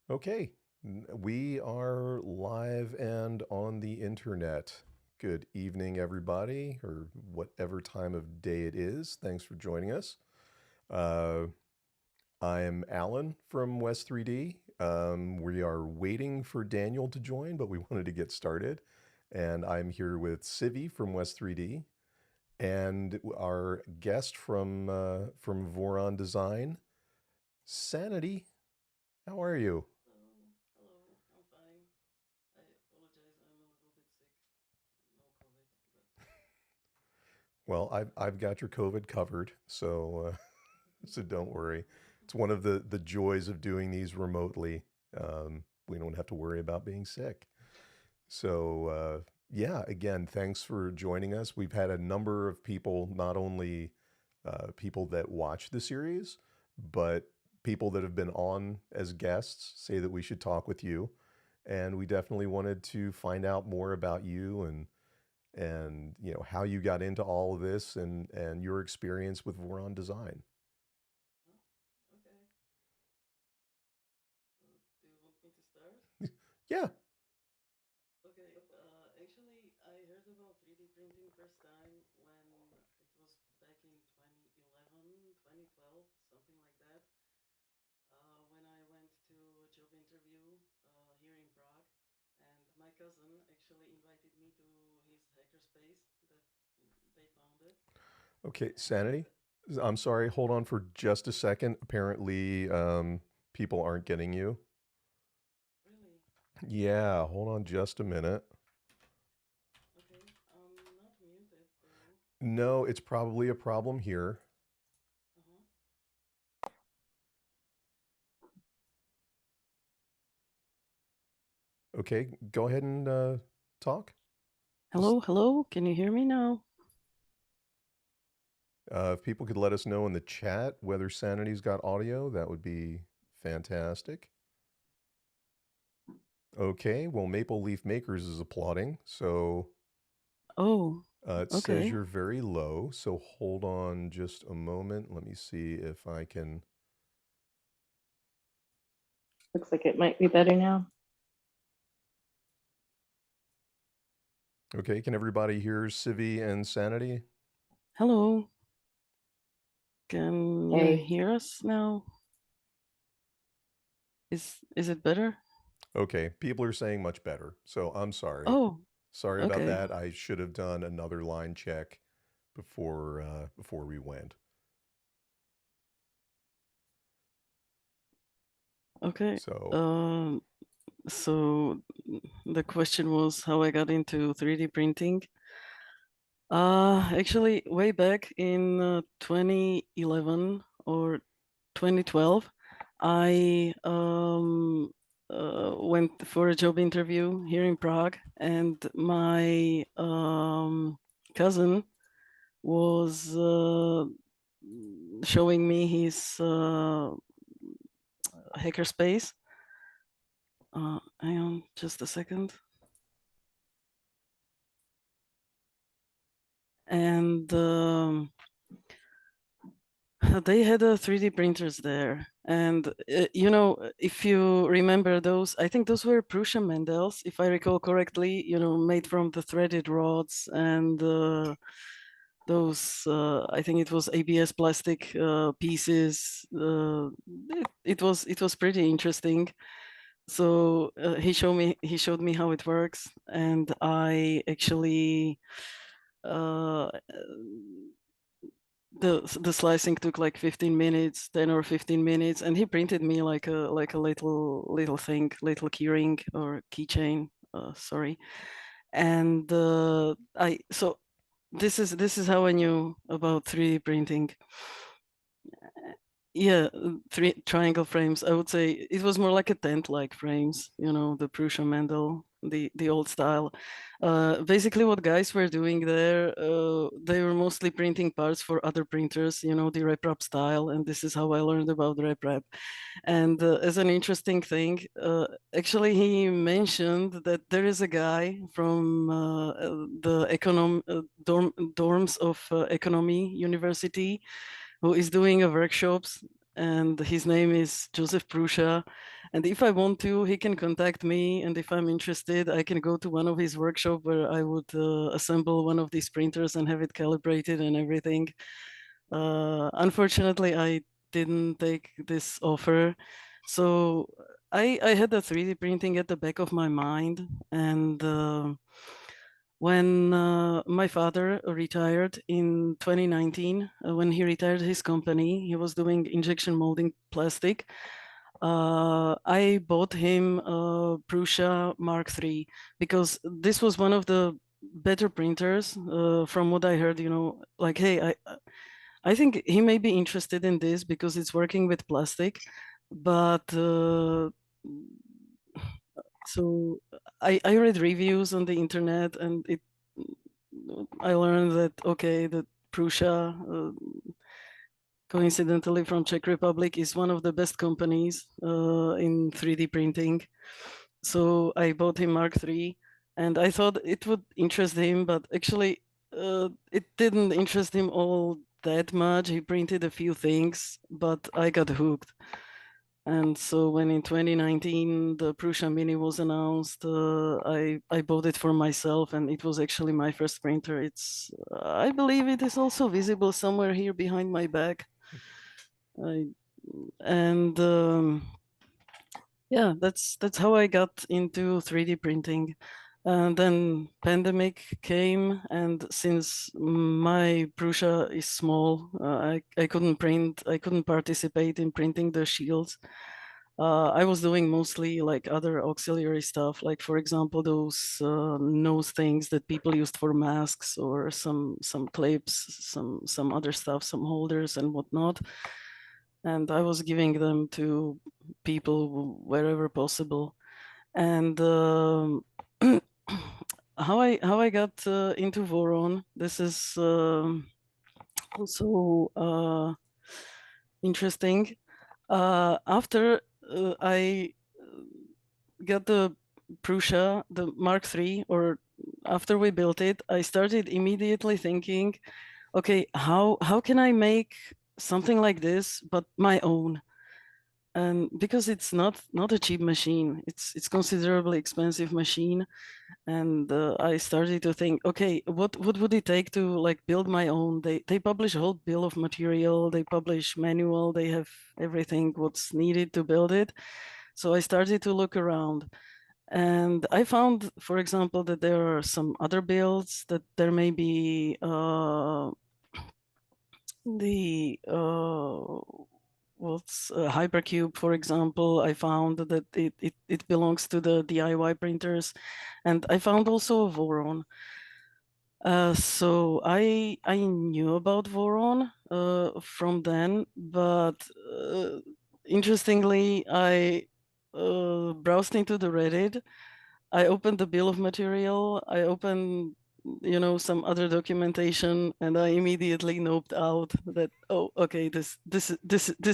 Okay, we are live and on the internet. Good evening, everybody, or whatever time of day it is. Thanks for joining us. Uh, I'm Alan from West 3D. We are waiting for Daniel to join, but we wanted to get started. And I'm here with Civi from West 3D and our guest from Voron Design, Sanity. How are you? Hello, hello, I'm fine. I apologize, I'm a little bit sick. No COVID, but Well, I've got your COVID covered, so so don't worry. It's one of the joys of doing these remotely. We don't have to worry about being sick. So yeah, again, thanks for joining us. We've had a number of people, not only people that watch the series, but people that have been on as guests say that we should talk with you. And we definitely wanted to find out more about you and how you got into all of this and your experience with Voron Design. oh, okay. Do you want me to start? Yeah. Okay, actually, I heard about 3D printing first time when it was back in 2011, 2012, something like that. When I went to a job interview here in Prague, and my cousin actually invited me to his hackerspace that they founded, Okay, and Sanity. I'm sorry. Hold on for just a second. Apparently, people aren't getting you. really, Yeah, hold on just a minute. okay, I'm not muted though. No, it's probably a problem here. Uh-huh. Okay, go ahead and talk. Just Hello, hello. Can you hear me now? if people could let us know in the chat whether Sanity's got audio, that would be fantastic. Okay, well, Maple Leaf Makers is applauding, so Oh, it says okay. you're very low, so hold on just a moment. Let me see if I can. Looks like it might be better now. Okay, can everybody hear Civi and Sanity? Hello. Can you Hey, hear us now? Is it better? Okay, people are saying much better, so I'm sorry. Oh, Sorry about okay. that. I should have done another line check before we went. Okay. So Um, so the question was how I got into 3D printing. Actually, way back in 2011 or 2012, I went for a job interview here in Prague, and my cousin was showing me his hackerspace. Hang on just a second. And they had 3D printers there. And, if you remember those, I think those were Prussian Mendels, if I recall correctly, made from the threaded rods and those, I think it was ABS plastic pieces. It was pretty interesting. So he showed me how it works, and I actually uh, the slicing took like 15 minutes, 10 or 15 minutes, and he printed me like a little thing, little keyring or keychain, sorry. And I so this is how I knew about 3D printing. Yeah, three triangle frames. I would say it was more like a tent-like frames, the Prussian Mendel, the old style. Basically, what guys were doing there, they were mostly printing parts for other printers, the RepRap style, and this is how I learned about RepRap. And as an interesting thing, actually, he mentioned that there is a guy from the dorms of Economy University who is doing a workshops, and his name is Joseph Prusha, And if I want to, he can contact me. And if I'm interested, I can go to one of his workshop where I would assemble one of these printers and have it calibrated and everything. Unfortunately, I didn't take this offer. So I had the 3D printing at the back of my mind. And when my father retired in 2019, when he retired his company, he was doing injection molding plastic. I bought him a Prusa Mark III because this was one of the better printers. From what I heard, like, hey, I think he may be interested in this because it's working with plastic, but so I read reviews on the internet, and I learned that okay, that Prusa, coincidentally from Czech Republic, is one of the best companies in 3D printing. So I bought him Mark III, and I thought it would interest him, but actually it didn't interest him all that much. He printed a few things, but I got hooked. And so when in 2019 the Prusa Mini was announced, I bought it for myself, and it was actually my first printer. It's I believe it is also visible somewhere here behind my back. I, and yeah, that's how I got into 3D printing. And then pandemic came, and since my Prusa is small, I couldn't print. I couldn't participate in printing the shields. I was doing mostly like other auxiliary stuff, like for example those nose things that people used for masks, or some clips, some other stuff, some holders and whatnot. And I was giving them to people wherever possible. And how I got into Voron. This is also interesting. After I got the Prusa, the Mark III, or after we built it, I started immediately thinking, okay, how can I make something like this but my own? And because it's not a cheap machine, it's considerably expensive machine. And I started to think, okay, what would it take to like build my own? They publish a whole bill of material, they publish manual, they have everything what's needed to build it. So I started to look around, and I found, for example, that there are some other builds, that there may be the what's Hypercube, for example. I found that it belongs to the DIY printers, and I found also Voron. So I knew about Voron from then, but interestingly, I browsed into the Reddit. I opened the bill of material. I opened, some other documentation, and I immediately noped out that, oh, okay, this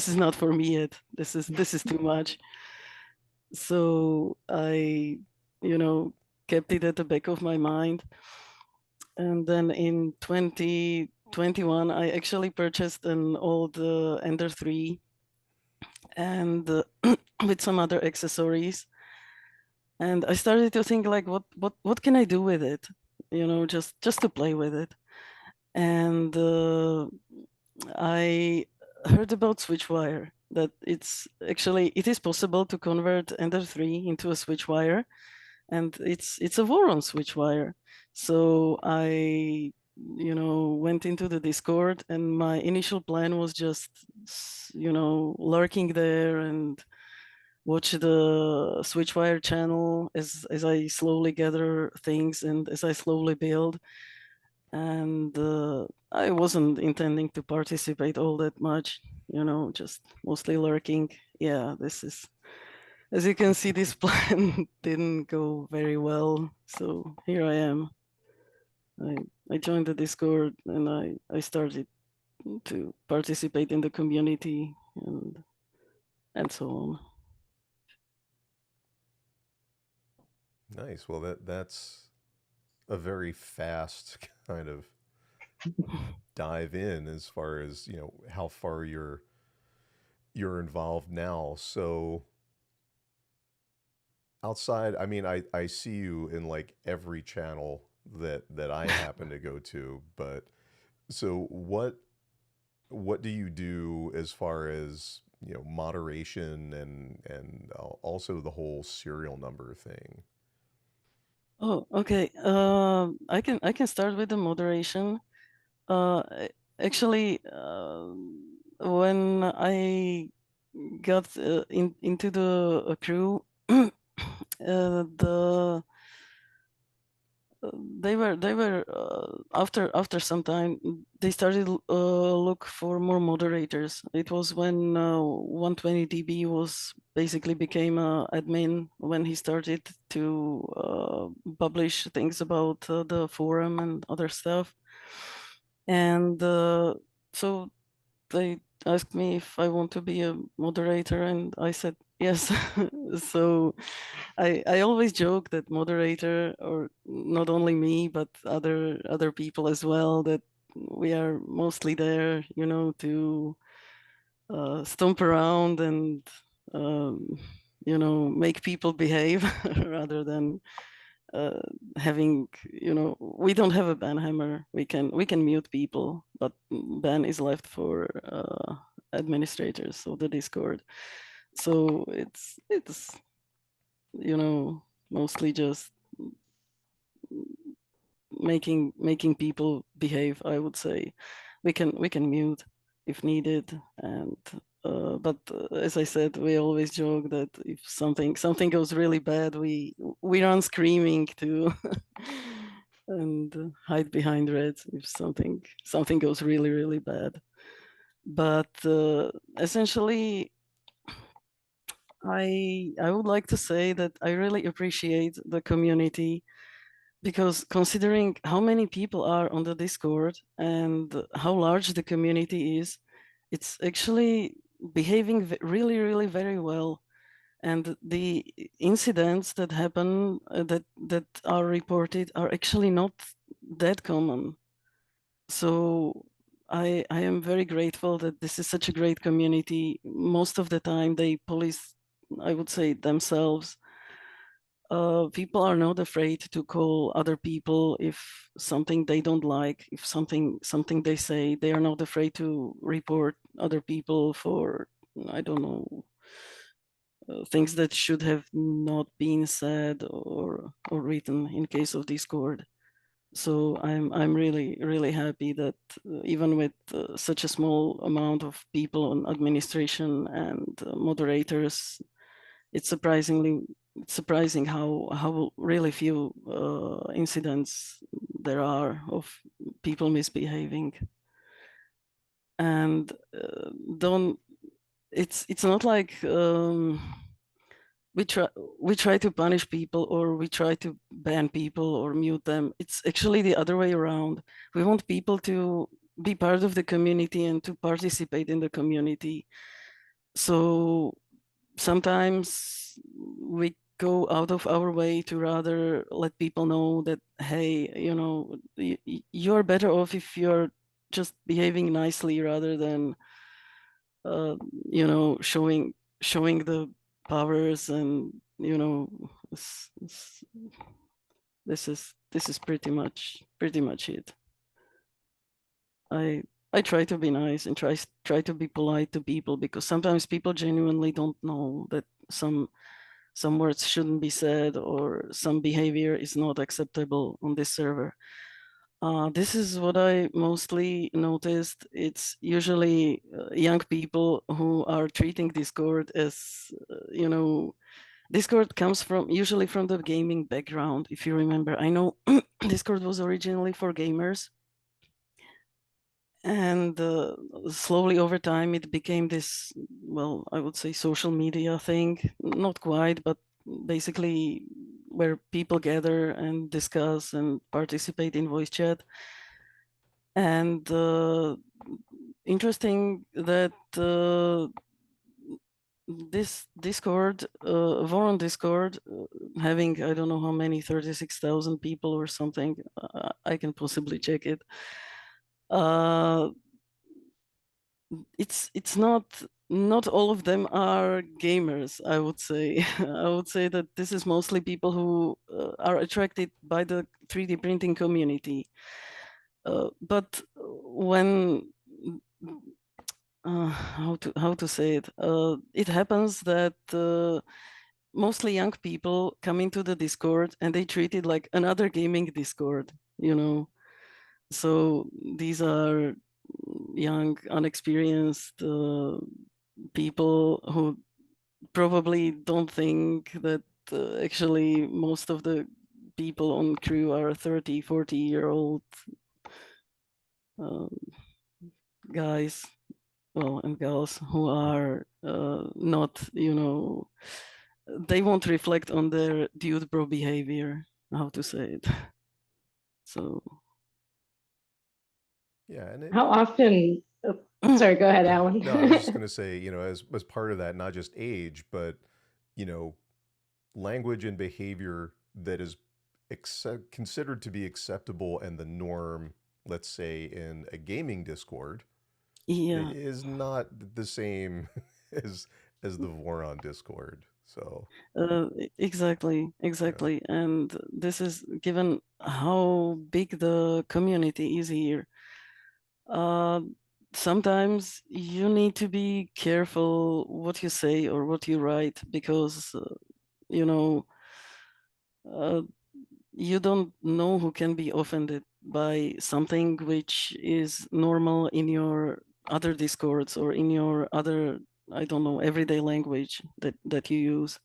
is not for me yet. This is too much. So I, kept it at the back of my mind. And then in 2021, I actually purchased an old Ender 3, and with some other accessories. And I started to think like, what can I do with it? Just to play with it. And I heard about Switchwire, that it is possible to convert Ender 3 into a Switchwire, and it's a Voron Switchwire. So I went into the Discord, and my initial plan was just lurking there and watch the Switchwire channel as I slowly gather things and as I slowly build. And I wasn't intending to participate all that much, just mostly lurking. Yeah, as you can see, this plan didn't go very well. So here I am. I joined the Discord, and I started to participate in the community and so on. Nice. Well, that's a very fast kind of dive in as far as, how far you're involved now. So outside, I mean, I see you in like every channel that I happen to go to, but so what do you do as far as, you know, moderation and also the whole serial number thing? Oh, okay. I can start with the moderation. Actually, when I got into the crew, the they were after some time they started look for more moderators. It was when 120db was basically became a admin, when he started to publish things about the forum and other stuff. And so they asked me if I want to be a moderator, and I said yes. So I always joke that moderator, or not only me, but other people as well, that we are mostly there, to stomp around and um, make people behave rather than uh, having, we don't have a ban hammer. We can mute people, but ban is left for administrators of the Discord. So it's mostly just making people behave, I would say. We can mute if needed, and but as I said, we always joke that if something goes really bad, we run screaming to and hide behind reds if something goes really really bad. But essentially, I would like to say that I really appreciate the community, because considering how many people are on the Discord and how large the community is, it's actually behaving really, really very well. And the incidents that happen, that are reported, are actually not that common. So I am very grateful that this is such a great community. Most of the time they police, I would say, themselves. People are not afraid to call other people if something they don't like, if something they say. They are not afraid to report other people for, I don't know, things that should have not been said or written in case of Discord. So I'm really really happy that even with such a small amount of people on administration and moderators, it's surprising how really few incidents there are of people misbehaving. And don't it's not like we try to punish people, or we try to ban people or mute them. It's actually the other way around. We want people to be part of the community and to participate in the community. So sometimes we go out of our way to rather let people know that, hey, you're better off if you're just behaving nicely, rather than uh, showing the powers. And this, this this is pretty much it. I try to be nice and try to be polite to people, because sometimes people genuinely don't know that some words shouldn't be said, or some behavior is not acceptable on this server. This is what I mostly noticed. It's usually young people who are treating Discord as, Discord comes usually from the gaming background. If you remember, I know Discord was originally for gamers, and slowly over time it became this, well, I would say social media thing. Not quite, but basically where people gather and discuss and participate in voice chat. And interesting that this Discord, Voron Discord, having, I don't know how many, 36,000 people or something, I can possibly check it. It's not not all of them are gamers, I would say. I would say that this is mostly people who are attracted by the 3D printing community. But when how to say it? It happens that mostly young people come into the Discord and they treat it like another gaming Discord, you know. So these are young, unexperienced people who probably don't think that actually most of the people on crew are 30, 40-year-old guys, well, and girls who are not, you know, they won't reflect on their dude bro behavior, how to say it. So Yeah, and How often? Oh, sorry, go ahead, Alan. no, I was just going to say, you know, as part of that, not just age, but you know, language and behavior that is considered to be acceptable and the norm, let's say in a gaming Discord, yeah, is not the same as the Voron Discord. So exactly, yeah, exactly. And this is given how big the community is here. Uh, sometimes you need to be careful what you say or what you write because, you know, uh, you don't know who can be offended by something which is normal in your other discords or in your other, I don't know, everyday language that you use,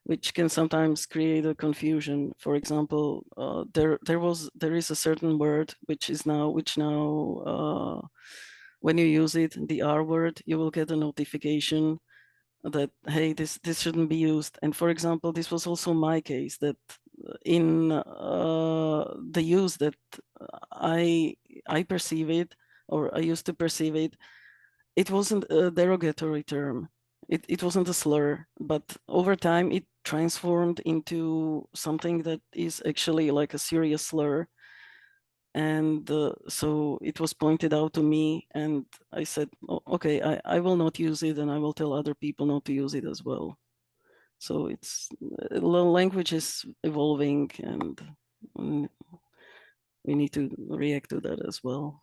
which can sometimes create a confusion. For example, there is a certain word which now when you use it, the R word, you will get a notification that, hey, this shouldn't be used. And for example, this was also my case, that in the use that I perceive it, or I used to perceive it, it wasn't a derogatory term. It wasn't a slur, but over time it transformed into something that is actually like a serious slur. And so it was pointed out to me, and I said, oh, okay, I will not use it, and I will tell other people not to use it as well. So it's language is evolving, and mm, we need to react to that as well.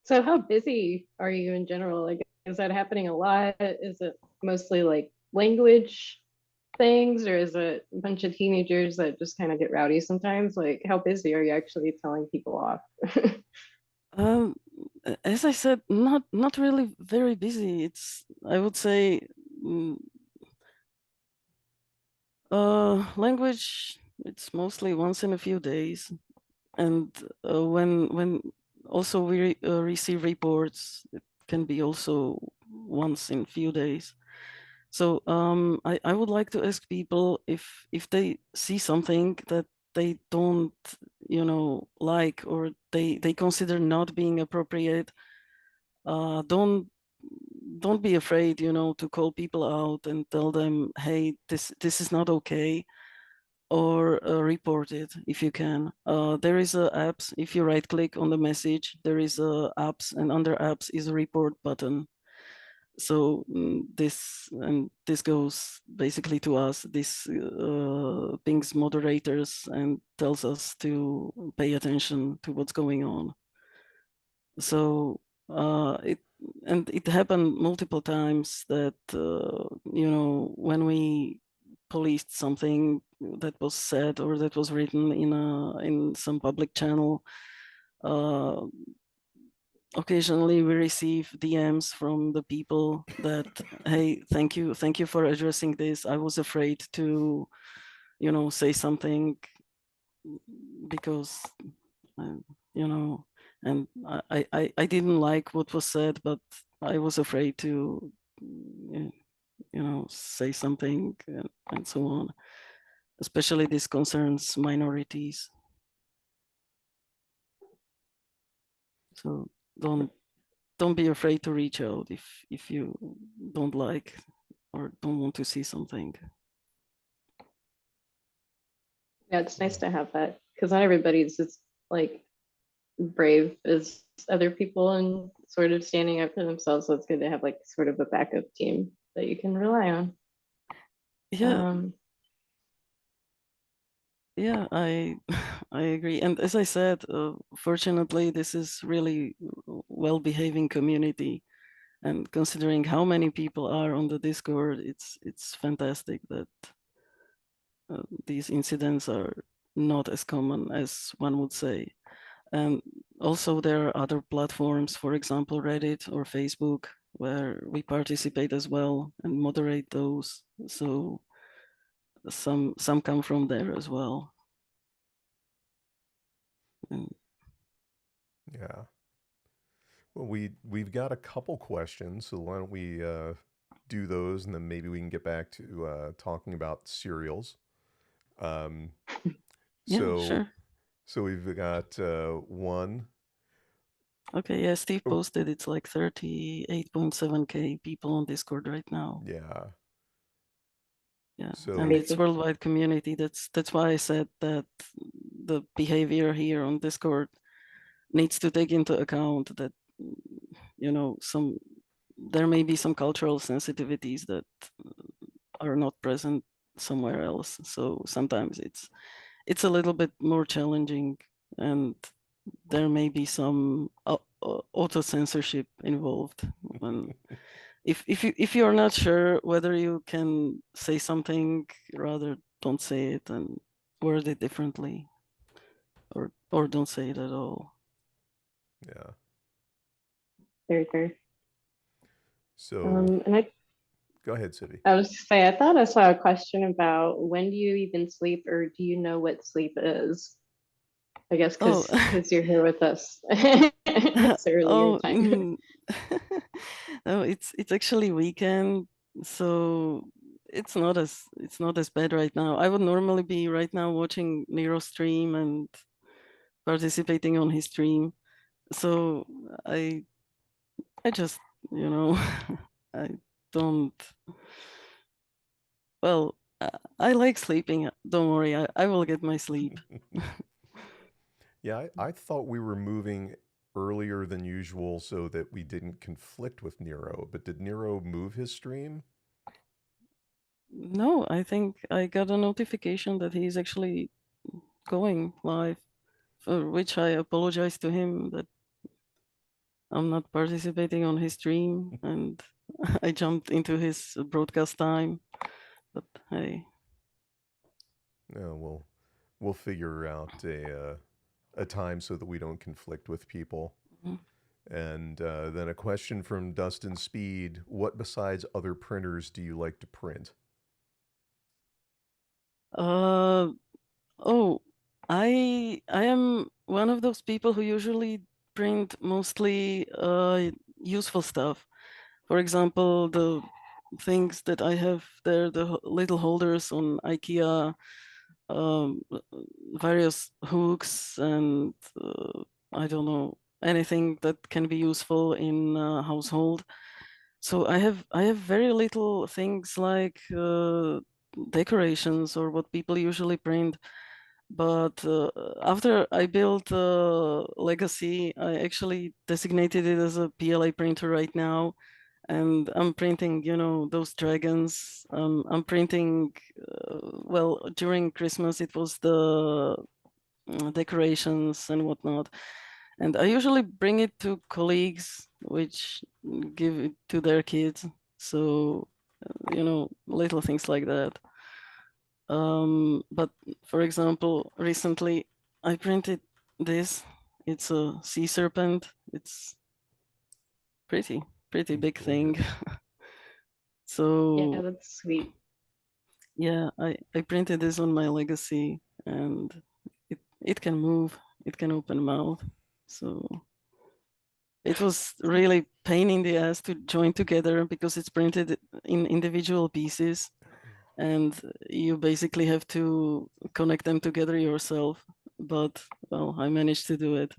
So how busy are you in general? Like, is that happening a lot? Is it mostly like language things, or is it a bunch of teenagers that just kind of get rowdy sometimes? Like, how busy are you actually telling people off? Um, as I said, not really very busy. It's, I would say, mm, language. It's mostly once in a few days, and when also we receive reports, it can be also once in few days. So I would like to ask people if they see something that they don't, you know, like, or they consider not being appropriate, don't be afraid, you know, to call people out and tell them, hey, this is not okay, or report it if you can. There is a apps, if you right click on the message, there is a apps, and under apps is a report button. So this goes basically to us. This pings moderators and tells us to pay attention to what's going on. So it happened multiple times that you know, when we policed something that was said or that was written in some public channel, uh, occasionally we receive DMs from the people that, hey, thank you for addressing this. I was afraid to, you know, say something because you know, and I didn't like what was said, but I was afraid to, you know, say something, and so on. Especially this concerns minorities. So don't be afraid to reach out if you don't like or don't want to see something. Yeah, it's nice yeah, to have that because not everybody's just like brave as other people and sort of standing up for themselves. So it's good to have like sort of a backup team that you can rely on. Yeah, yeah, I I agree. And as I said, fortunately, this is really well-behaving community. And considering how many people are on the Discord, it's fantastic that these incidents are not as common as one would say. And also there are other platforms, for example, Reddit or Facebook, where we participate as well and moderate those. So some come from there as well. And Yeah. Well, we've got a couple questions, so why don't we do those, and then maybe we can get back to talking about cereals. Um, yeah, so sure. so we've got one. Okay, yeah, Steve Oh, posted it's like 38.7K people on Discord right now. yeah. Yeah, and So it's Crazy. worldwide community. That's why I said that the behavior here on Discord needs to take into account that there may be some cultural sensitivities that are not present somewhere else. So sometimes it's a little bit more challenging, and there may be some auto censorship involved. When if you're not sure whether you can say something, rather don't say it and word it differently, or don't say it at all. yeah. Very fair. So And go ahead, City. I was to say, I thought I saw a question about when do you even sleep, or do you know what sleep is? I guess Oh, because you're here with us. It's earlier oh, time. no, it's actually weekend, so it's not as bad right now. I would normally be right now watching Nero stream and participating on his stream. So I I just, you know, I don't. Well, I like sleeping. Don't worry, I will get my sleep. Yeah, I thought we were moving earlier than usual so that we didn't conflict with Nero, but did Nero move his stream? No, I think I got a notification that he's actually going live, for which I apologize to him that I'm not participating on his stream and I jumped into his broadcast time. But hey, No, we'll figure out a time so that we don't conflict with people. mhm. And then a question from Dustin Speed: what besides other printers do you like to print? uh oh, I am one of those people who usually print mostly useful stuff. For example, the things that I have there, the little holders on IKEA, um, various hooks, and I don't know, anything that can be useful in household. So I have very little things like decorations or what people usually print. But after I built Legacy, I actually designated it as a PLA printer right now, and I'm printing, those dragons. I'm printing. Well, during Christmas, it was the decorations and whatnot, and I usually bring it to colleagues, which give it to their kids. So, little things like that. But for example, recently I printed this. It's a sea serpent. It's pretty It's big thing. gorgeous. Yeah, So that's sweet. yeah, I printed this on my Legacy, and it can move. It can open mouth. So it was really pain in the ass to join together because it's printed in individual pieces, and you basically have to connect them together yourself. But well, I managed to do it,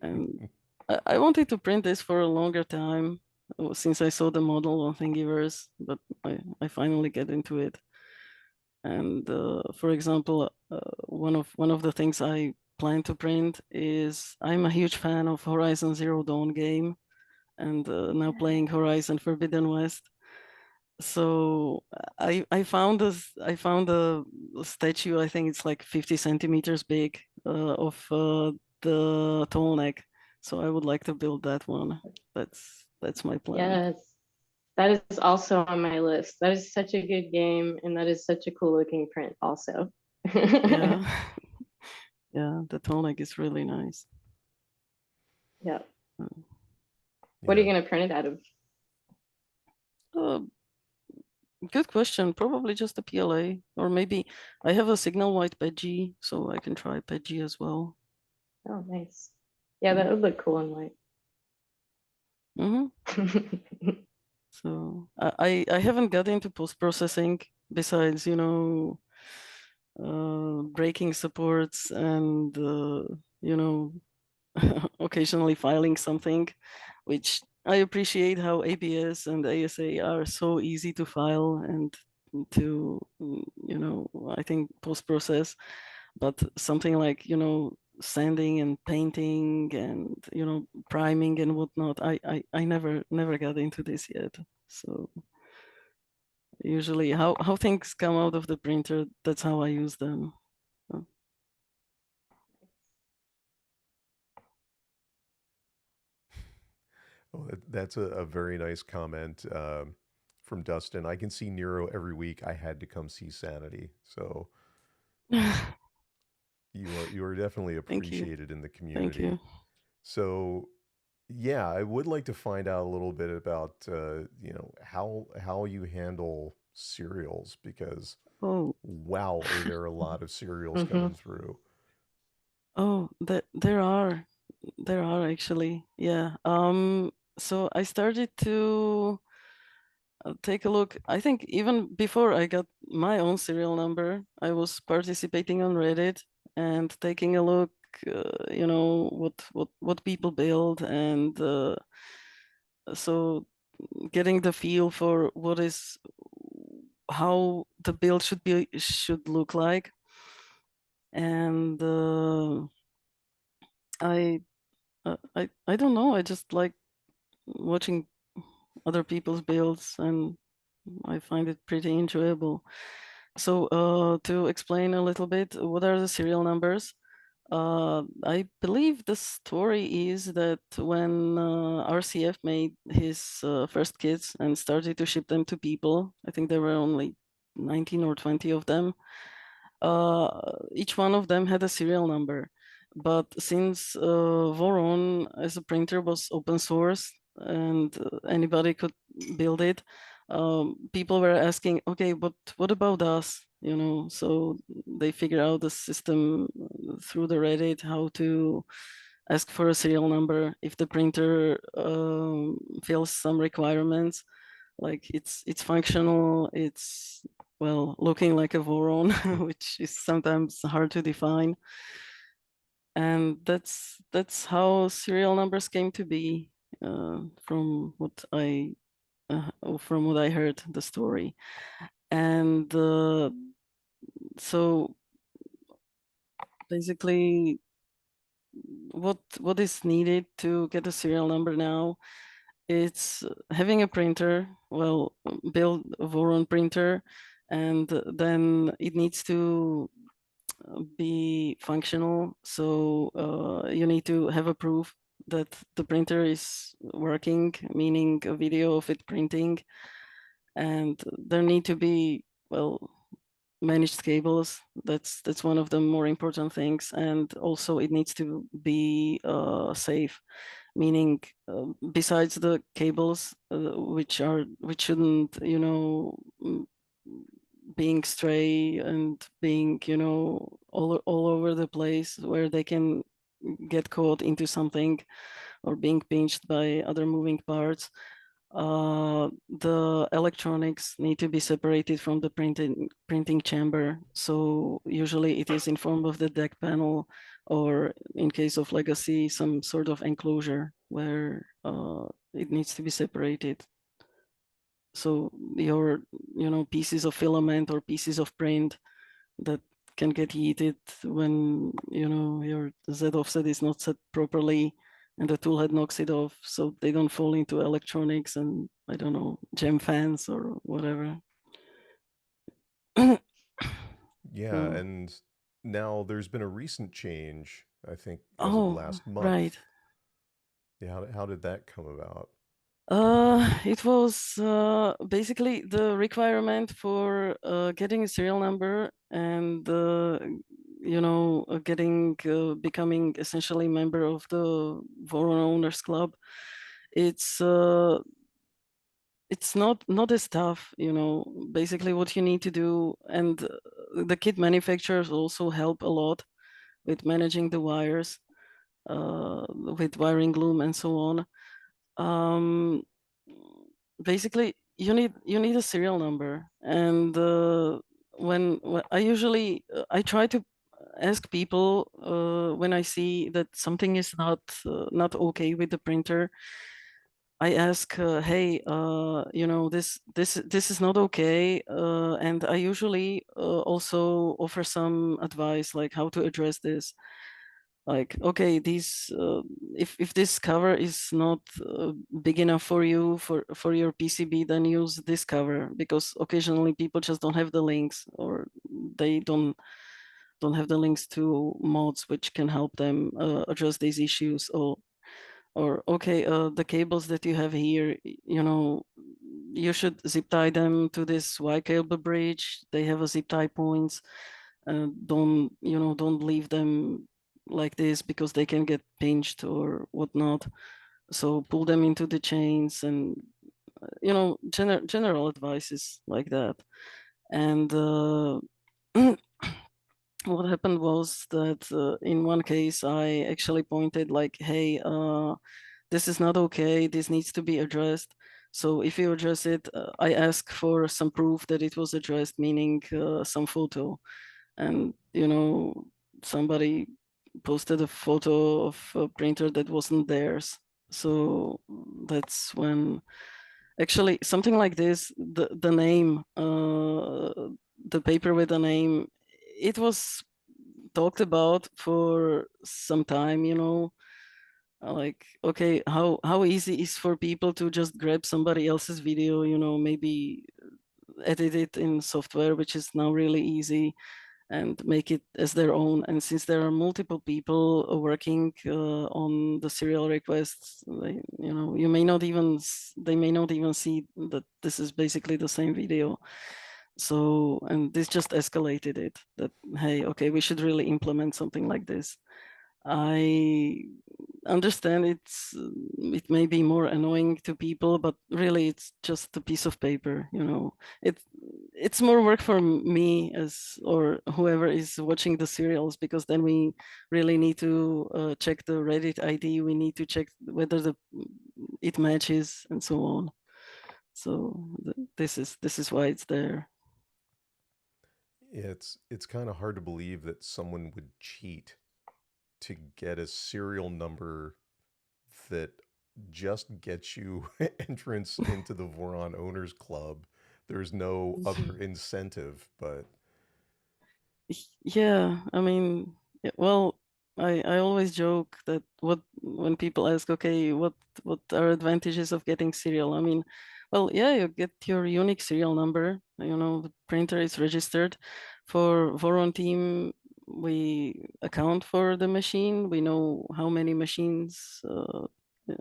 and I wanted to print this for a longer time since I saw the model on Thingiverse, but I finally get into it. And for example, one of the things I plan to print is I'm a huge fan of Horizon Zero Dawn game, and now playing Horizon Forbidden West. So I found a statue. I think it's like 50 centimeters big of the tall neck. So I would like to build that one. That's my plan. Yes, that is also on my list. That is such a good game, and that is such a cool looking print, also. Yeah, yeah. The tall neck is really nice. Yeah. Uh, What are Yeah. you going to print it out of? Good question. Probably just a PLA, or maybe I have a signal white PETG, so I can try PETG as well. Oh, nice. Yeah, that would look cool in white. Mm-hmm. So I haven't got into post-processing besides, you know, breaking supports and, you know, occasionally filing something, which I appreciate how ABS and ASA are so easy to file and to, you know, I think post-process, but something like, you know, sanding and painting and, you know, priming and whatnot, I never got into this yet. So usually how things come out of the printer, that's how I use them. Oh, that's a very nice comment from Dustin. I can see Nero every week. I had to come see Sanity. So you are definitely Thank you. appreciated in the Thank community. you. So yeah, I would like to find out a little bit about you know, how you handle cereals because Oh, wow, are there a lot of cereals Mhm. coming through? oh, there are actually, yeah. So I started to take a look. I think even before I got my own serial number, I was participating on Reddit and taking a look, you know, what people build, and so getting the feel for what is how the build should look like, and I I don't know. I just like watching other people's builds, and I find it pretty enjoyable. So to explain a little bit, what are the serial numbers? I believe the story is that when RCF made his first kits and started to ship them to people, I think there were only 19 or 20 of them. Each one of them had a serial number. But since Voron as a printer was open source and anybody could build it, people were asking, okay, but what about us? You know, so they figure out the system through the Reddit how to ask for a serial number if the printer fills some requirements, like it's functional, it's well looking like a Voron, which is sometimes hard to define, and that's how serial numbers came to be, from what from what I heard the story, and so basically what is needed to get a serial number now, it's having a printer, well, build a Voron printer, and then it needs to be functional. So you need to have a proof that the printer is working, meaning a video of it printing, and there need to be, well, managed cables. That's one of the more important things, and also it needs to be safe, meaning besides the cables, which shouldn't, you know, being stray and being, you know, all over the place where they can get caught into something or being pinched by other moving parts. The electronics need to be separated from the printing chamber. So usually it is in form of the deck panel, or in case of legacy, some sort of enclosure where it needs to be separated. So your, you know, pieces of filament or pieces of print that can get yeeted when, you know, your Z offset is not set properly and the toolhead knocks it off, so they don't fall into electronics and, I don't know, gem fans or whatever. Yeah, and now there's been a recent change, I think, as of last month. Right. Yeah, how did that come about? It was basically the requirement for getting a serial number and you know, becoming essentially member of the Voron Owners Club. It's not as tough, you know. Basically, what you need to do, and the kit manufacturers also help a lot with managing the wires, with wiring loom and so on. Basically, you need a serial number, and when I try to ask people when I see that something is not okay with the printer. I ask, hey, you know, this is not okay, and I usually also offer some advice, like how to address this. Like, okay, if this cover is not big enough for you for your PCB, then use this cover, because occasionally people just don't have the links, or they don't have the links to mods which can help them address these issues. Or okay, the cables that you have here, you know, you should zip tie them to this Y cable bridge. They have a zip tie points. Don't leave them like this, because they can get pinched or whatnot. So pull them into the chains, and you know, general advices like that. And what happened was that in one case I actually pointed like, hey, this is not okay, this needs to be addressed. So if you address it, I ask for some proof that it was addressed, meaning some photo. And you know, somebody posted a photo of a printer that wasn't theirs. So that's when actually something like this, the name, the paper with the name, it was talked about for some time, you know. Like, okay, how easy is for people to just grab somebody else's video, you know, maybe edit it in software, which is now really easy, and make it as their own. And since there are multiple people working on the serial requests, you know, they may not even see that this is basically the same video. So, and this just escalated it, that, hey, okay, we should really implement something like this. I understand it may be more annoying to people, but really it's just a piece of paper, you know. It's more work for me or whoever is watching the serials, because then we really need to check the Reddit ID. We need to check whether it matches and so on. So this is why it's there. It's kind of hard to believe that someone would cheat to get a serial number that just gets you entrance into the Voron Owners Club. There's no other incentive, but yeah, I mean, well, I always joke that when people ask, okay, what are advantages of getting serial? I mean, well, yeah, you get your unique serial number. You know, the printer is registered. For Voron team, we account for the machine. We know how many machines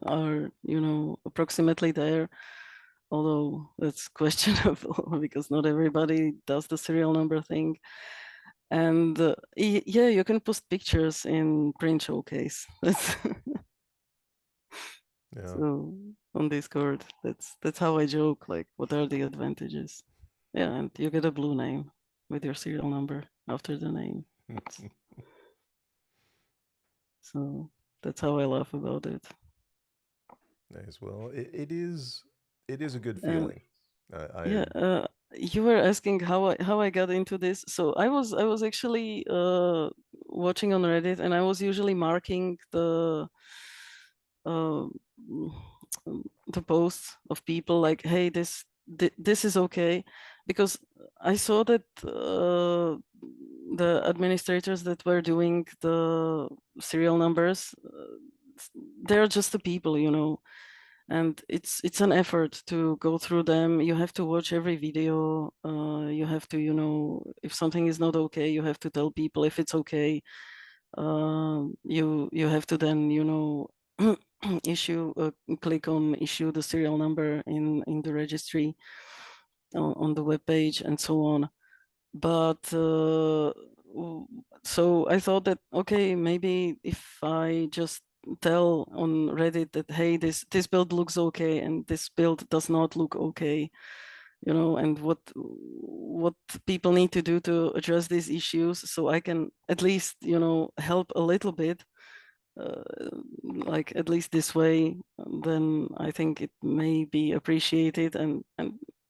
are, you know, approximately there. Although that's questionable because not everybody does the serial number thing. And yeah, you can post pictures in print showcase. yeah. So on Discord, that's how I joke, like, what are the advantages? Yeah, and you get a blue name with your serial number after the name. So that's how I laugh about it. Nice. Well, it is a good feeling. Yeah, you were asking how I got into this. So I was actually watching on Reddit, and I was usually marking uh, the posts of people like, hey, this is okay, because I saw that the administrators that were doing the serial numbers, they're just the people, you know, and it's an effort to go through them. You have to watch every video. You have to, you know, if something is not okay, you have to tell people if it's okay. You have to then, you know, click on issue the serial number in the registry on the web page and so on. But so I thought that, okay, maybe if I just tell on Reddit that, hey, this build looks okay and this build does not look okay, you know, and what people need to do to address these issues, so I can at least, you know, help a little bit, like at least this way, then I think it may be appreciated, and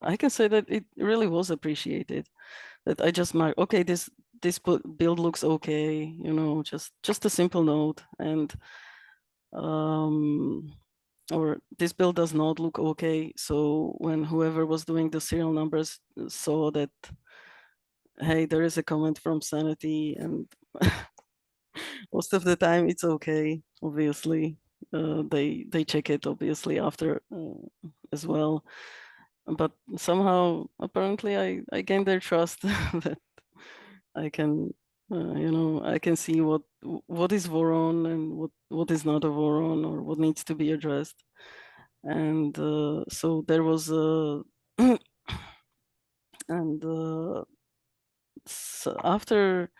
I can say that it really was appreciated. That I just mark, okay, this build looks okay, you know, just a simple note, and or this build does not look okay. So when whoever was doing the serial numbers saw that, hey, there is a comment from Sanity, and most of the time it's okay, obviously. They check it obviously after as well. But somehow, apparently, I gained their trust that I can, you know, I can see what is Voron and what is not a Voron, or what needs to be addressed. And so there was a, and so after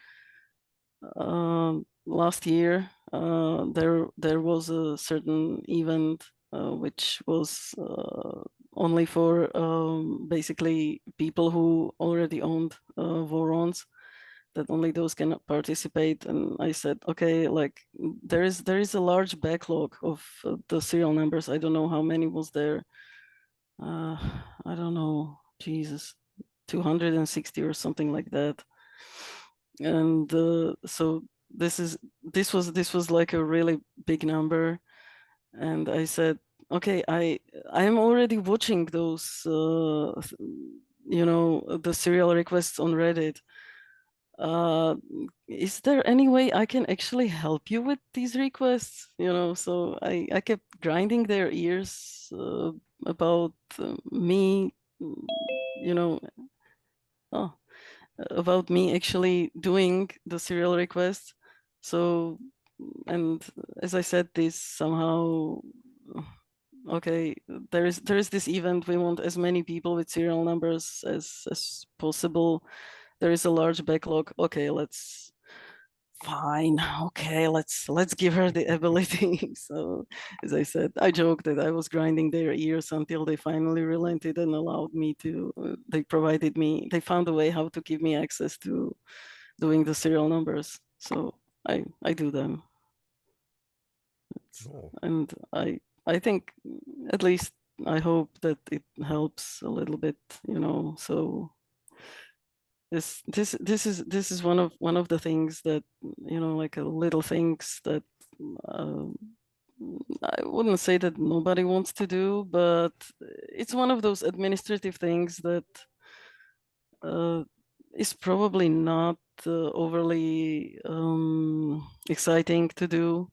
last year, there was a certain event which was only for basically people who already owned Vorons, that only those can participate. And I said, okay, like there is a large backlog of the serial numbers. I don't know how many was there. I don't know, Jesus, 260 or something like that. And so this was like a really big number. And I said, okay, I am already watching those you know, the serial requests on Reddit. Is there any way I can actually help you with these requests? You know, so I kept grinding their ears about me, you know, oh, about me actually doing the serial requests. So, and as I said, this somehow, okay, there is this event. We want as many people with serial numbers as possible. There is a large backlog. Okay, fine. Okay, let's give her the ability. So, as I said, I joked that I was grinding their ears until they finally relented and allowed me to. They found a way how to give me access to doing the serial numbers. So I do them. Cool. And I think, at least I hope that it helps a little bit, you know. So this is one of the things that, you know, like little things that I wouldn't say that nobody wants to do, but it's one of those administrative things that is probably not overly exciting to do,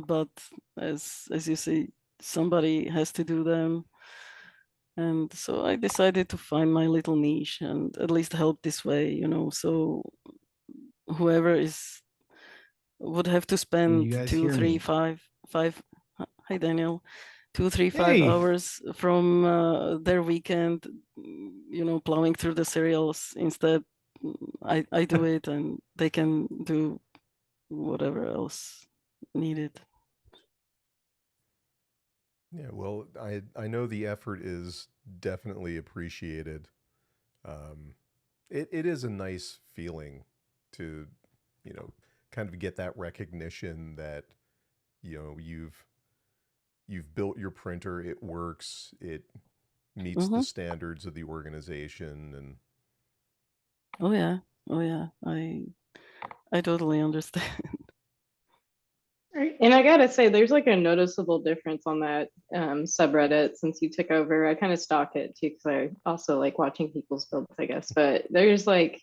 but as you say, somebody has to do them. And so I decided to find my little niche and at least help this way, you know. So whoever is would have to Can spend you guys two, hear three, me? five. Hi, Daniel. 2, 3, 5 Hey, hours from their weekend, you know, plowing through the serials. Instead, I do it, and they can do whatever else needed. Yeah, well, I know the effort is definitely appreciated. It is a nice feeling to, you know, kind of get that recognition that, you know, you've built your printer, it works, it meets the standards of the organization, and Oh yeah, oh yeah. I totally understand. Right. And I gotta say, there's like a noticeable difference on that subreddit since you took over. I kind of stalk it too because I also like watching people's builds, I guess. But there's like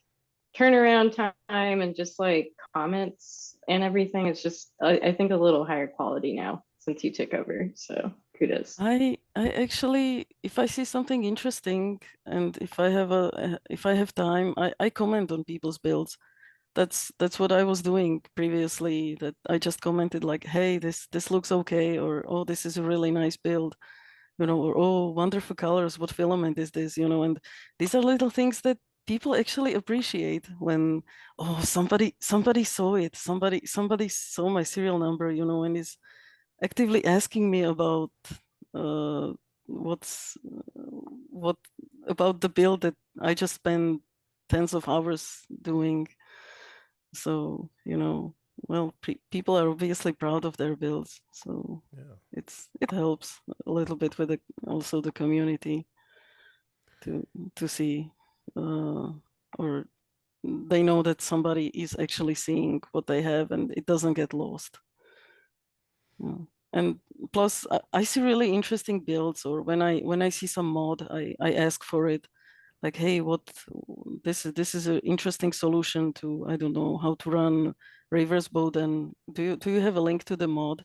turnaround time and just like comments and everything. It's just I think a little higher quality now since you took over. So kudos. I actually, if I see something interesting and if I have time, I comment on people's builds. That's what I was doing previously. That I just commented like, hey, this looks okay, or oh, this is a really nice build, or oh, wonderful colors. What filament is this? And these are little things that people actually appreciate when, oh, somebody saw it, somebody saw my serial number, and is actively asking me about uh, what's what about the build that I just spent tens of hours doing. So, well, people are obviously proud of their builds, so Yeah. it helps a little bit with also the community to see, or they know that somebody is actually seeing what they have and it doesn't get lost. Yeah. And plus, I see really interesting builds, or when I see some mod, I ask for it. Like, hey, this is an interesting solution to, I don't know, how to run reverse Bowden. Do you have a link to the mod?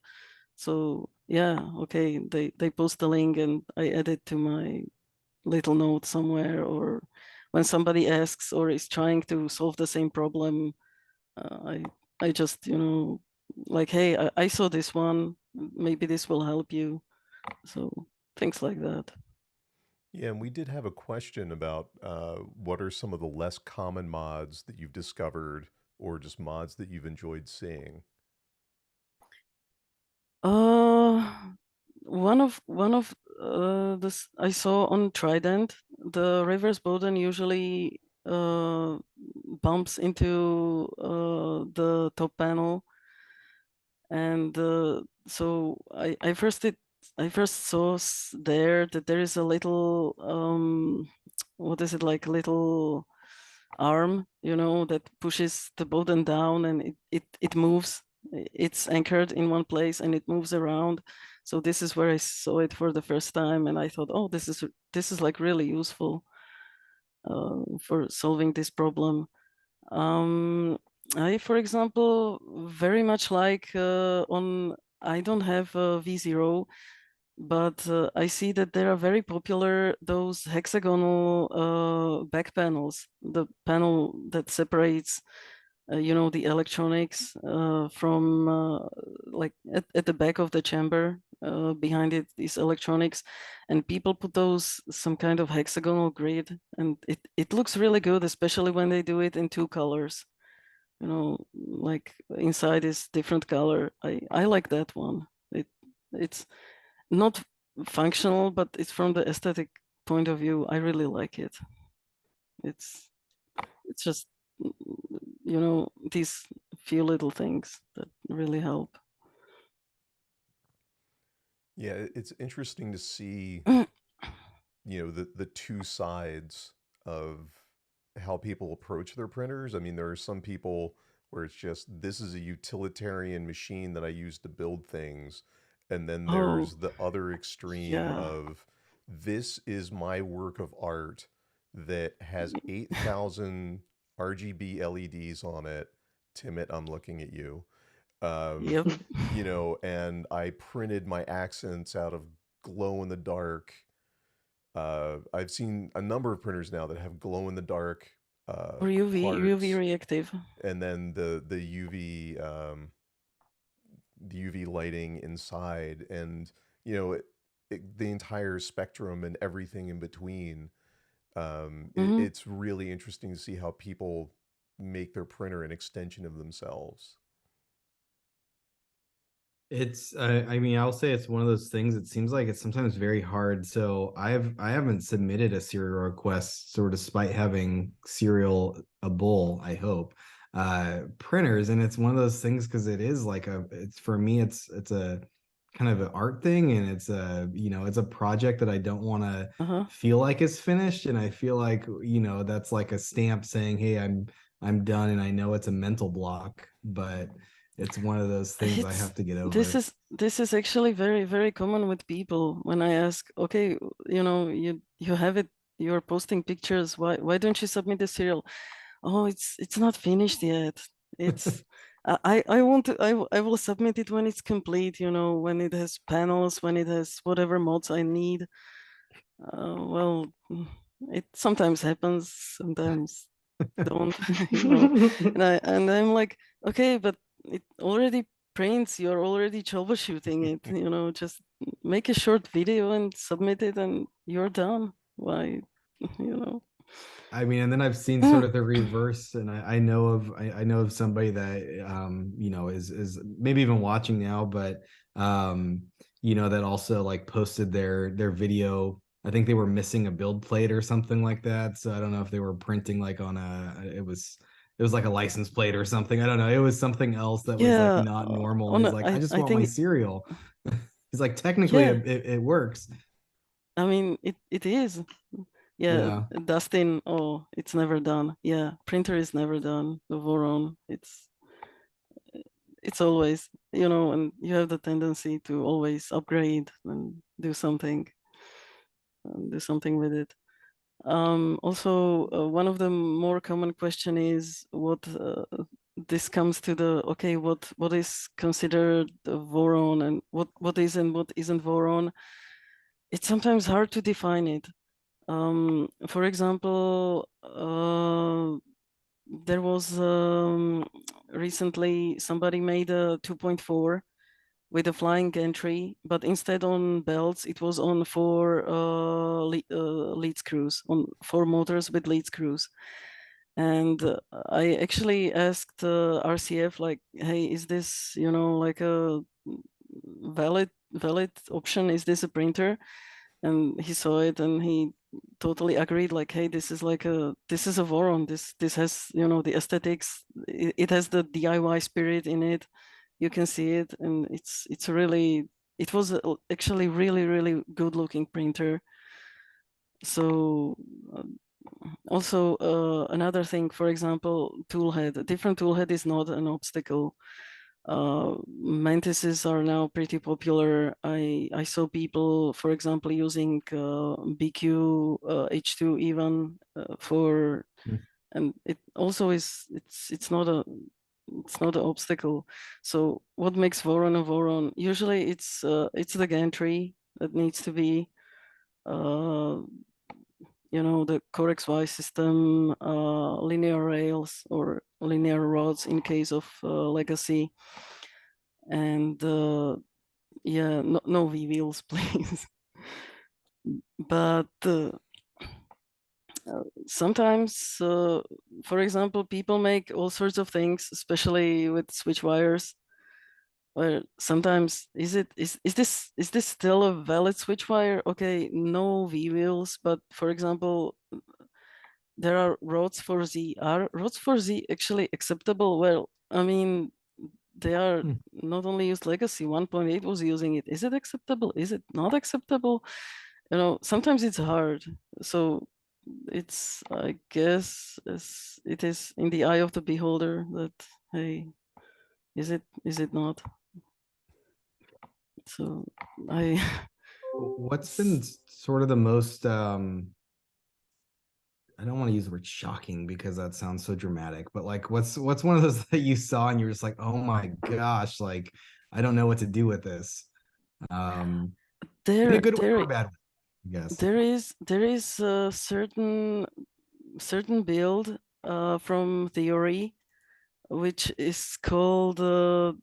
So yeah, okay, they post the link and I add it to my little note somewhere. Or when somebody asks or is trying to solve the same problem, I just, like, hey, I saw this one, maybe this will help you. So things like that. Yeah, and we did have a question about what are some of the less common mods that you've discovered or just mods that you've enjoyed seeing? Uh, one of this I saw on Trident, the reverse Bowden usually bumps into the top panel, and so I first saw there that there is a little what is it, like a little arm, that pushes the Bowden down, and it moves. It's anchored in one place and it moves around. So this is where I saw it for the first time, and I thought, oh, this is like really useful for solving this problem. I, for example, very much like I don't have V0, but I see that there are very popular those hexagonal back panels, the panel that separates, the electronics from like at the back of the chamber. Behind it is electronics, and people put those some kind of hexagonal grid, and it looks really good, especially when they do it in two colors. Like inside is different color. I like that one. It's not functional, but it's from the aesthetic point of view. I really like it. It's just these few little things that really help. Yeah, it's interesting to see, the two sides of how people approach their printers. I mean, there are some people where it's just this is a utilitarian machine that I use to build things. And then Oh, there's the other extreme yeah. of this is my work of art that has 8,000 RGB LEDs on it. Timit, I'm looking at you. Um, Yep. and I printed my accents out of glow in the dark. I've seen a number of printers now that have glow in the dark Or UV parts, reactive. and then the UV lighting inside, and the entire spectrum and everything in between. Hmm. It's really interesting to see how people make their printer an extension of themselves. It's I mean, I'll say it's one of those things. It seems like it's sometimes very hard. So I haven't submitted a serial request, so despite having serial a bull, I hope, printers, and it's one of those things because it is like it's for me, it's a kind of an art thing, and it's it's a project that I don't want to Uh-huh. feel like it's finished, and I feel like that's like a stamp saying, hey, I'm done, and I know it's a mental block, but it's one of those things I It's have to get this over. is this is actually very, very common with people. When I ask, okay, you have it, you're posting pictures, why don't you submit the serial? oh, it's not finished yet. It's I want to I will submit it when it's complete, you know, when it has panels, when it has whatever mods I need. Well, it sometimes happens, sometimes don't, you know. And I'm like, okay, but it already prints, you're already troubleshooting it, you know, just make a short video and submit it and you're done. Why, you know? I mean, and then I've seen sort of the reverse, and I know of I know of somebody that you know is maybe even watching now, but you know, that also like posted their video. I think they were missing a build plate or something like that. So I don't know if they were printing like on it was like a license plate or something. I don't know. It was something else that was like Yeah, not normal. And on he's like, I just I want my think cereal. He's like, technically yeah, it works. I mean it is. Yeah, Yeah. Dustin, oh, it's never done. Yeah, printer is never done. The Voron, it's always, you know, and you have the tendency to always upgrade and do something with it. Also, one of the more common question is what this comes to the okay, what is considered Voron and what is and what isn't Voron. It's sometimes hard to define it. For example, there was recently somebody made a 2.4 with a flying entry, but instead on belts, it was on four lead screws, on four motors with lead screws. And I actually asked RCF, like, hey, is this, you know, like a valid option? Is this a printer? And he saw it and he totally agreed, like, hey, this is a Voron. This has, you know, the aesthetics. It has the DIY spirit in it. You can see it, and it's really, it was actually really good looking printer. So also another thing, for example, toolhead. A different toolhead is not an obstacle. Mantises are now pretty popular. I saw people, for example, using BQ H2 even for, Mm. and it also is, it's not an obstacle. So what makes Voron a Voron? Usually it's the gantry that needs to be you know, the CoreXY system, linear rails or linear rods in case of legacy. And yeah, no V wheels, please. But sometimes, for example, people make all sorts of things, especially with switch wires. Where sometimes is this still a valid switch wire? Okay, no V wheels, but for example, there are rods for Z. Are rods for Z actually acceptable? Well, I mean, they are Hmm. not only used legacy, 1.8 was using it. Is it acceptable? Is it not acceptable? You know, sometimes it's hard. So it's, I guess, it is in the eye of the beholder that, hey, is it not? So I What's been sort of the most I don't want to use the word shocking because that sounds so dramatic, but like what's one of those that you saw and you're just like, oh my gosh, like I don't know what to do with this. In a good way or a bad way, I guess. there is a certain build from Theory, which is called the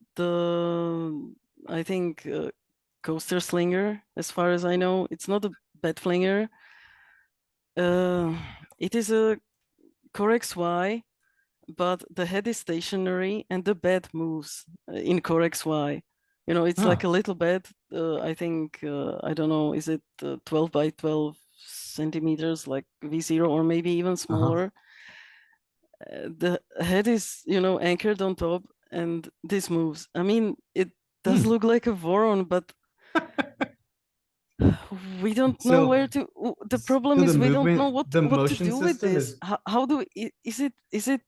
I think coaster slinger. As far as I know, it's not a bed flinger. It is a CoreXY, but the head is stationary and the bed moves in CoreXY. You know, it's like Huh. a little bed. I think I don't know, is it 12 by 12 centimeters, like V0, or maybe even Uh-huh. smaller? The head is, you know, anchored on top, and this moves. I mean, it does Hmm. look like a Voron, but we don't know where So to. The problem the is we don't know movement, the what to motion do with system this. is How do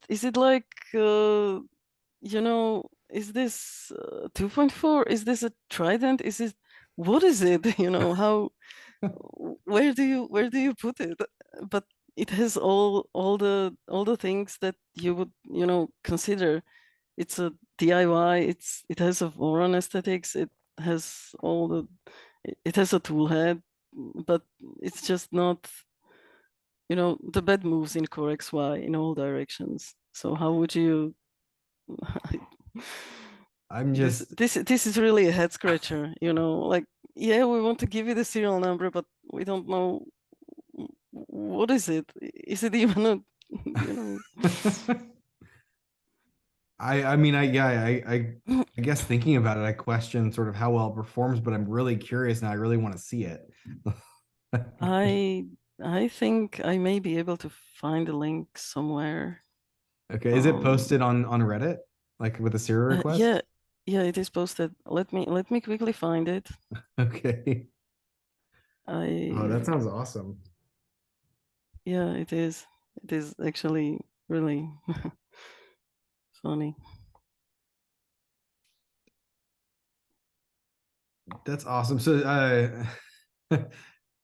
is it like you know, is this 2.4? Is this a Trident? Is it, what is it? You know, how, where do you put it? But it has all the things that you would, consider. It's a DIY. It has a Voron aesthetics. It has it has a tool head, but it's just not, the bed moves in core XY in all directions. So how would you? I'm This just this is really a head scratcher. Like, yeah, we want to give you the serial number, but we don't know what is it. Is it even a, you know? I mean, I guess thinking about it, I question sort of how well it performs, but I'm really curious now. I really want to see it. I think I may be able to find a link somewhere. Okay, is it posted on Reddit, like with a serial request? Yeah, it is posted. Let me quickly find it. Okay. Oh, that I sounds awesome. Yeah, it is. It is actually really funny. That's awesome. So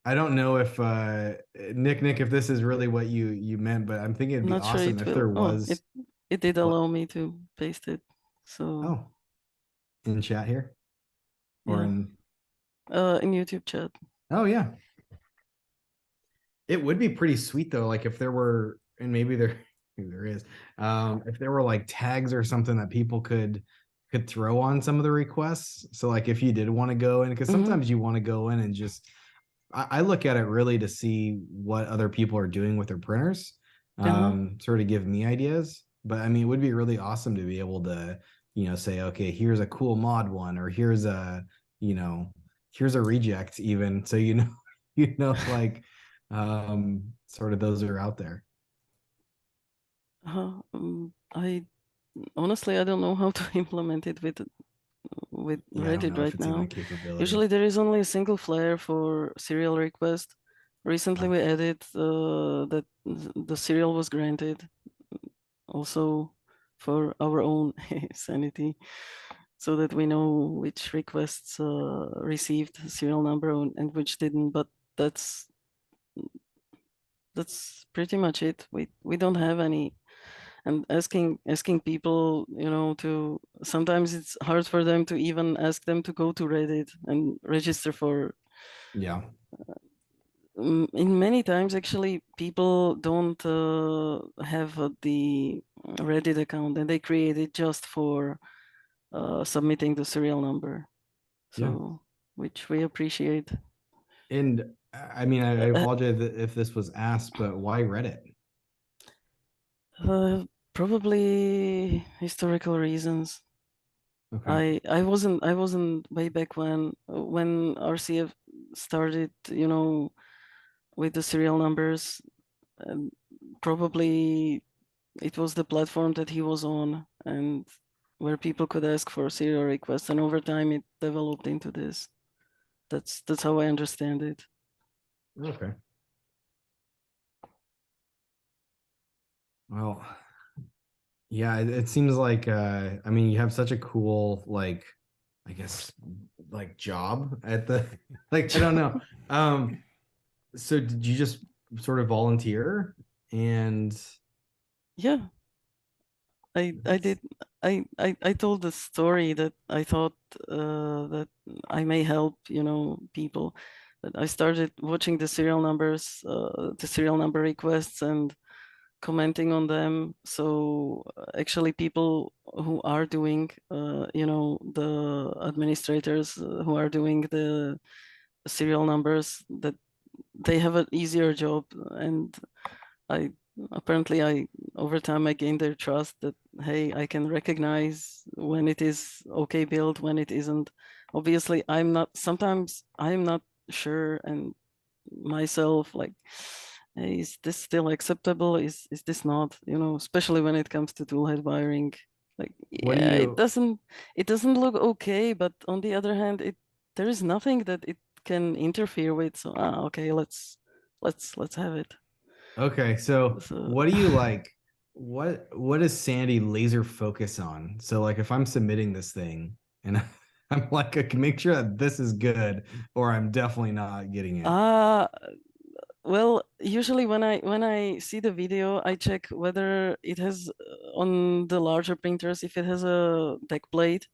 I don't know if Nick, if this is really what you meant, but I'm thinking it'd I'm be not sure awesome it if will. there Oh, was it did what allow me to paste it. So oh in chat here or yeah, in YouTube chat. oh yeah. It would be pretty sweet though, like if there were, and maybe there maybe there is, if there were like tags or something that people could throw on some of the requests. So like if you did want to go in, because sometimes you want to go in and just I look at it really to see what other people are doing with their printers, sort of give me ideas. But I mean, it would be really awesome to be able to, say, okay, here's a cool mod one, or here's you know, here's a reject even. So like sort of those are out there. I honestly I don't know how to implement it with Yeah, I don't Reddit know if right it's even a now. capability. Usually there is only a single flare for serial request. Recently we added that the serial was granted also for our own sanity, so that we know which requests received serial number and which didn't. But that's pretty much it. We don't have any. And asking people, to sometimes it's hard for them to even ask them to go to Reddit and register for. Yeah. In many times, actually, people don't have the Reddit account, and they create it just for submitting the serial number. So, Yeah. which we appreciate. And I mean, I Uh, apologize if this was asked, but why Reddit? Probably historical reasons. Okay. I wasn't way back when RCF started, with the serial numbers. And probably it was the platform that he was on, and where people could ask for serial requests, and over time it developed into this. That's how I understand it. Okay. Well, yeah, it seems like I mean, you have such a cool like I guess like job at the like I don't know. So did you just sort of volunteer and Yeah, I did. I told the story that I thought that I may help, people. But I started watching the serial numbers, the serial number requests, and commenting on them. So actually, people who are doing, the administrators who are doing the serial numbers, that they have an easier job. And I apparently I over time I gained their trust that, hey, I can recognize when it is okay built, when it isn't. Obviously, sometimes I'm not sure, and myself, like, hey, is this still acceptable? Is this not? Especially when it comes to toolhead wiring. Like, what do yeah, you it doesn't look okay, but on the other hand, there is nothing that it can interfere with. So okay, let's have it. Okay, so So what do you like? What does Sandy laser focus on? So like if I'm submitting this thing and I'm like, I can make sure that this is good, or I'm definitely not getting it. well, usually when I see the video, I check whether it has on the larger printers, if it has a deck plate,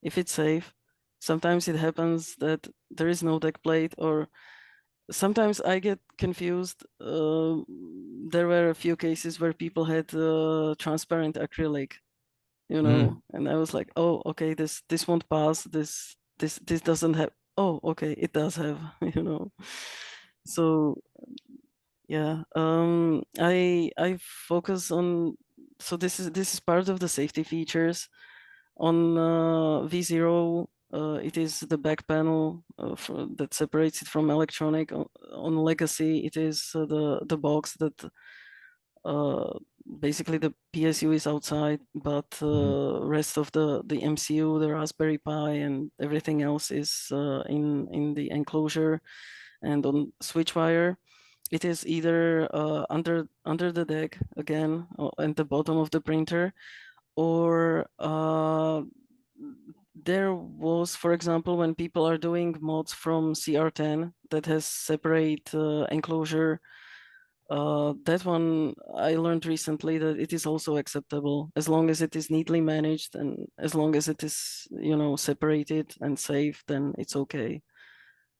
if it's safe. Sometimes it happens that there is no deck plate, or sometimes I get confused. There were a few cases where people had transparent acrylic, and I was like, oh, okay, this won't pass. This doesn't have. Oh, okay, it does have, So yeah, I focus on. So this is part of the safety features on V0. It is the back panel that separates it from electronic. On Legacy, it is the box that basically the PSU is outside, but rest of the MCU, the Raspberry Pi, and everything else is in the enclosure. And on SwitchWire, it is either under the deck again, at the bottom of the printer, or there was, for example, when people are doing mods from CR10 that has separate enclosure, that one I learned recently that it is also acceptable as long as it is neatly managed, and as long as it is, separated and safe, then it's okay.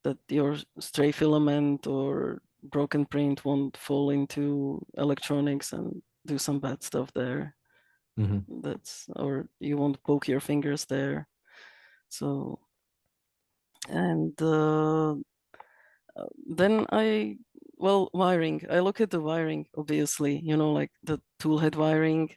That your stray filament or broken print won't fall into electronics and do some bad stuff there. Or you won't poke your fingers there. So, and then wiring. I look at the wiring, obviously, like the tool head wiring,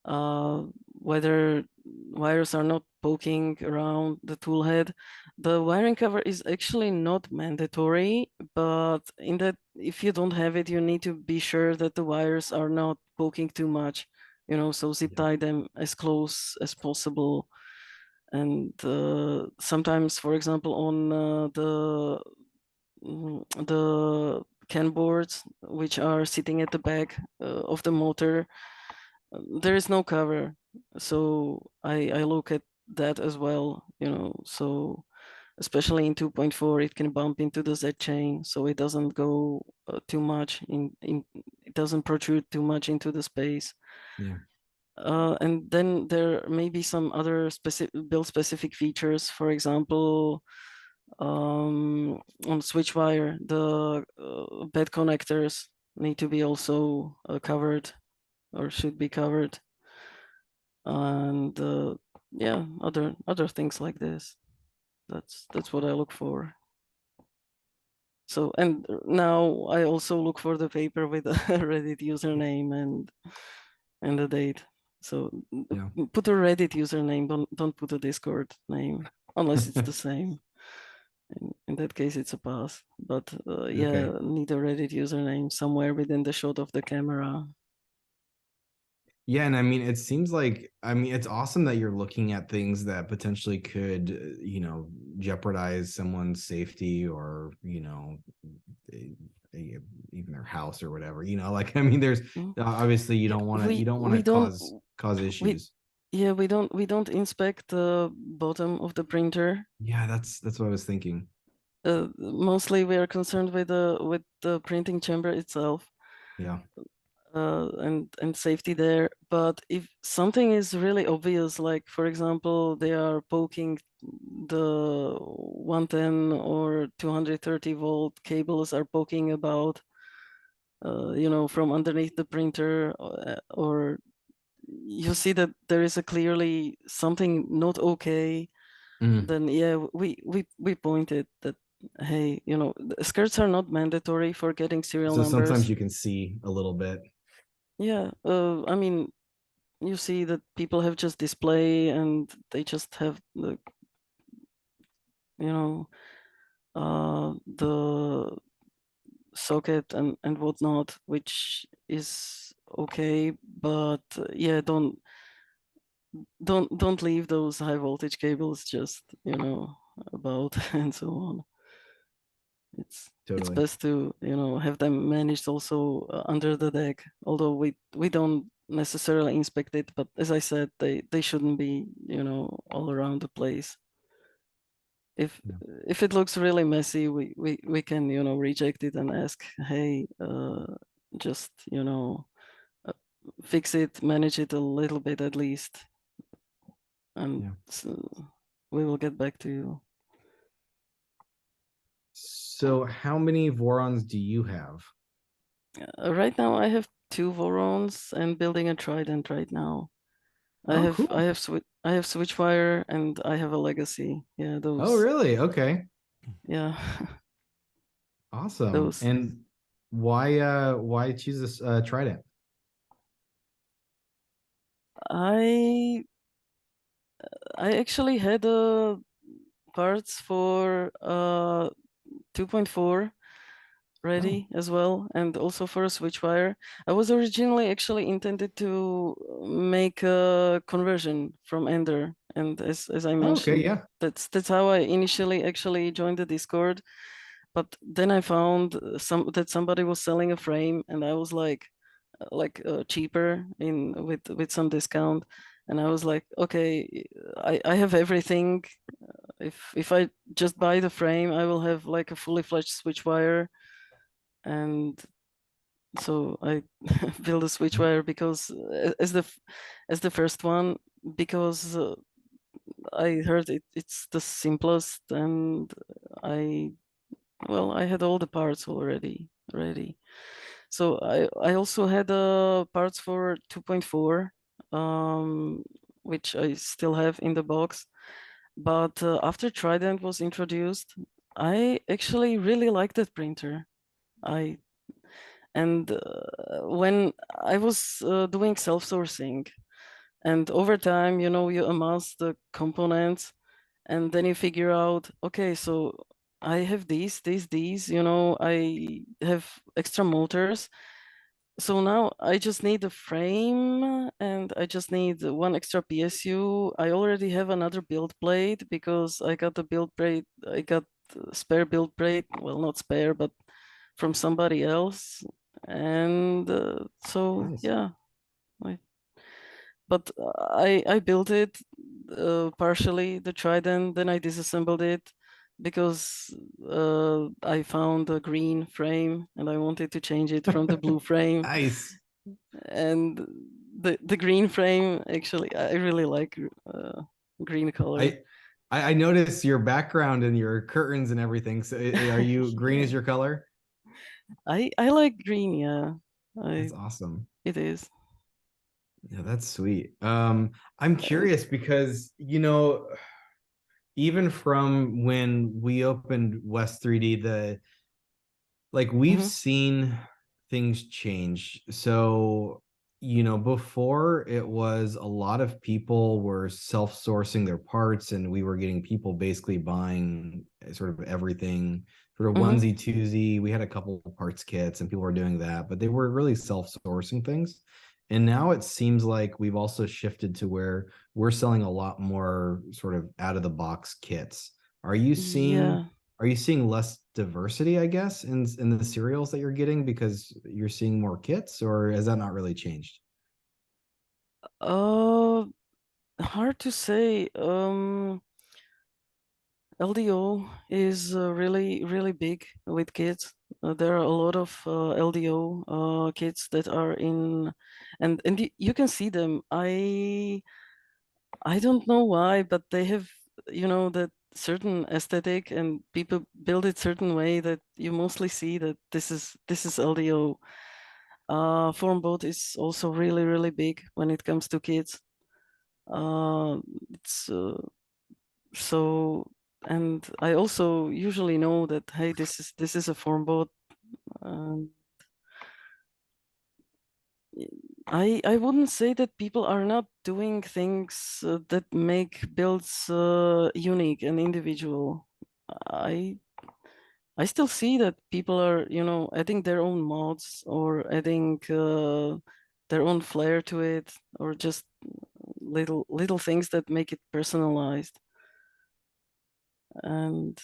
whether wires are not poking around the tool head. The wiring cover is actually not mandatory, but in that, if you don't have it, you need to be sure that the wires are not poking too much, so zip tie them as close as possible. And sometimes, for example, on the CAN boards, which are sitting at the back of the motor, there is no cover. So I look at that as well, so especially in 2.4, it can bump into the Z chain, so it doesn't go too much it doesn't protrude too much into the space. Yeah. And then there may be some other build specific features. For example, on SwitchWire, the bed connectors need to be also covered, or should be covered. And yeah, other things like this. That's what I look for. So, and now I also look for the paper with a Reddit username and the date. So put a Reddit username, don't put a Discord name, unless it's the same. In that case, it's a pass. But yeah, need a Reddit username somewhere within the shot of the camera. Yeah, and I mean, it seems like, it's awesome that you're looking at things that potentially could, jeopardize someone's safety, or, even their house or whatever, there's obviously you don't want to cause issues. We don't inspect the bottom of the printer. Yeah, that's what I was thinking. Mostly we are concerned with the printing chamber itself. Yeah. And safety there. But if something is really obvious, like for example, they are poking the 110 or 230 volt cables are poking about, from underneath the printer, or you see that there is a clearly something not okay, then yeah, we pointed that, hey, the skirts are not mandatory for getting serial numbers. Sometimes you can see a little bit. Yeah, I mean, you see that people have just display, and they just have the, the socket and whatnot, which is okay, but yeah, don't leave those high voltage cables just, about and so on. It's best to, have them managed also under the deck, although we don't necessarily inspect it, but as I said, they shouldn't be, all around the place. if Yeah. if it looks really messy, we can, you know, reject it and ask, hey, just, you know, fix it, manage it a little bit at least, and Yeah. we will get back to you. So how many Vorons do you have? Right now, I have 2 Vorons and building a Trident right now. Oh, cool. I have Switchfire and I have a Legacy. Yeah, those. Oh, really? Okay. Yeah. Awesome. Those. And why choose this Trident? I actually had parts for 2.4 ready as well, and also for a Switchfire. I was originally actually intended to make a conversion from Ender, and as I mentioned, Okay, yeah. that's how I initially actually joined the Discord. But then I found that somebody was selling a frame, and I was like cheaper in with some discount, and I was like, okay, I have everything. If I just buy the frame, I will have like a fully fledged Switchwire, and so I built a Switchwire because as the first one, because I heard it's the simplest, and I I had all the parts already ready. So I also had parts for 2.4, which I still have in the box. But after Trident was introduced, I actually really liked that printer. And when I was doing self-sourcing, and over time, you know, you amass the components, and then you figure out, okay, so I have these, you know, I have extra motors. So now I just need a frame and I just need one extra PSU. I already have another build plate because I got the build plate, I got spare build plate, well, not spare, but from somebody else. And so, Nice. yeah, but I built it partially, the Trident, then I disassembled it because I found a green frame and I wanted to change it from the blue frame. Nice. And the green frame, actually, I really like green color. I noticed your background and your curtains and everything. So are you green as your color? I like green, yeah. That's awesome. It is. Yeah, that's sweet. I'm curious because, you know, even from when we opened West 3D, we've seen things change. So, you know, before it was a lot of people were self-sourcing their parts, and we were getting people basically buying sort of everything, sort of onesie twosie. We had a couple of parts kits and people were doing that, but they were really self-sourcing things. And now it seems like we've also shifted to where we're selling a lot more sort of out of the box kits. Are you seeing less diversity, I guess, in the cereals that you're getting because you're seeing more kits, or has that not really changed? Hard to say. LDO is really big with kids. There are a lot of LDO kids that are in, and you can see them. I don't know why, but they have, you know, that certain aesthetic, and people build it certain way that you mostly see that this is LDO. Formboat is also really big when it comes to kids. It's so, and I also usually know that, hey, this is a Formboat. I wouldn't say that people are not doing things that make builds unique and individual. I I still see that people are, you know, adding their own mods or adding their own flair to it, or just little things that make it personalized. And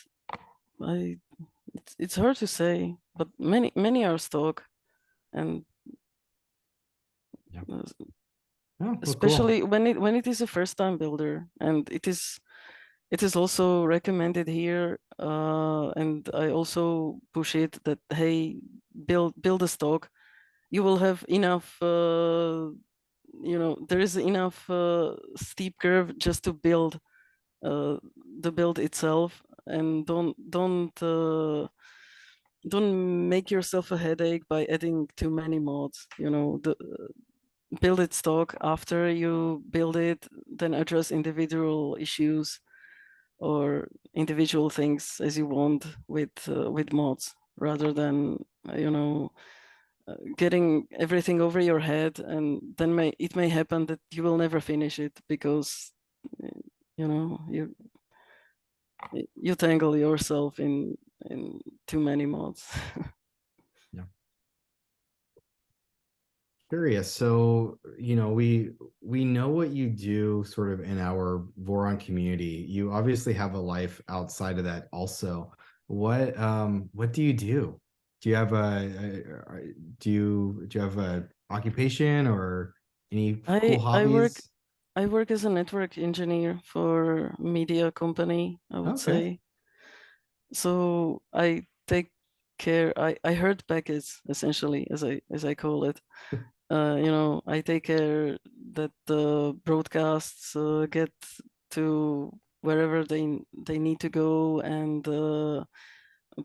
it's hard to say, but many are stock, and Oh, well, especially cool. when it is a first time builder, and it is it is also recommended here, and I also push it that, hey, build a stock. You will have enough, there is enough steep curve just to build the build itself, and don't make yourself a headache by adding too many mods. Build it stock. After you build it, then address individual issues or individual things as you want with mods, rather than getting everything over your head, and then it may happen that you will never finish it because you tangle yourself in too many mods. Curious. So, we know what you do sort of in our Voron community. You obviously have a life outside of that also. What do you do? Do you have a occupation or any cool hobbies? I work as a network engineer for a media company, I would say. So I take care, I herd packets essentially, as I call it. I take care that the broadcasts get to wherever they need to go, and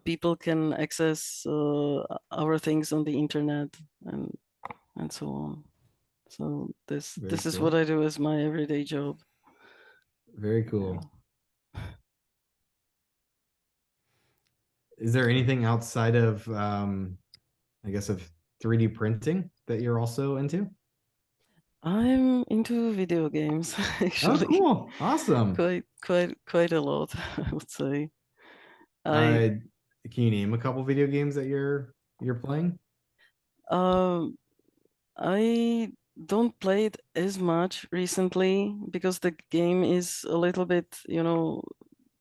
people can access our things on the internet and so on. So this is what I do as my everyday job. Very cool. Is there anything outside of I guess of 3D printing that you're also into? I'm into video games, actually. Oh, cool. Awesome. Quite a lot, I would say. Can you name a couple video games that you're playing? I don't play it as much recently because the game is a little bit,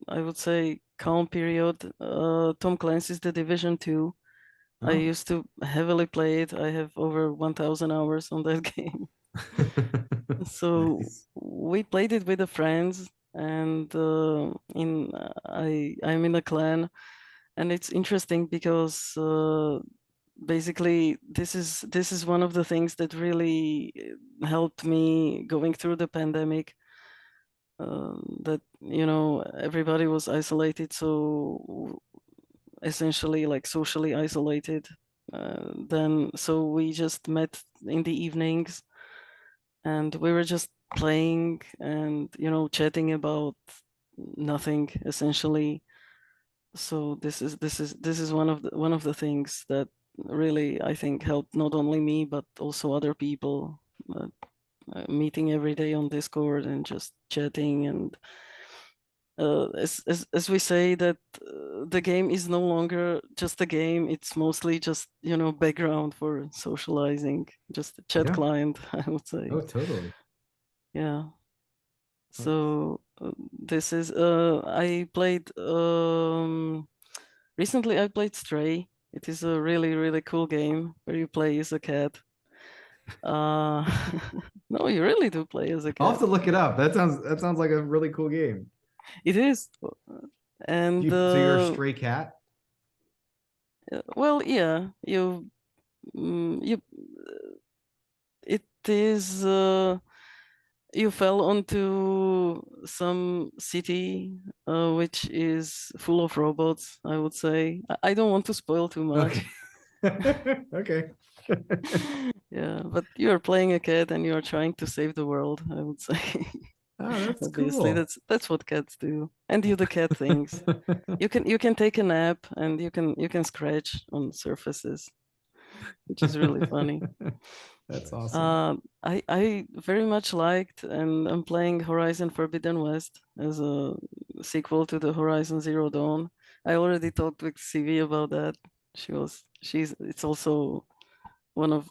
I would say calm period. Tom Clancy's The Division 2. I used to heavily play it. I have over 1,000 hours on that game. So nice. We played it with the friends, and I'm in a clan, and it's interesting because basically this is one of the things that really helped me going through the pandemic. That everybody was isolated, so essentially like socially isolated. Then so we just met in the evenings, and we were just playing and chatting about nothing essentially. So this is one of the things that really I think helped not only me but also other people. Meeting every day on Discord and just chatting, and as we say that the game is no longer just a game, it's mostly just background for socializing, just a chat client, I would say. Oh, totally. Yeah. So this is I played recently I played Stray. It is a really cool game where you play as a cat. No, you really do play as a cat. I'll have to look it up. That sounds like a really cool game. It is. And so you're a stray cat? Well, yeah, it is you fell onto some city which is full of robots, I would say. I don't want to spoil too much. Okay. Okay. Yeah, but you are playing a cat and you are trying to save the world, I would say. Oh, that's obviously cool. That's what cats do, and you the cat things. You can take a nap and you can scratch on surfaces, which is really funny. That's awesome. I very much liked, and I'm playing Horizon Forbidden West as a sequel to the Horizon Zero Dawn. I already talked with CV about that. It's also one of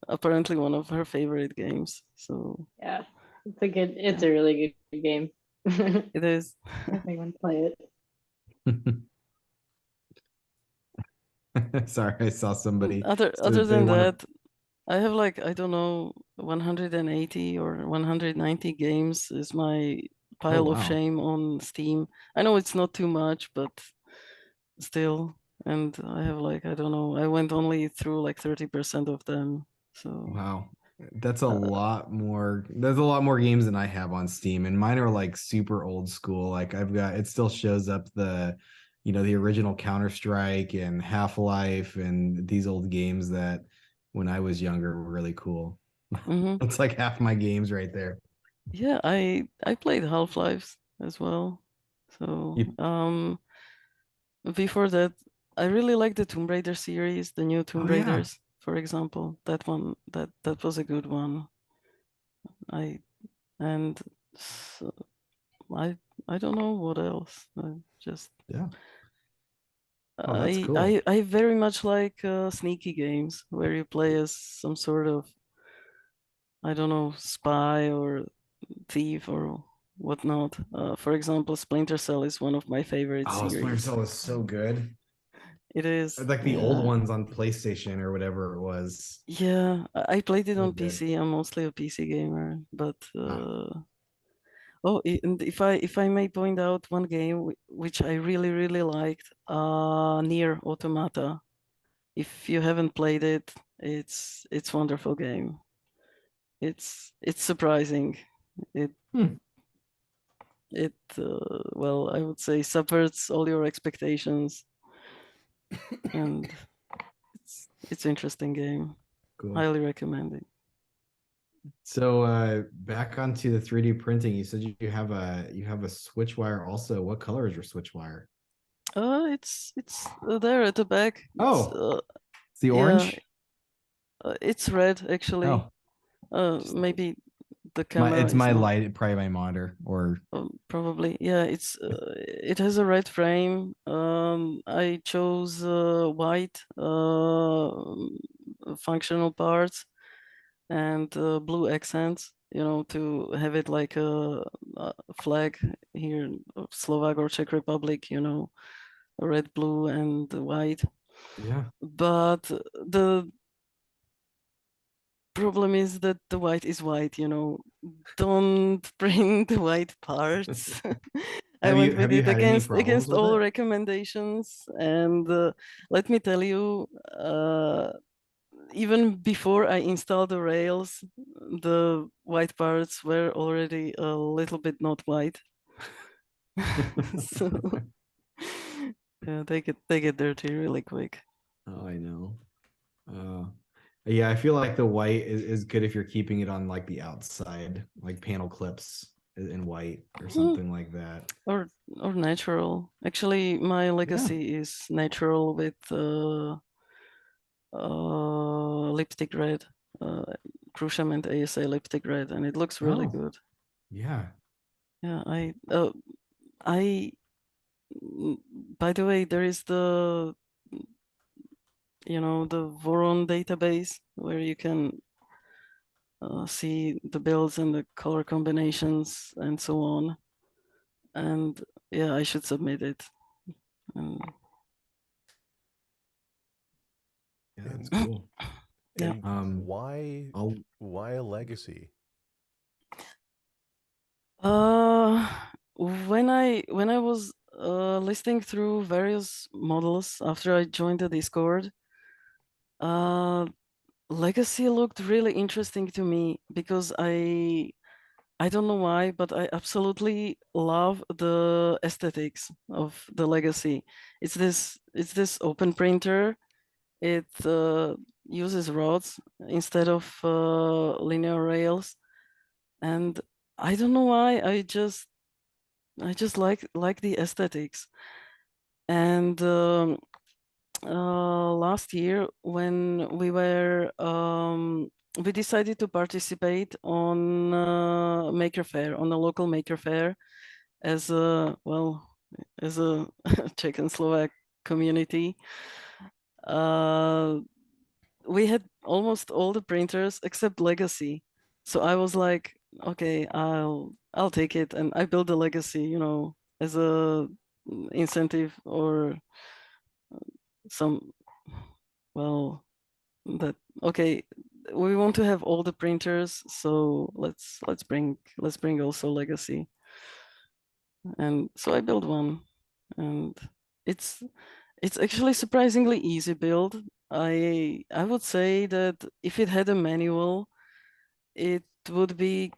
apparently one of her favorite games. So yeah, it's a really good game. It is. Everyone play it. Sorry, I saw somebody. Other than that, I have like, I don't know, 180 or 190 games is my pile of wow. shame on Steam. I know it's not too much, but still. And I have like, I don't know, I went only through like 30% of them. So Wow. That's a uh, lot more. There's a lot more games than I have on Steam, and mine are like super old school. Like I've got it still shows up the, the original Counter-Strike and Half-Life and these old games that when I was younger were really cool. mhm. It's like half my games right there. Yeah, I played Half-Lives as well. So You- before that, I really like the Tomb Raider series, the new Tomb oh yeah. Raiders, for example. That one, that was a good one. I and so I I don't know what else. I just Yeah. Oh, that's cool. I very much like sneaky games where you play as some sort of, I don't know, spy or thief or whatnot. For example, Splinter Cell is one of my favorite Oh, Splinter series. Cell is so good. It is, Like the old yeah. ones on PlayStation or whatever it was. Yeah, I played it So on good. PC. I'm mostly a PC gamer, but Ah, oh, and if I may point out one game which I really really liked, Nier Automata. If you haven't played it, it's wonderful game. It's surprising. It hmm. it well, I would say subverts all your expectations, and it's interesting game. Cool. Highly recommend it. So back onto the 3D printing, you said you have a switch wire also. What color is your switch wire? It's there at the back. It's Oh, it's the yeah, orange? it's red actually. Oh, Maybe the my camera it's is my not. light, probably my monitor or Probably, yeah. It has a red frame. I chose white functional parts and blue accents. To have it like a flag here of Slovak or Czech Republic. Red, blue, and white. yeah. But the problem is that the white is white. Don't print the white parts. I Have you went with have you it had any problems against with all it? recommendations, and let me tell you, even before I installed the rails, the white parts were already a little bit not white. So yeah, they get dirty really quick. Oh, I know. Uh, yeah, I feel like the white is good if you're keeping it on like the outside, like panel clips in white or Hmm, something like that. or natural. Actually, my Yeah. legacy is natural with lipstick red, uh, Crucium and ASA lipstick red, and it looks really Oh, good. yeah. Yeah, I. By the way, there is the Voron database where you can see the builds and the color combinations and so on. And yeah, I should submit it. And Yeah, that's And cool. yeah. and Um, why I'll why a legacy? Uh, when I was listening through various models after I joined the Discord, uh, Legacy looked really interesting to me because I don't know why, but I absolutely love the aesthetics of the Legacy. It's this open printer. It uses rods instead of linear rails, and I don't know why. I just like the aesthetics. And last year, when we decided to participate on Maker Fair, on the local Maker Fair, as a Czech and Slovak community. Uh, we had almost all the printers except Legacy. So I was like, okay, I'll take it, and I built the Legacy, as a incentive or some well that okay. We want to have all the printers, so let's bring also Legacy. And so I built one, and it's actually surprisingly easy build. I would say that if it had a manual, it would be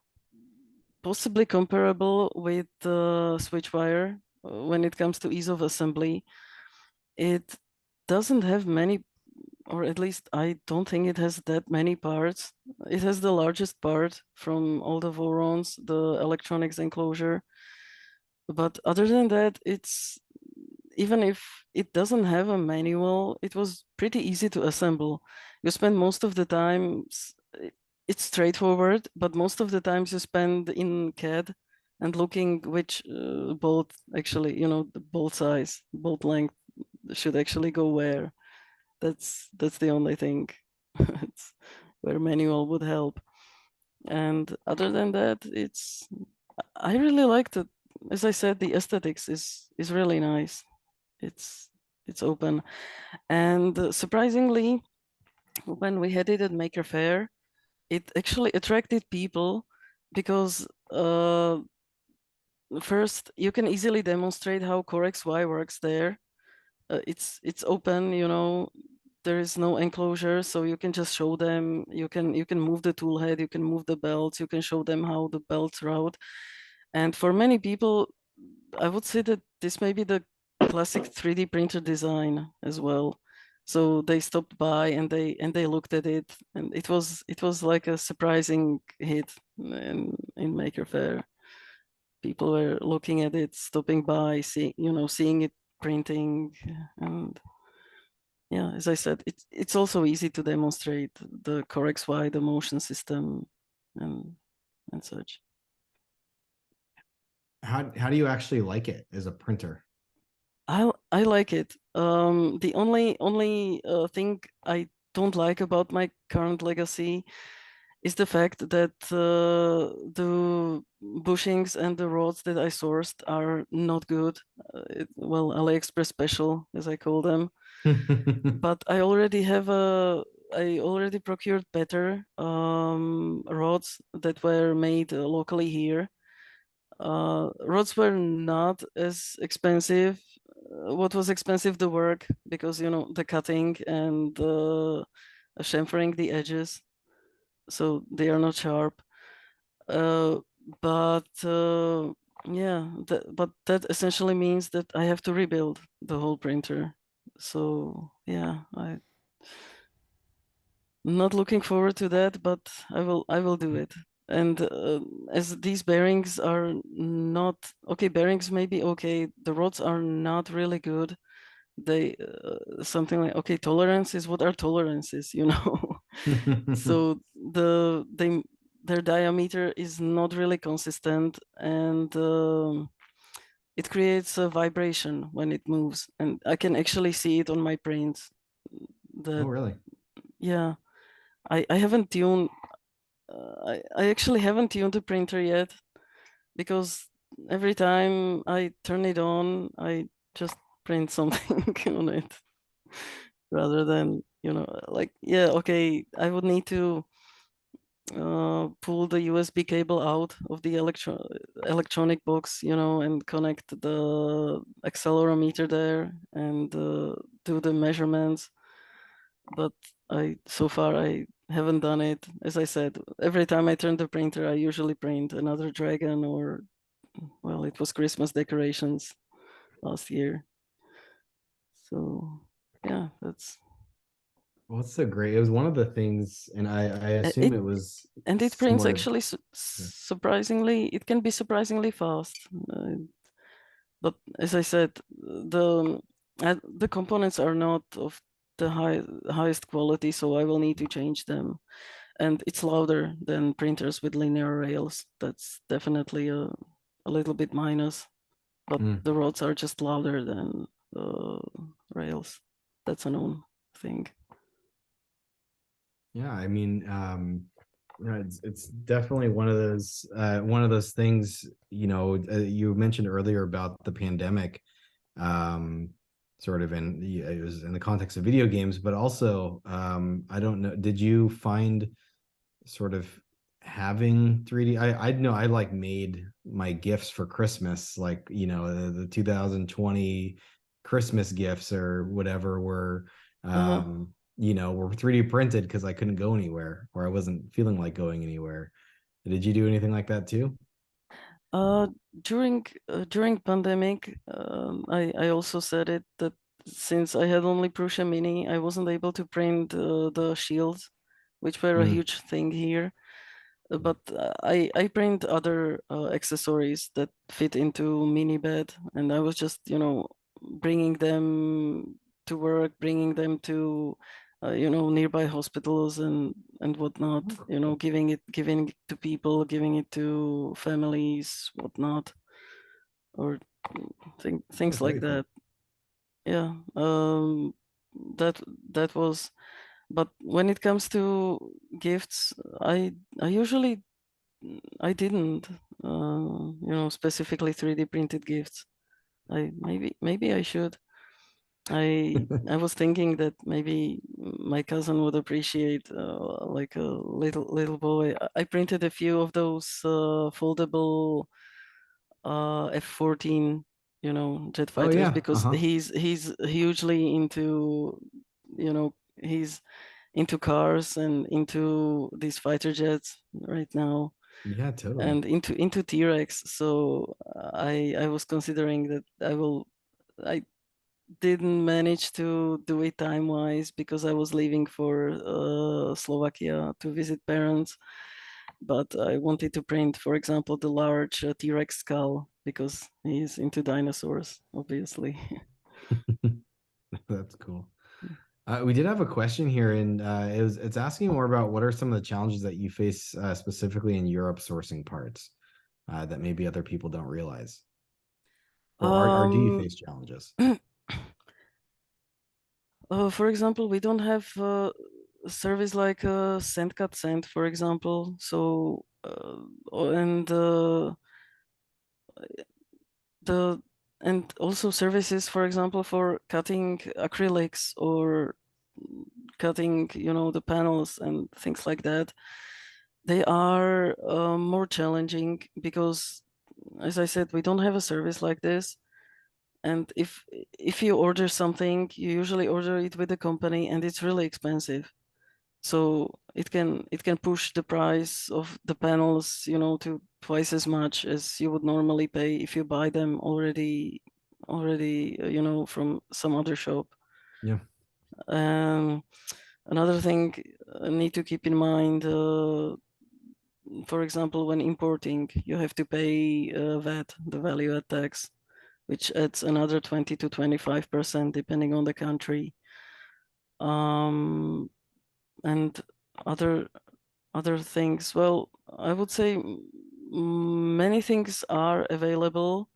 possibly comparable with the Switchwire when it comes to ease of assembly. It doesn't have many, or at least I don't think it has that many parts. It has the largest part from all the Vorons, the electronics enclosure. But other than that, it's, even if it doesn't have a manual, it was pretty easy to assemble. You spend most of the time, it's straightforward, but most of the times you spend in CAD and looking which bolt actually, the bolt size, bolt length should actually go where. That's the only thing. It's where manual would help. And other than that, I really liked it. As I said, the aesthetics is really nice. It's open, and surprisingly, when we had it at Maker Faire, it actually attracted people because first you can easily demonstrate how CoreXY works there. It's open, there is no enclosure, so you can just show them. You can move the tool head, you can move the belts, you can show them how the belts route. And for many people, I would say that this may be the classic 3D printer design as well. So they stopped by and they looked at it, and it was like a surprising hit in Maker Faire. People were looking at it, stopping by, seeing it printing, and yeah, as I said, it's also easy to demonstrate the CoreXY, the motion system, and such. How do you actually like it as a printer? I like it. The only thing I don't like about my current legacy is the fact that the bushings and the rods that I sourced are not good. Well, AliExpress special, as I call them. But I already procured better rods that were made locally here. Rods were not as expensive. What was expensive, the work, because the cutting and chamfering the edges, so they are not sharp. But yeah, but that essentially means that I have to rebuild the whole printer. So yeah, I'm not looking forward to that, but I will do it. And as these bearings are not okay, bearings may be okay, the rods are not really good. They something like, okay, tolerances, what are tolerances, So their diameter is not really consistent, and it creates a vibration when it moves, and I can actually see it on my prints. Oh, really? Yeah, I haven't tuned. I actually haven't tuned the printer yet, because every time I turn it on, I just print something on it, rather than like, yeah, okay, I would need to pull the USB cable out of the electronic box, and connect the accelerometer there and do the measurements. But so far I haven't done it. As I said, every time I turn the printer, I usually print another dragon, or, well, it was Christmas decorations last year. So yeah, that's. Well, it's so great. It was one of the things, and I assume it was And it prints similar. actually surprisingly, it can be surprisingly fast. But as I said, the components are not of the highest quality, so I will need to change them. And it's louder than printers with linear rails. That's definitely a little bit minus. But the rods are just louder than rails. That's a known thing. Yeah, I mean, it's definitely one of those things. You mentioned earlier about the pandemic, sort of it was in the context of video games, but also, I don't know, did you find sort of having 3D. I know I like made my gifts for Christmas, like, you know, the 2020 Christmas gifts or whatever were, Uh-huh. you know, were 3D printed because I couldn't go anywhere or I wasn't feeling like going anywhere. Did you do anything like that too? Uh, during pandemic, I also said it that since I had only Prusa Mini, I wasn't able to print the shields, which were a Mm. huge thing here. But I print other accessories that fit into mini bed, and I was just, you know, bringing them to work, bringing them to you know, nearby hospitals and whatnot, you know, giving it to people, giving it to families, whatnot, or things That's like very cool. that. Yeah, that that was. But when it comes to gifts, I usually I didn't, you know, specifically 3D printed gifts. I maybe I should. I was thinking that maybe my cousin would appreciate like a little boy. I printed a few of those foldable F-14, you know, jet Oh fighters yeah. because Uh-huh. he's hugely into, you know, he's into cars and into these fighter jets right now Yeah, totally. and into T-Rex. So I was considering that I didn't manage to do it time-wise because I was leaving for Slovakia to visit parents. But I wanted to print, for example, the large T-Rex skull because he's into dinosaurs, obviously. That's cool. We did have a question here, and it's asking more about what are some of the challenges that you face specifically in Europe sourcing parts that maybe other people don't realize, or do you Um, face challenges? for example, we don't have a service like Send Cut Send, for example. So and the and also services, for example, for cutting acrylics or cutting, you know, the panels and things like that. They are more challenging because, as I said, we don't have a service like this. And if you order something, you usually order it with the company, and it's really expensive. So it can push the price of the panels, you know, to twice as much as you would normally pay if you buy them already, you know, from some other shop. Yeah. Um, Another thing I need to keep in mind, for example, when importing, you have to pay VAT, the value add tax, which adds another 20 to 25% depending on the country. And other other things. Well, I would say many things are available.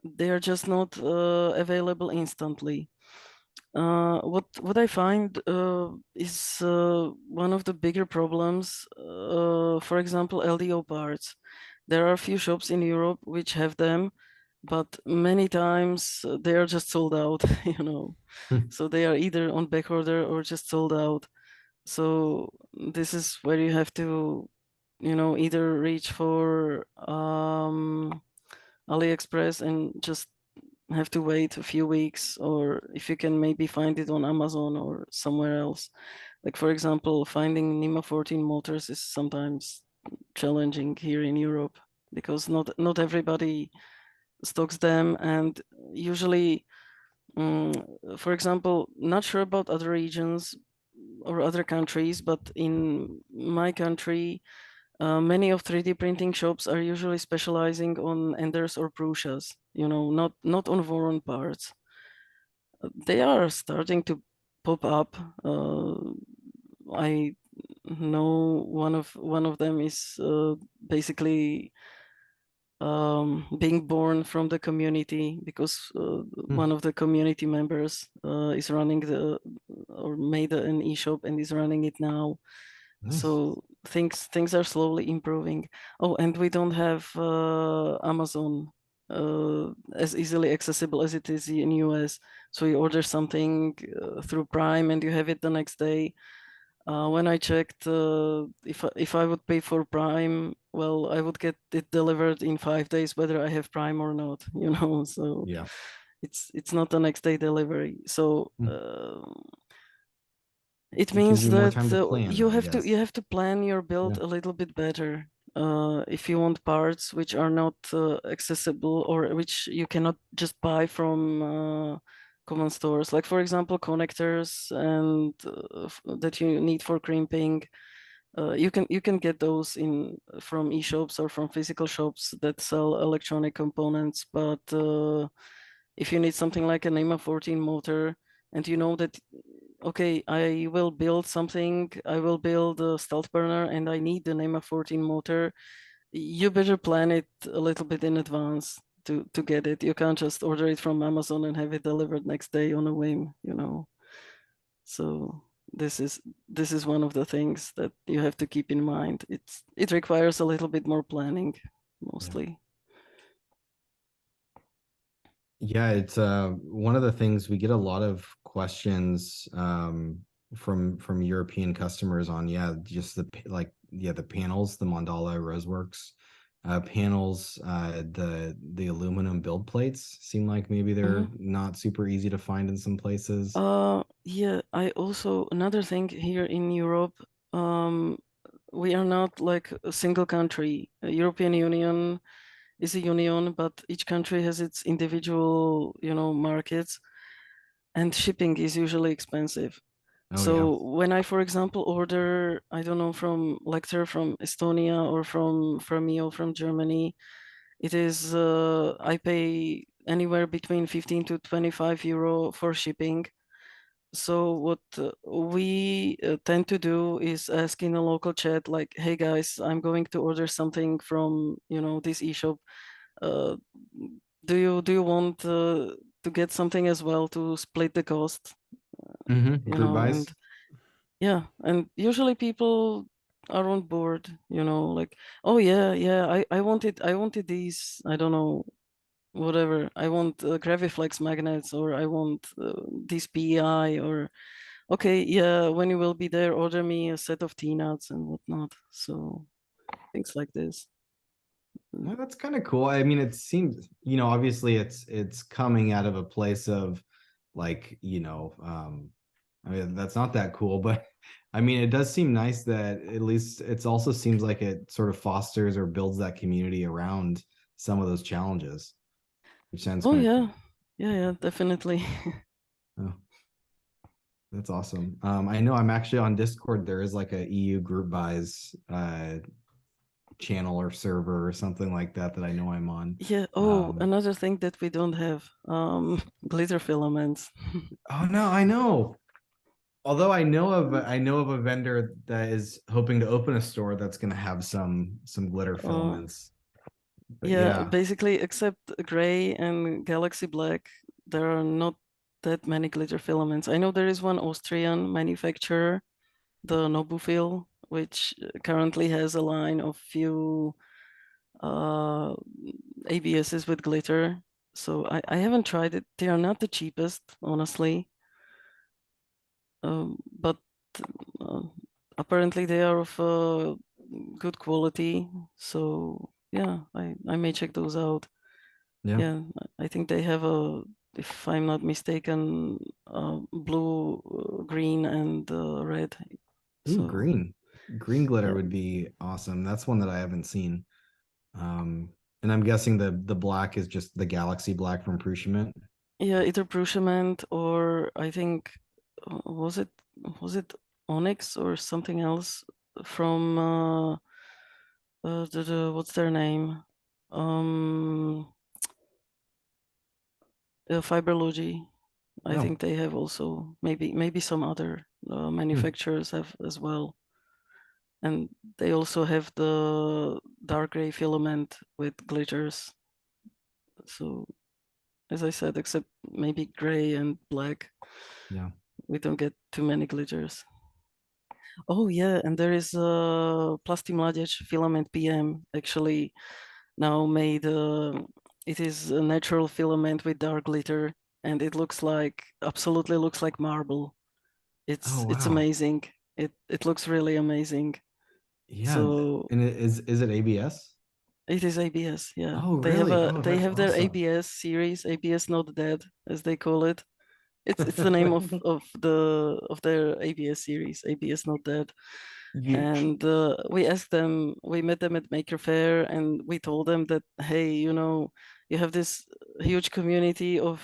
They are just not available instantly. What I find is one of the bigger problems. For example, LDO parts. There are a few shops in Europe which have them, but many times they are just sold out. You know, Hmm. so they are either on back order or just sold out. So this is where you have to, you know, either reach for AliExpress and just have to wait a few weeks, or if you can maybe find it on Amazon or somewhere else. Like for example, finding NEMA 14 motors is sometimes challenging here in Europe because not everybody stocks them, and usually, for example, not sure about other regions or other countries, but in my country, many of 3D printing shops are usually specializing on Enders or Prushas, you know, not on Voron parts. They are starting to pop up. I know one of them is basically being born from the community because Hmm. one of the community members is running or made an e-shop and is running it now. Nice. So things are slowly improving. Oh, and we don't have Amazon as easily accessible as it is in US. So you order something through Prime and you have it the next day. When I checked, if I would pay for Prime, well, I would get it delivered in 5 days, whether I have Prime or not. You know, so Yeah. it's not the next day delivery. So it It gives means you more that time to plan, you I have to guess. plan your build Yeah. a little bit better. If you want parts which are not accessible or which you cannot just buy from common stores, like for example connectors and that you need for crimping, you can get those in from e-shops or from physical shops that sell electronic components. But if you need something like a NEMA 14 motor, and you know that, okay, I will build something, I will build a stealth burner and I need the NEMA 14 motor, you better plan it a little bit in advance to get it. You can't just order it from Amazon and have it delivered next day on a whim, you know. So this is one of the things that you have to keep in mind. It requires a little bit more planning, mostly. Yeah, it's one of the things we get a lot of questions from European customers on, yeah, just the panels, the Mandala Roseworks panels, the aluminum build plates seem like maybe they're not super easy to find in some places. Yeah, I also, another thing here in Europe, we are not like a single country. European Union is a union, but each country has its individual, you know, markets, and shipping is usually expensive. Oh So yeah. when I, for example, order, I don't know, from Lecter from Estonia or from Fermio from Germany, it is I pay anywhere between 15 to 25 euro for shipping. So what we tend to do is ask in a local chat, like, hey guys, I'm going to order something from, you know, this e-shop. Uh, do you want to get something as well to split the cost? You Group know, buys. and yeah, and usually people are on board, you know, like, oh yeah, yeah, I wanted these, I don't know, whatever. I want Graviflex magnets, or I want this PEI, or okay, yeah, when you will be there, order me a set of T-nuts and whatnot. So things like this. Well, that's kind of cool. I mean, it seems, obviously it's coming out of a place of like, I mean, that's not that cool, but I mean, it does seem nice that at least it also seems like it sort of fosters or builds that community around some of those challenges, which sounds Oh kind of yeah, cool. yeah, definitely. Oh, that's awesome. I know I'm actually on Discord. There is like a EU group buys channel or server or something like that I know I'm on. Yeah. Oh, another thing that we don't have, glitter filaments. Oh no, I know. Although I know of a vendor that is hoping to open a store that's going to have some glitter filaments. But Yeah, yeah. basically, except gray and galaxy black, there are not that many glitter filaments. I know there is one Austrian manufacturer, the Nobufil, which currently has a line of few ABSs with glitter. So I haven't tried it. They are not the cheapest, honestly. But uh, apparently they are of good quality. So yeah, I may check those out. Yeah. Yeah, I think they have a, if I'm not mistaken, blue, green, and red. Ooh, So green. Green glitter yeah, would be awesome. That's one that I haven't seen. And I'm guessing the black is just the galaxy black from Prushiment. yeah, either Prushiment, or I think was it Onyx or something else from what's their name? Um, Fiberlogy. I Oh, think they have also, maybe some other manufacturers have as well. And they also have the dark gray filament with glitters. So as I said, except maybe gray and black, yeah. we don't get too many glitters. Oh yeah, and there is a Plasti Mladec filament PM actually now made. It is a natural filament with dark glitter, and it looks like, absolutely looks like marble. Oh It's wow. amazing. It looks really amazing. Yeah. So And is it ABS? it is ABS, yeah. Oh, They have really? Oh, they that's have their awesome. ABS series, ABS Not Dead, as they call it. It's the name of their ABS series, ABS Not Dead. You, And we asked them, we met them at Maker Faire, and we told them that, hey, you know, you have this huge community of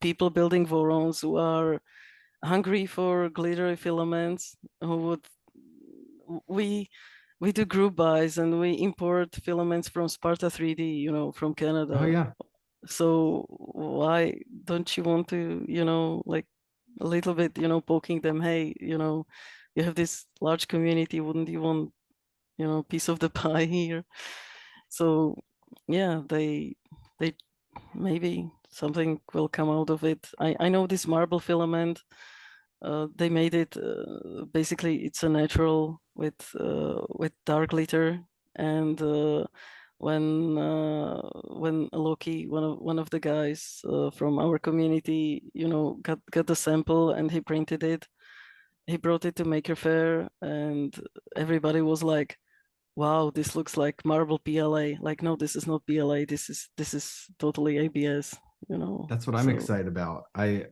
people building Vorons who are hungry for glittery filaments, who would we we do group buys and we import filaments from Sparta 3D, you know, from oh Canada. yeah. So why don't you want to, you know, like a little bit, you know, poking them, hey, you know, you have this large community, wouldn't you want, you know, piece of the pie here? So yeah, they maybe something will come out of it. I know this marble filament, they made it basically it's a natural with dark glitter, and when Loki, one of the guys from our community, you know, got the sample and he printed it, he brought it to Maker Faire, and everybody was like, wow, this looks like marble PLA. Like, no, this is not PLA, this is totally ABS, you know. That's what I'm So excited about. I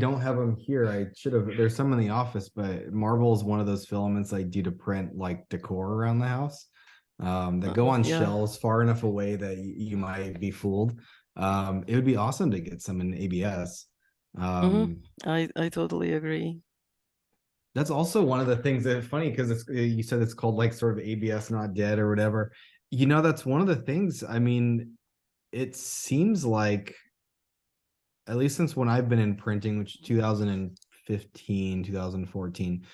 don't have them here. I should have. There's some in the office, but marble is one of those filaments I do to print like decor around the house. That go on yeah. shelves far enough away that you might be fooled. It would be awesome to get some in ABS. I totally agree. That's also one of the things that's funny because it's you said it's called like sort of ABS Not Dead or whatever. You know, that's one of the things. I mean, it seems like at least since when I've been in printing, which 2015, 2014,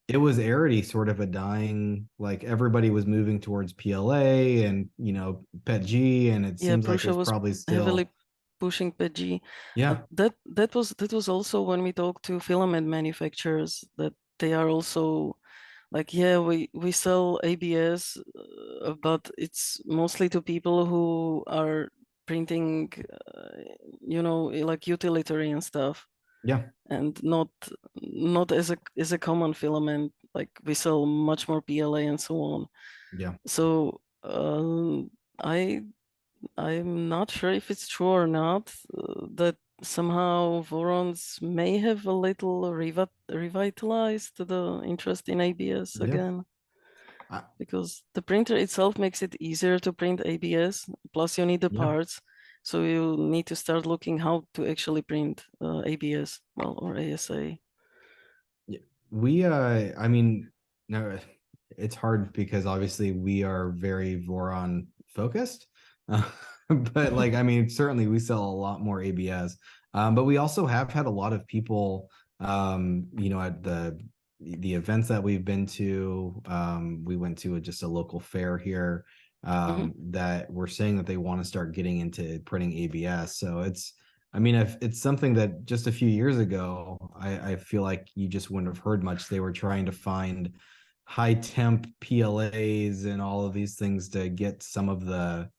it was already sort of a dying, like everybody was moving towards PLA and, you know, PETG, and it Yeah, seems like Prussia there's was probably heavily still, pushing PETG. yeah, That was also when we talked to filament manufacturers, that they are also like, yeah, we sell ABS, but it's mostly to people who are printing, you know, like utilitarian stuff, yeah, and not as a common filament. Like we sell much more PLA and so on. yeah, So I I'm not sure if it's true or not, that somehow Vorons may have a little revitalized the interest in ABS yeah. again, I, because the printer itself makes it easier to print ABS. Plus, you need the yeah. parts, so you need to start looking how to actually print ABS, well, or ASA. Yeah. I mean, no, it's hard because obviously we are very Voron focused. But like, I mean, certainly we sell a lot more ABS. But we also have had a lot of people, you know, at the events that we've been to. We went to just a local fair here, that were saying that they want to start getting into printing ABS. So I mean, if it's something that just a few years ago, I feel like you just wouldn't have heard much. They were trying to find high temp PLAs and all of these things to get some of the,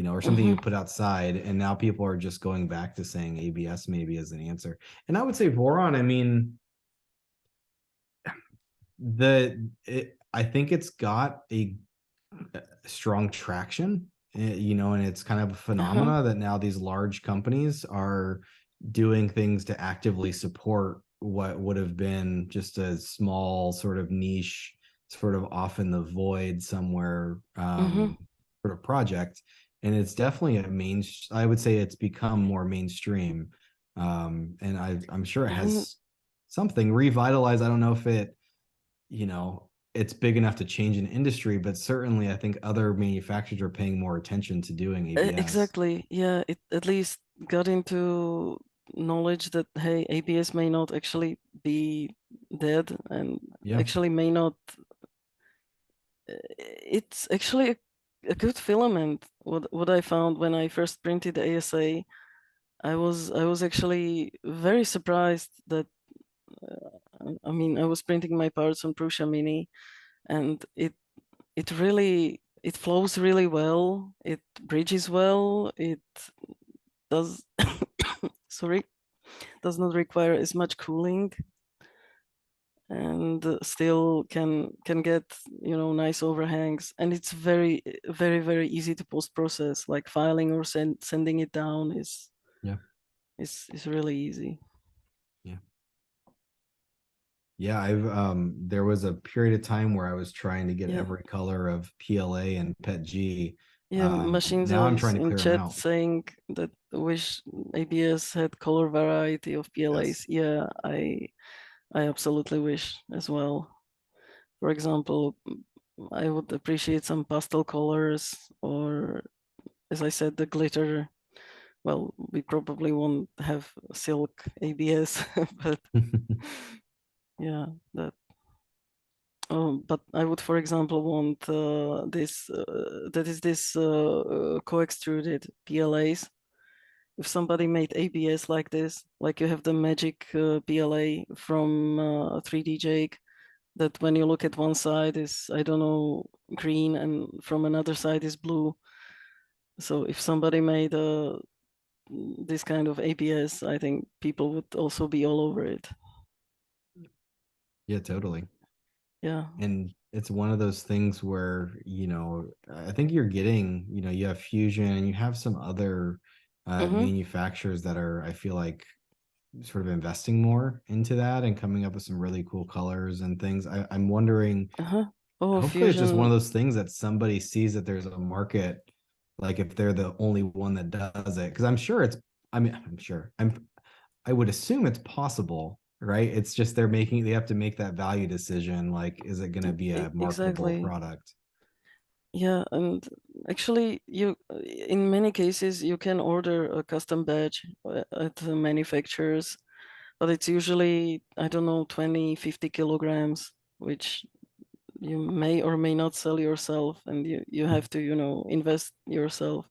or something you put outside. And now people are just going back to saying ABS maybe as an answer. And I would say Voron, I mean, I think it's got a strong traction, and it's kind of a phenomena that now these large companies are doing things to actively support what would have been just a small sort of niche, sort of off in the void somewhere, sort of project. And it's definitely I would say it's become more mainstream. And I'm sure it has something revitalized. I don't know if it's big enough to change an industry, but certainly I think other manufacturers are paying more attention to doing ABS. Exactly. Yeah, it at least got into knowledge that, hey, ABS may not actually be dead, and actually may not. It's actually a good filament. What I found when I first printed the ASA, I was actually very surprised that I mean, I was printing my parts on Prusa Mini, and it really it flows really well. It bridges well. It does sorry, does not require as much cooling. and still can get, you know, nice overhangs, and it's very very easy to post process. Like filing or sending it down is Yeah. is really easy. Yeah, I've there was a period of time where I was trying to get Yeah. every color of PLA and PETG. Yeah, Machines Now I'm is trying to in clear them chat out. saying that wish ABS had color variety of PLAs. Yes. Yeah, I absolutely wish as well. For example, I would appreciate some pastel colors, or as I said, the glitter. Well, we probably won't have silk ABS, but yeah, that. But I would, for example, want this co-extruded PLAs. If somebody made ABS like this, like you have the magic PLA from 3D Jake, that when you look at one side is, I don't know, green, and from another side is blue. So if somebody made this kind of ABS, I think people would also be all over it. Yeah, totally. Yeah. And it's one of those things where, you know, I think you're getting, you know, you have Fusion and you have some other manufacturers that are, I feel like, sort of investing more into that and coming up with some really cool colors and things. I'm wondering, Oh, hopefully it's just one of Fusion. those things that somebody sees that there's a market, like if they're the only one that does it. Because I'm sure it's, I mean, I'm sure, I would assume it's possible, right? It's just they have to make that value decision. Like, is it going to be a marketable Exactly. product? Yeah, and actually, you in many cases you can order a custom badge at the manufacturers, but it's usually, I don't know, 20, 50 kilograms, which you may or may not sell yourself, and you have to, you know, invest yourself.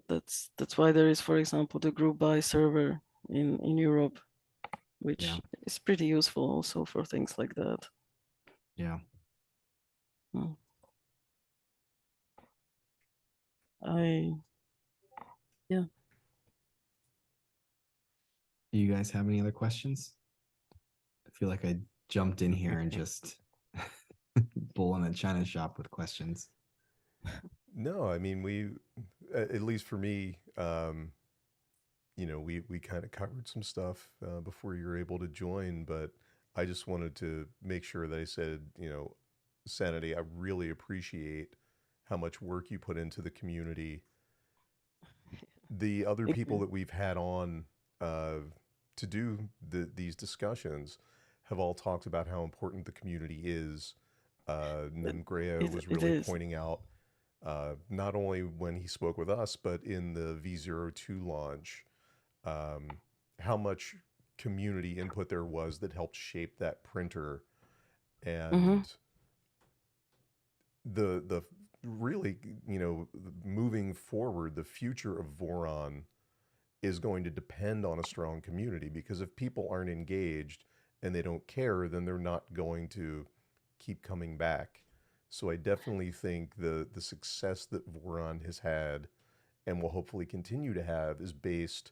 That's why there is, for example, the group buy server in Europe, which Yeah. is pretty useful also for things like that. Yeah. Hmm. Yeah. Do you guys have any other questions? I feel like I jumped in here and just bull in a china shop with questions. No, I mean, at least for me, you know, we kind of covered some stuff before you were able to join, but I just wanted to make sure that I said, you know, Sanity, I really appreciate how much work you put into the community. The other Thank people you. that we've had on to do these discussions have all talked about how important the community is. Nemgreo was It really is. pointing out, not only when he spoke with us, but in the V02 launch, how much community input there was that helped shape that printer. And the really, you know, moving forward, the future of Voron is going to depend on a strong community, because if people aren't engaged and they don't care, then they're not going to keep coming back. So I definitely think the success that Voron has had and will hopefully continue to have is based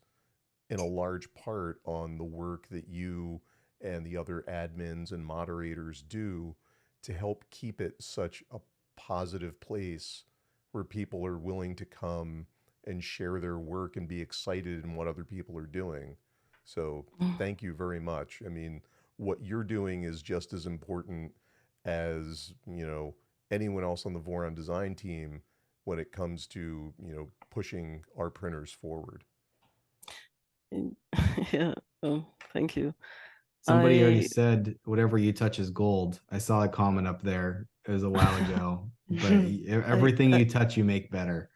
in a large part on the work that you and the other admins and moderators do to help keep it such a positive place where people are willing to come and share their work and be excited in what other people are doing. So thank you very much. I mean, what you're doing is just as important as, you know, anyone else on the Voron design team when it comes to, you know, pushing our printers forward. Yeah. Oh, thank you. Somebody already said whatever you touch is gold. I saw a comment up there. It was a while ago, but everything you touch, you make better.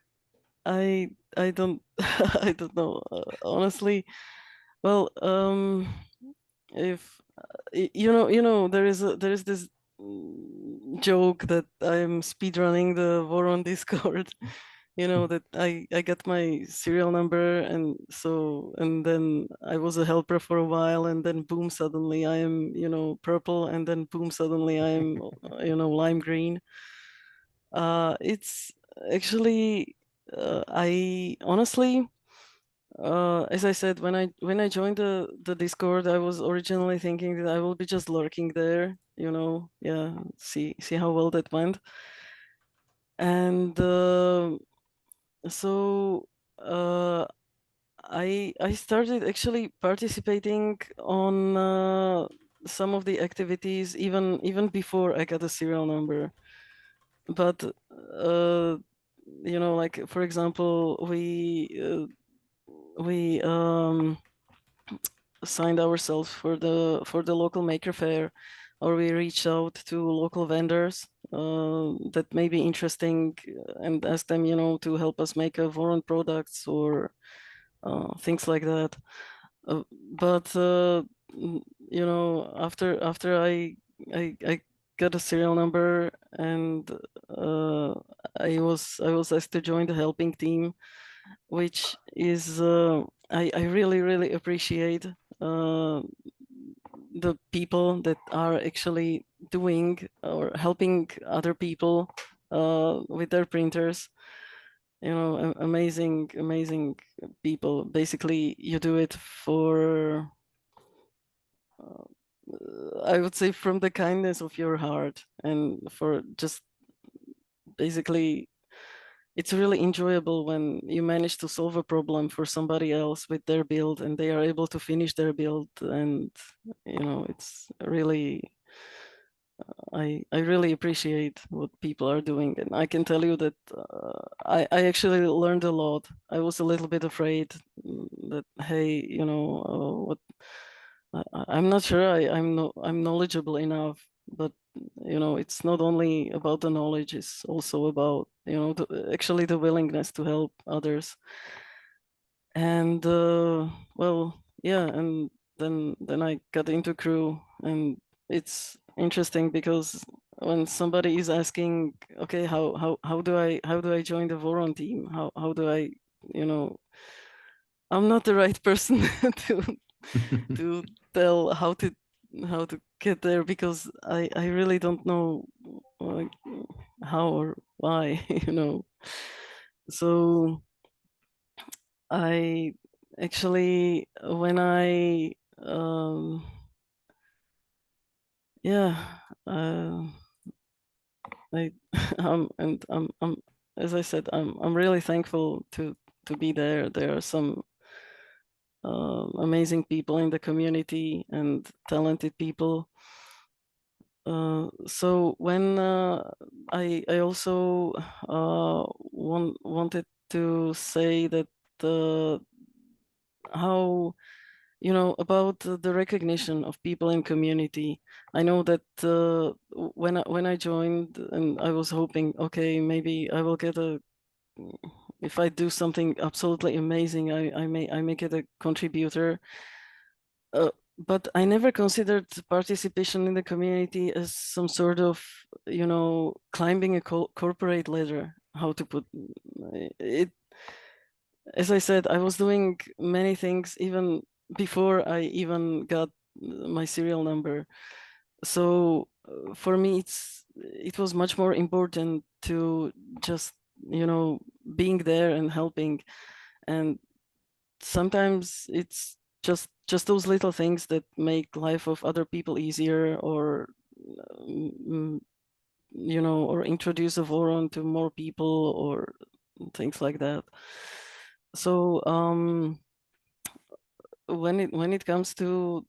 I don't I don't know, honestly. Well, if you know, there is this joke that I'm speedrunning the Voron Discord. You know, that I got my serial number, and then I was a helper for a while, and then boom, suddenly I am, you know, purple, and then boom, suddenly I am you know, lime green. It's actually I honestly, as I said, when I joined the Discord, I was originally thinking that I will be just lurking there, you know, yeah, see how well that went. And so I started actually participating on some of the activities even before I got a serial number. But you know, like for example, we signed ourselves for the local maker fair, or we reached out to local vendors that may be interesting and asked them, you know, to help us make a Voron products or things like that. But you know, after I got a serial number and I was asked to join the helping team, which is I really appreciate the people that are actually doing or helping other people with their printers. You know, amazing people. Basically, you do it for I would say from the kindness of your heart, and for just basically it's really enjoyable when you manage to solve a problem for somebody else with their build and they are able to finish their build. And you know, it's really I really appreciate what people are doing, and I can tell you that I actually learned a lot. I was a little bit afraid that, hey, you know, what I'm not sure I'm knowledgeable enough, but you know, it's not only about the knowledge, it's also about, you know, actually the willingness to help others. And well, yeah, and then I got into crew, and it's interesting because when somebody is asking, okay, how do I join the Voron team? How do I, you know, I'm not the right person to to tell how to get there, because I really don't know like how or why, you know. So I actually when I yeah I and I'm as I said, I'm really thankful to be there. There are some amazing people in the community and talented people. So when I also wanted to say that how, you know, about the recognition of people in community. I know that when I joined, and I was hoping, okay, maybe I will get a, if I do something absolutely amazing, I may get a contributor. But I never considered participation in the community as some sort of, you know, climbing a corporate ladder. How to put it? As I said, I was doing many things even before I even got my serial number. So for me, it was much more important to just, you know, being there and helping. And sometimes it's just those little things that make life of other people easier, or you know, or introduce a Voron to more people or things like that. So when it comes to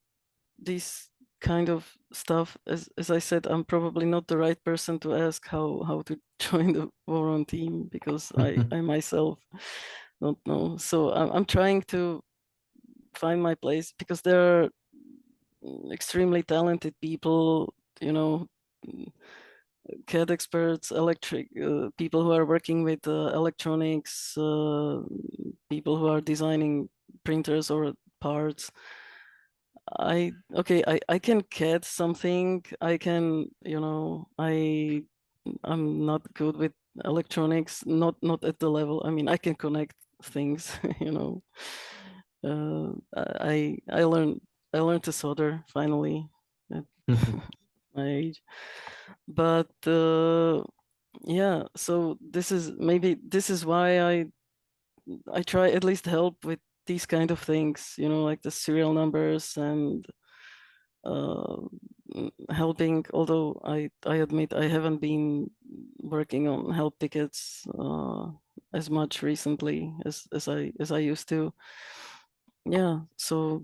this kind of stuff, as I said, I'm probably not the right person to ask how to join the Voron team, because I myself don't know. So I'm trying to find my place, because there are extremely talented people, you know, CAD experts, electric people who are working with electronics, people who are designing printers or parts. I can CAD something. I can, you know, I'm not good with electronics, not at the level. I mean, I can connect things, you know. I learned to solder finally at my age. But yeah, so this is why I try at least help with these kind of things, you know, like the serial numbers and helping. Although I admit I haven't been working on help tickets as much recently as I used to. Yeah, so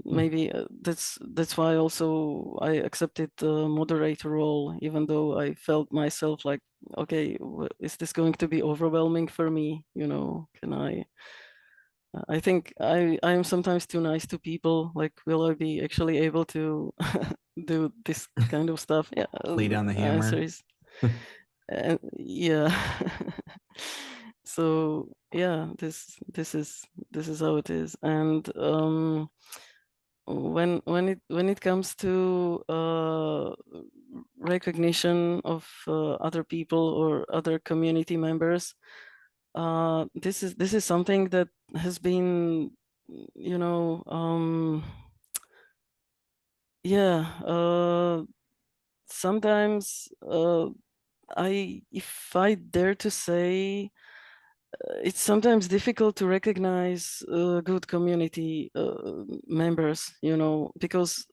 maybe that's why also I accepted the moderator role, even though I felt myself like, okay, is this going to be overwhelming for me? You know, can I think I am sometimes too nice to people. Like, will I be actually able to do this kind of stuff? Yeah, Lay down the answer hammer. is yeah. So yeah, this is how it is. And when it comes to recognition of other people or other community members, this is something that has been, you know, yeah, sometimes if I dare to say, it's sometimes difficult to recognize good community members, you know, because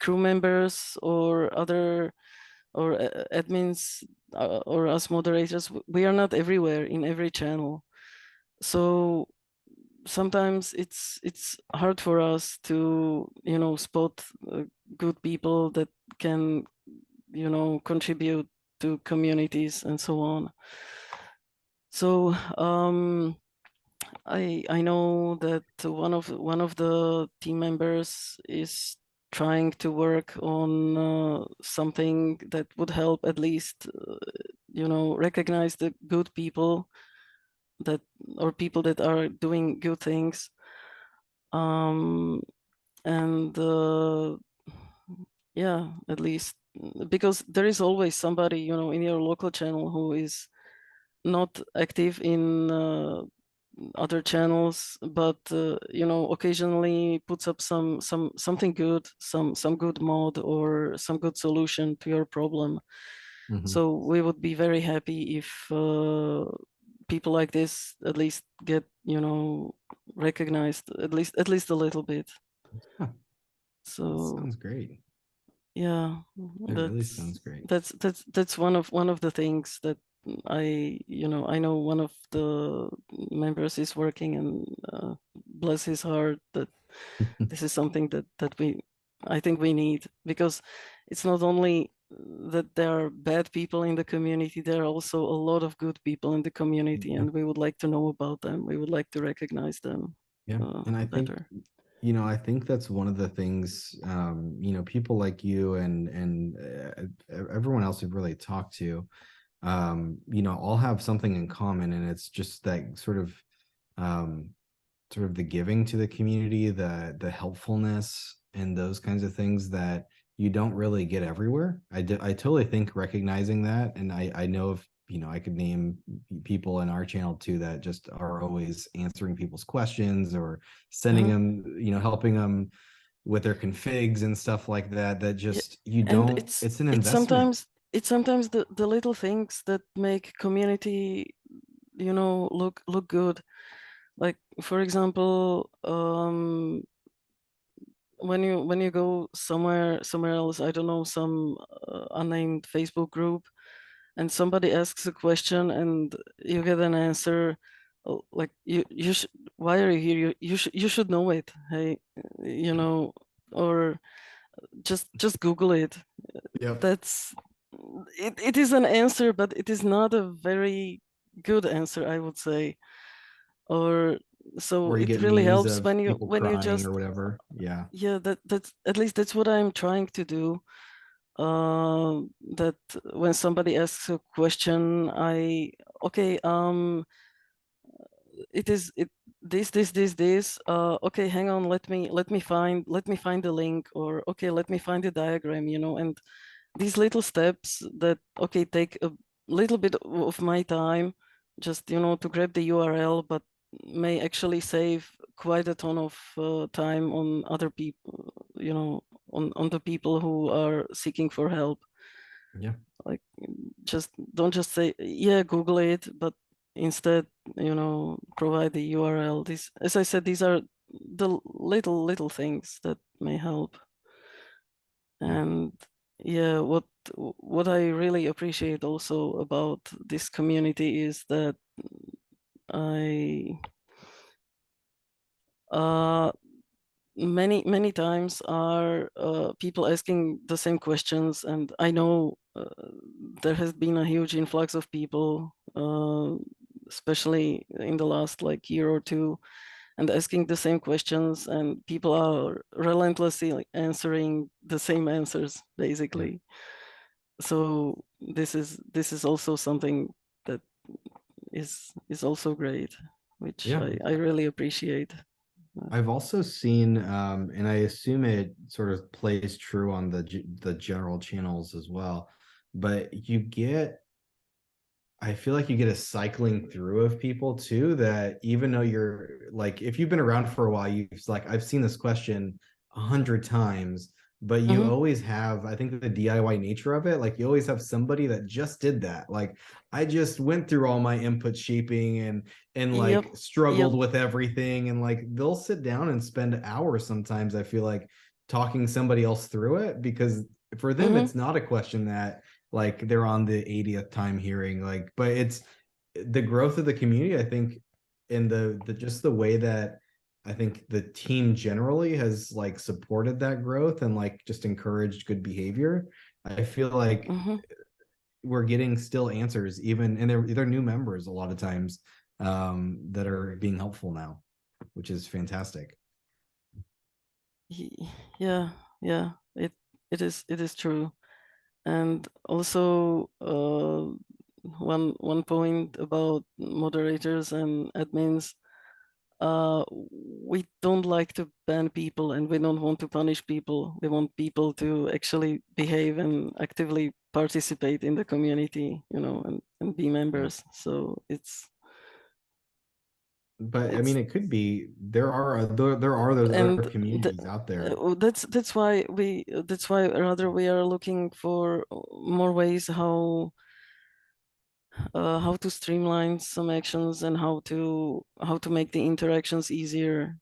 crew members or other or admins or us moderators, we are not everywhere in every channel. So sometimes it's hard for us to, you know, spot good people that can, you know, contribute to communities and so on. So I know that one of the team members is trying to work on something that would help at least, you know, recognize the good people that or people that are doing good things. And yeah, at least because there is always somebody, you know, in your local channel who is not active in other channels, but you know, occasionally puts up something good, some good mod or some good solution to your problem. So we would be very happy if people like this at least get, you know, recognized at least a little bit. Huh, So sounds great. yeah, It really sounds great. that's one of the things that you know, I know one of the members is working, and bless his heart that this is something that I think we need, because it's not only that there are bad people in the community, there are also a lot of good people in the community, and we would like to know about them. We would like to recognize them Yeah, and I think, better. you know, I think that's one of the things, you know, people like you and everyone else we've really talked to, you know, all have something in common, and it's just that um, sort of the giving to the community, the helpfulness, and those kinds of things that you don't really get everywhere. I totally think recognizing that, and I know if, you know, I could name people in our channel too that just are always answering people's questions or sending them, you know, helping them with their configs and stuff like that. That just, you And don't, it's an investment. it's sometimes the little things that make community, you know, look good. Like, for example, when you go somewhere else, I don't know, some unnamed Facebook group, and somebody asks a question and you get an answer, like you should, why are you here? You should know it. Hey, you know, or just Google it. Yep. That's it is an answer, but it is not a very good answer, I would say. Or so Where you it get really memes helps of people when you crying just, or whatever. Yeah. yeah, that's at least that's what I'm trying to do. That when somebody asks a question, okay, it is it this okay, hang on, let me find the link, or okay, let me find the diagram, you know. And these little steps that, okay, take a little bit of my time, just, you know, to grab the URL, but may actually save quite a ton of time on other people, you know, on the people who are seeking for help. Yeah. Like, just don't just say, yeah, Google it, but instead, provide the URL. These, as I said, these are the little things that may help. And yeah, what I really appreciate also about this community is that I many times are people asking the same questions, and I know there has been a huge influx of people, especially in the last like year or two, and asking the same questions, and people are relentlessly like, answering the same answers basically. So this is also something that is also great, which Yeah. I really appreciate. I've also seen, and I assume it sort of plays true on the general channels as well, but I feel like you get a cycling through of people too, that even though you're like, if you've been around for a while, I've seen this question 100 times, but you always have, I think the DIY nature of it, like you always have somebody that just did that. Like I just went through all my input shaping and Yep, like struggled yep. with everything. And like, they'll sit down and spend hours sometimes, I feel like, talking somebody else through it, because for them, it's not a question that like they're on the 80th time hearing, like, but it's the growth of the community, I think, and the just the way that I think the team generally has like supported that growth and like just encouraged good behavior. I feel like we're getting still answers, even, and they're new members a lot of times, that are being helpful now, which is fantastic. Yeah, it is true. And also one point about moderators and admins, we don't like to ban people, and we don't want to punish people. We want people to actually behave and actively participate in the community, and be members. So But I mean, it could be, there are those other communities out there. that's why rather we are looking for more ways how to streamline some actions, and how to make the interactions easier.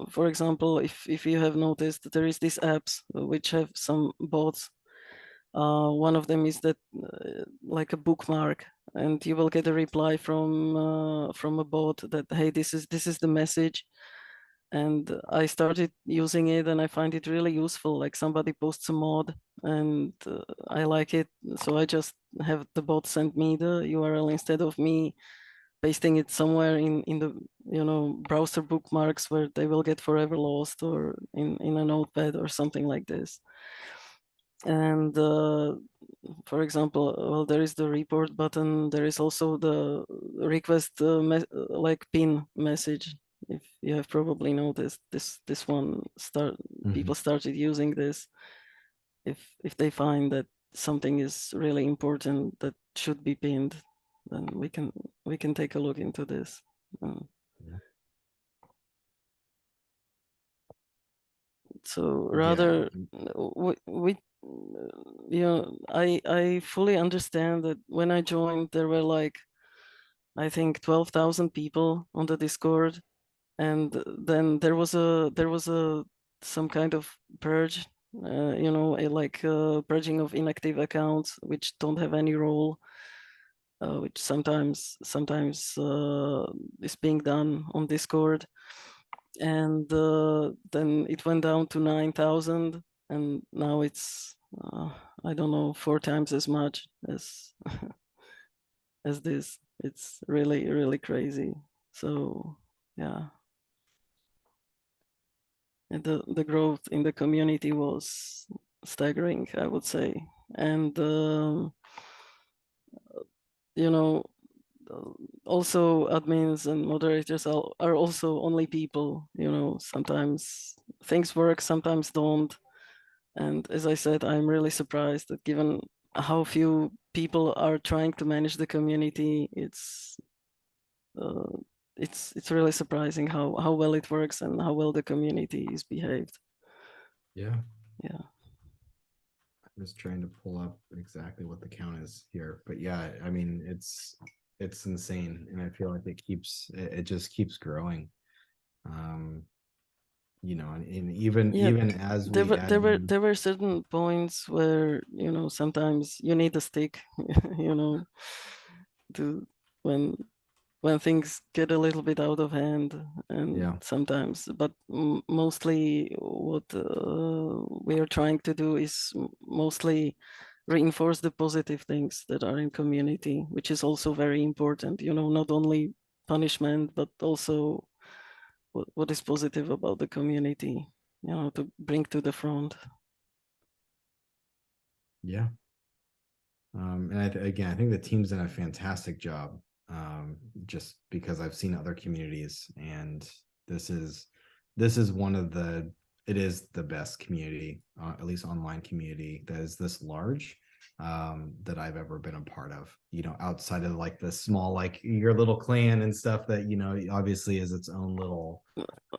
For example, if you have noticed, there is these apps which have some bots. One of them is that like a bookmark, and you will get a reply from a bot that, hey, this is the message. And I started using it, and I find it really useful. Like somebody posts a mod, and I like it, so I just have the bot send me the URL instead of me pasting it somewhere in the browser bookmarks where they will get forever lost, or in a notepad or something like this. And for example, well, there is the report button. There is also the request like pin message. If you have probably noticed, this one people started using this. If they find that something is really important that should be pinned, then we can take a look into this. So rather, we I fully understand that when I joined, there were like, I think 12,000 people on the Discord, and then there was a some kind of purge, purging of inactive accounts which don't have any role, which sometimes is being done on Discord. And then it went down to 9,000, and now it's I don't know, 4 times as much as as this. It's really crazy. So yeah, and the growth in the community was staggering, I would say. And you know also admins and moderators are also only people. Sometimes things work, sometimes don't. And as I said, I'm really surprised that given how few people are trying to manage the community, it's really surprising how well it works and how well the community is behaved. Yeah. I'm just trying to pull up exactly what the count is here, but yeah, I mean, it's insane, and I feel like it just keeps growing. You know, and even Yeah, as there we were add new, there were certain points where, you know, sometimes you need a stick, you know, to when things get a little bit out of hand, and yeah, sometimes, but mostly what we are trying to do is mostly reinforce the positive things that are in community, which is also very important, you know, not only punishment, but also what is positive about the community, you know, to bring to the front. yeah. And again, I think the team's done a fantastic job. Just because I've seen other communities, and this is one of the it is the best community, at least online community, that is this large, that I've ever been a part of. You know, outside of like the small, like your little clan and stuff that, you know, obviously is its own little,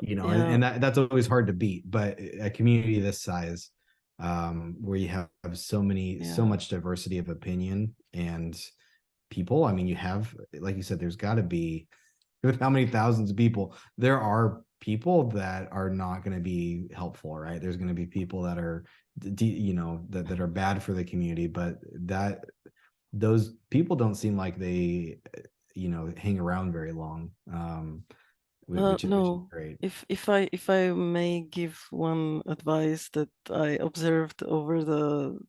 you know, Yeah, and that's always hard to beat. But a community this size, where you have so yeah. much diversity of opinion and people. I mean, you have, like you said, there's got to be, with how many thousands of people, there are people that are not going to be helpful, right? There's going to be people that are, you know, that are bad for the community, but those people don't seem like they, you know, hang around very long. Which is No, great. if I may give one advice that I observed over the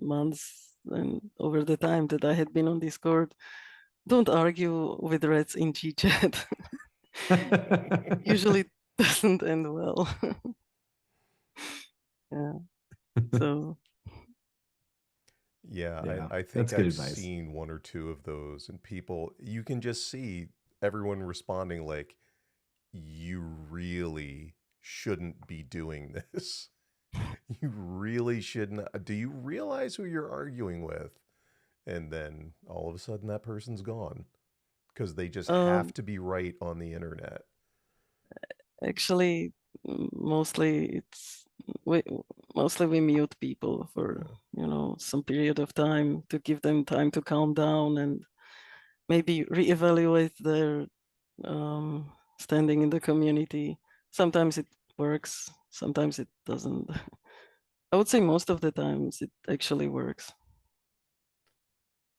months and over the time that I had been on Discord, don't argue with Reds in G-chat. Usually doesn't end well. Yeah. So Yeah, Yeah, I think that's good I've advice. seen one or two of those, and people, you can just see everyone responding like, you really shouldn't be doing this. You really shouldn't. Do you realize who you're arguing with? And then all of a sudden that person's gone because they just have um to be right on the internet. actually mostly it's we mostly we mute people for, Yeah. you know, some period of time to give them time to calm down and maybe reevaluate their standing in the community. Sometimes it works, sometimes it doesn't. I would say most of the times it actually works.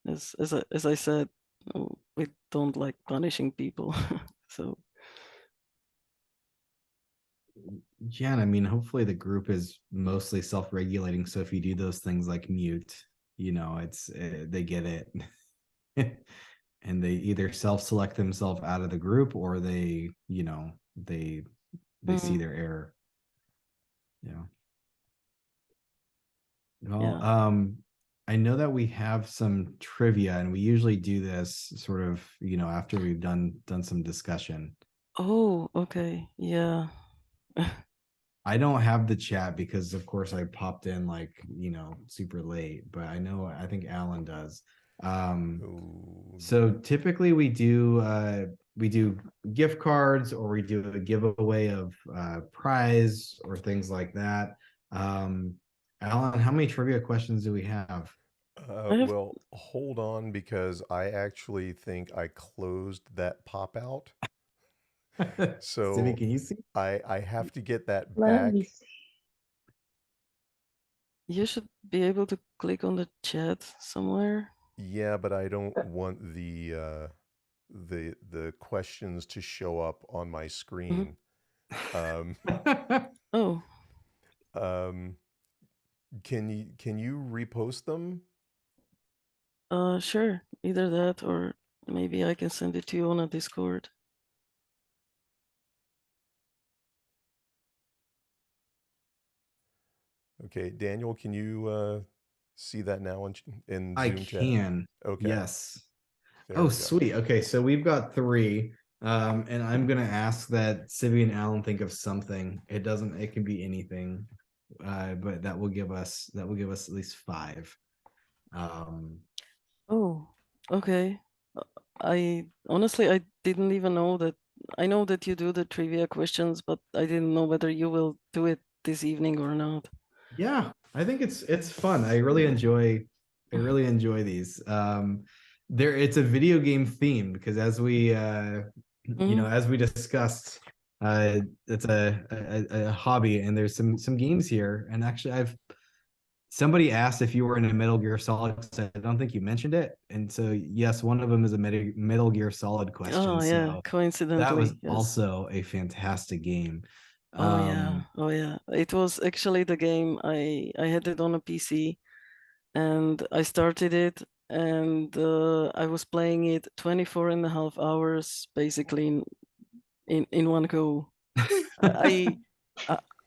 As I said, we don't like punishing people. So Yeah, and I mean, hopefully the group is mostly self-regulating. So if you do those things like mute, you know, it's they get it, and they either self-select themselves out of the group, or they, you know, they see mm, their error. Yeah. Well, yeah. I know that we have some trivia, and we usually do this sort of, you know, after we've done some discussion. Oh, okay. Yeah. I don't have the chat because, of course, I popped in like, you know, super late, but I think Alan does. Ooh. So typically we do gift cards, or we do a giveaway of prize or things like that. Um, Alan, how many trivia questions do we have? I have Well, hold on because I actually think I closed that pop out. Simi, So can you see? I have to get that Let me back. see. You should be able to click on the chat somewhere. Yeah, but I don't want the questions to show up on my Mhm. screen. Um, Oh, um, can you repost them? sure. Either that or maybe I can send it to you on a Discord. Okay, Daniel, can you see that now in I Zoom chat? can. Okay, Yes. there Oh, we go. sweet. Okay, so we've got three. And I'm gonna ask that Civi and Alan think of something. It can be anything. But that will give us at least five. Um, Oh, okay. I honestly I didn't even know that. I know that you do the trivia questions, but I didn't know whether you will do it this evening or not. yeah, I think it's fun. I Yeah. really enjoy these. it's a video game theme because as we as we discussed, it's a hobby, and there's some games here. And actually, somebody asked if you were in a Metal Gear Solid. I don't think you mentioned it, and so yes, one of them is a Metal Gear Solid question. Oh yeah, So that was coincidentally, yes. also a fantastic game. Oh yeah. It was actually the game I had it on a PC, and I started it, and I was playing it 24 and a half hours basically in one go. I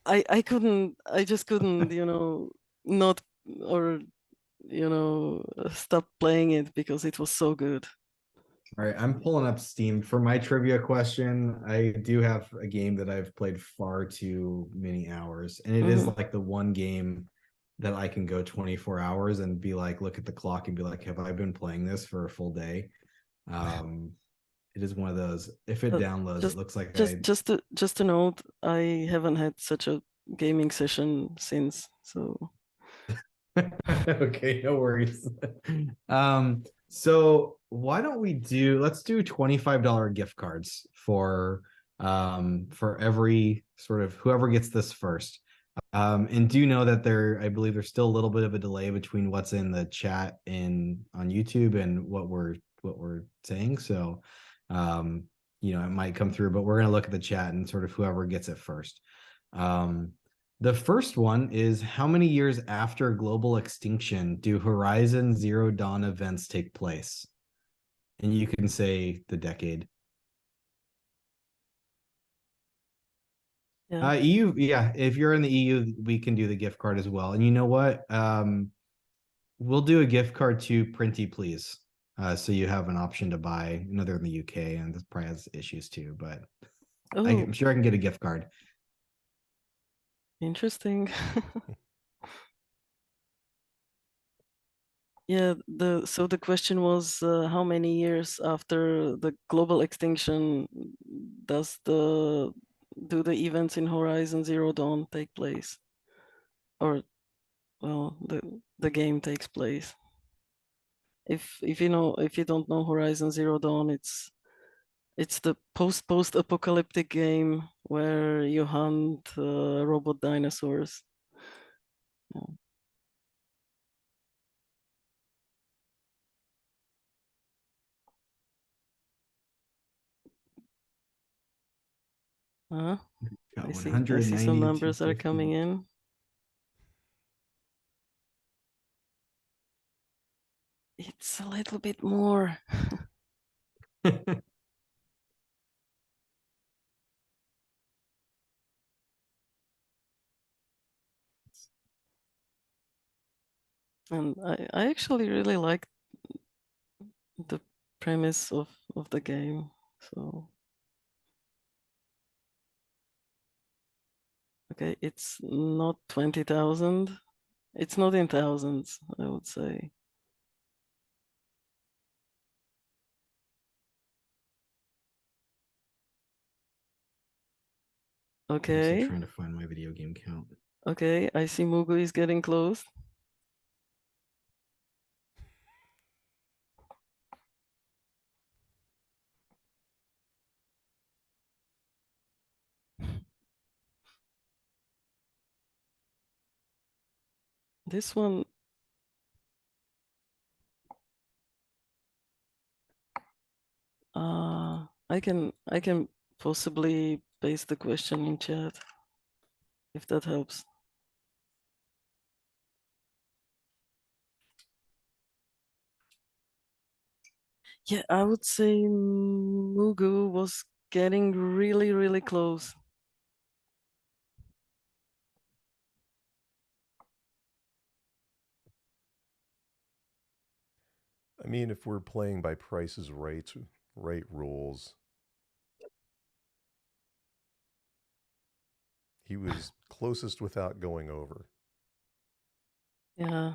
I couldn't, I just couldn't, not, or stop playing it because it was so good. All right, I'm pulling up Steam for my trivia question. I do have a game that I've played far too many hours, and it is like the one game that I can go 24 hours and be like, look at the clock and be like, have I been playing this for a full day? It is one of those. If it downloads, it looks like just a note, I haven't had such a gaming session since, so. Okay, no worries. So why don't let's do $25 gift cards for every sort of whoever gets this first. And do know that I believe there's still a little bit of a delay between what's in the chat on YouTube and what we're saying. So it might come through, but we're gonna look at the chat and sort of whoever gets it first. The first one is, how many years after global extinction do Horizon Zero Dawn events take place? And you can say the decade. Yeah. EU, yeah. If you're in the EU, we can do the gift card as well. And you know what? We'll do a gift card to Printy Please. So you have an option to buy. I know they're in the UK and this probably has issues too, but I'm sure I can get a gift card. Interesting. Yeah, so the question was, how many years after the global extinction do the events in Horizon Zero Dawn take place? Or, well, the game takes place. If you don't know Horizon Zero Dawn, it's the post-apocalyptic game where you hunt robot dinosaurs. Yeah. I see some numbers are coming in. It's a little bit more. And I actually really like the premise of the game. So okay, it's not 20,000. It's not in thousands, I would say. Okay. I'm trying to find my video game count. Okay, I see Mugu is getting close. This one, I can possibly paste the question in chat if that helps. Yeah, I would say Mugu was getting really, really close. I mean, if we're playing by prices right rules, he was closest without going over. Yeah.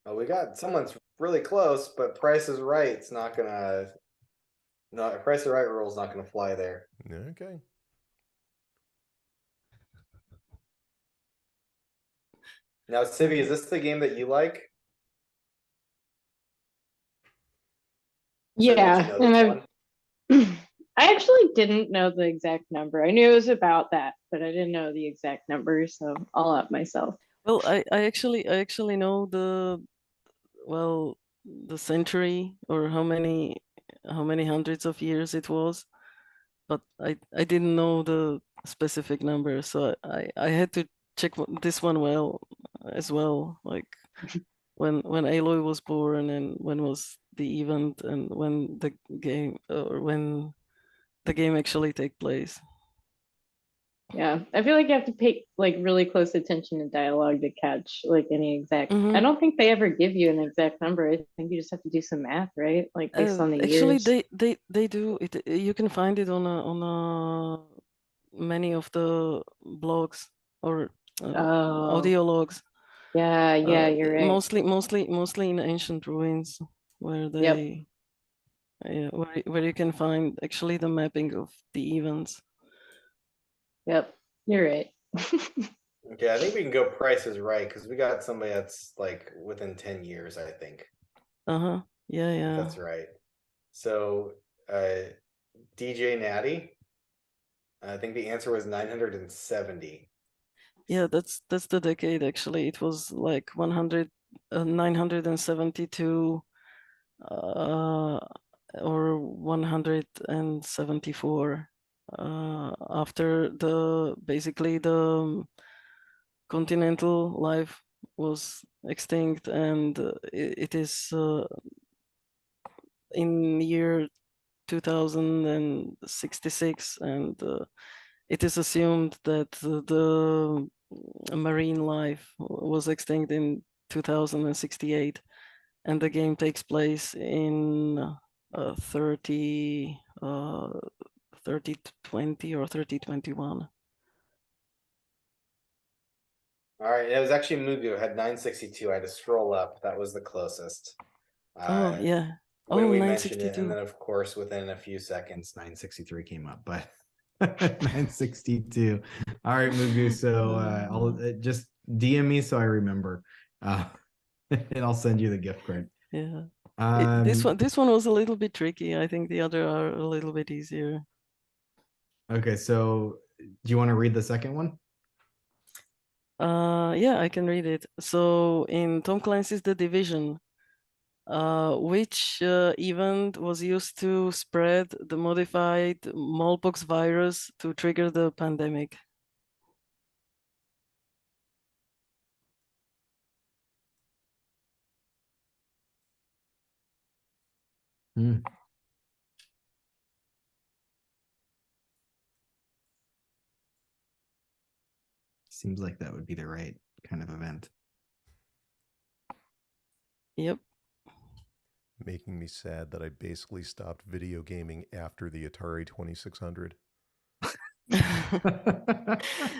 Well, we got someone's really close, but Price is Right. It's not gonna. No, Price is Right rule is not gonna fly there. Okay. Now, Civi, is this the game that you like? Said that you Yeah, know and this I've one. I actually didn't know the exact number. I knew it was about that, but I didn't know the exact number, so I'll up myself. Well, I actually know the century or how many hundreds of years it was, but I didn't know the specific number, so I had to check this one well as well, like when Aloy was born and when was the event and when the game or when the game actually take place. Yeah, I feel like you have to pay like really close attention to dialogue to catch like any exact. I Mm-hmm. don't think they ever give you an exact number. I think you just have to do some math, right? Like based on the Actually, years. they do it. You can find it on many of the blogs or Oh, audio logs. yeah, you're right. Mostly in ancient ruins where Yep, they where you can find actually the mapping of the events. yep, you're right. Okay, I think we can go Price is Right because we got somebody that's like within 10 years, I think. Uh-huh. Yeah, If yeah. that's right. So, DJ Natty, I think the answer was 970. Yeah, that's the decade actually. It was like 972 or 174 after basically the continental life was extinct, and it is in year 2066, and it is assumed that the marine life was extinct in 2068, and the game takes place in 30 3020 or 3021. All right, it was actually Mugu had 962. I had to scroll up. That was the closest. Oh yeah. When Oh, we mentioned it, and 962. then of course within a few seconds, 963 came up, but 962. All right, Mugu. So I'll just DM me so I remember, and I'll send you the gift card. Yeah. This one was a little bit tricky. I think the other are a little bit easier. Okay, so do you want to read the second one? Yeah, I can read it. So in Tom Clancy's The Division, which event was used to spread the modified smallpox virus to trigger the pandemic? Seems like that would be the right kind of event. Yep. Making me sad that I basically stopped video gaming after the Atari 2600.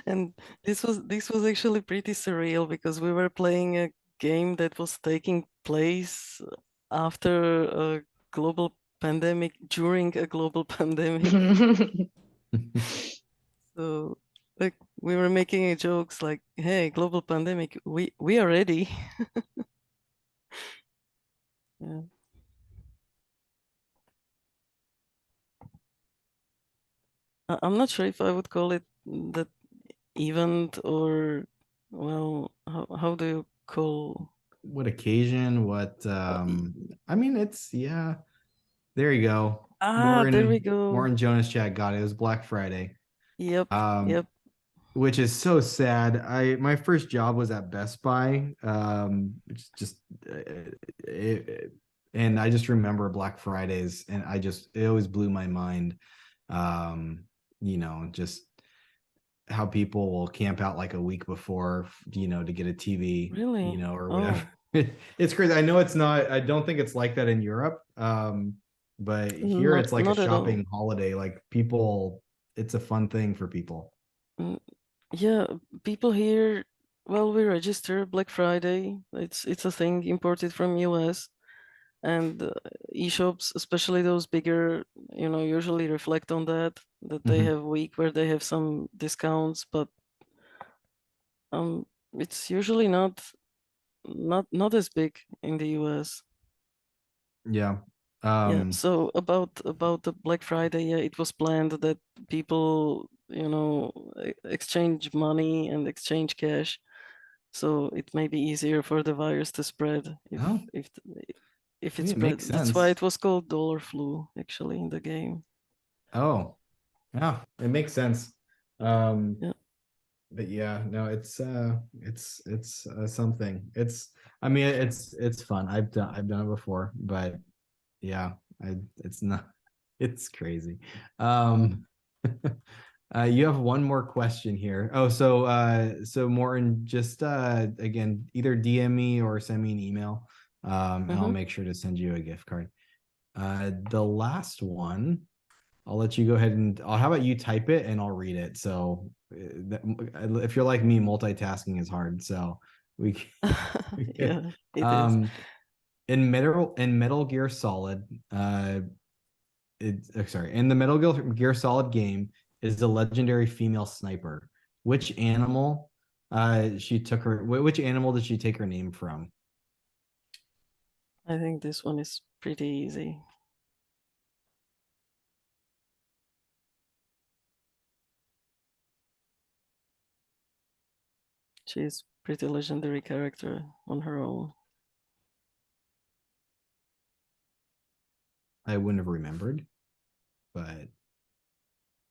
And this was actually pretty surreal because we were playing a game that was taking place after a global pandemic, during a global pandemic. So like we were making jokes like, "Hey, global pandemic, we are ready." Yeah. I'm not sure if I would call it that event, or well, how do you call? What occasion? What I mean, it's yeah. There you go. There we go. Warren Jonas chat got it. It was Black Friday. Yep. Yep. Which is so sad. My first job was at Best Buy. Which is just and I just remember Black Fridays, and it always blew my mind. Just how people will camp out like a week before, to get a TV, Really? or Oh. whatever. It's crazy. I know it's not, I don't think it's like that in Europe. But here it's like a Not at all. shopping holiday. Like people, it's a fun thing for people. Yeah, people here, well, we register Black Friday. It's a thing imported from US, and e-shops, especially those bigger, usually reflect on that they Mhm. have week where they have some discounts, but It's usually not as big in the US. Yeah. Yeah, so about the Black Friday, yeah, it was planned that people, exchange money and exchange cash, so it may be easier for the virus to spread Oh, if I it mean, it makes spread. That's why sense. it was called dollar flu actually in the game. Oh, yeah, it makes sense. Yeah. But yeah, no, it's something. I mean, it's fun. I've done it before, but yeah, it's not, it's crazy. Um, you have one more question here. Oh, so Morton, just again, either DM me or send me an email, and I'll make sure to send you a gift card. The last one, I'll let you go ahead and how about you type it and I'll read it. So if you're like me, multitasking is hard. So we Yeah, it is. In Metal Gear Solid, in the Metal Gear Solid game is the legendary female sniper. Which animal which animal did she take her name from? I think this one is pretty easy. She's pretty legendary character on her own. I wouldn't have remembered, but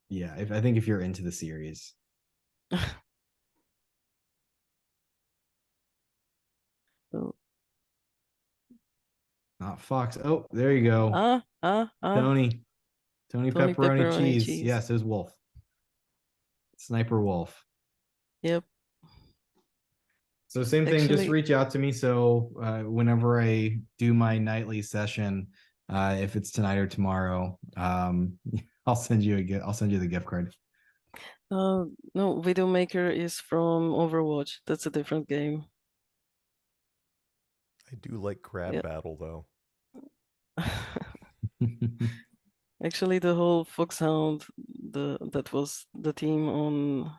yeah, I think if you're into the series. So, Not Fox. Oh, there you go. Tony Tony Pepperoni Pepperoni Cheese. Cheese. Yes, it was Wolf. Sniper Wolf. Yep. So same thing, just Actually, reach out to me. So whenever I do my nightly session, if it's tonight or tomorrow, I'll send you the gift card. no, Widowmaker is from Overwatch. That's a different game. I do like Crab Yeah. Battle though. Actually, the whole Foxhound, that was the team on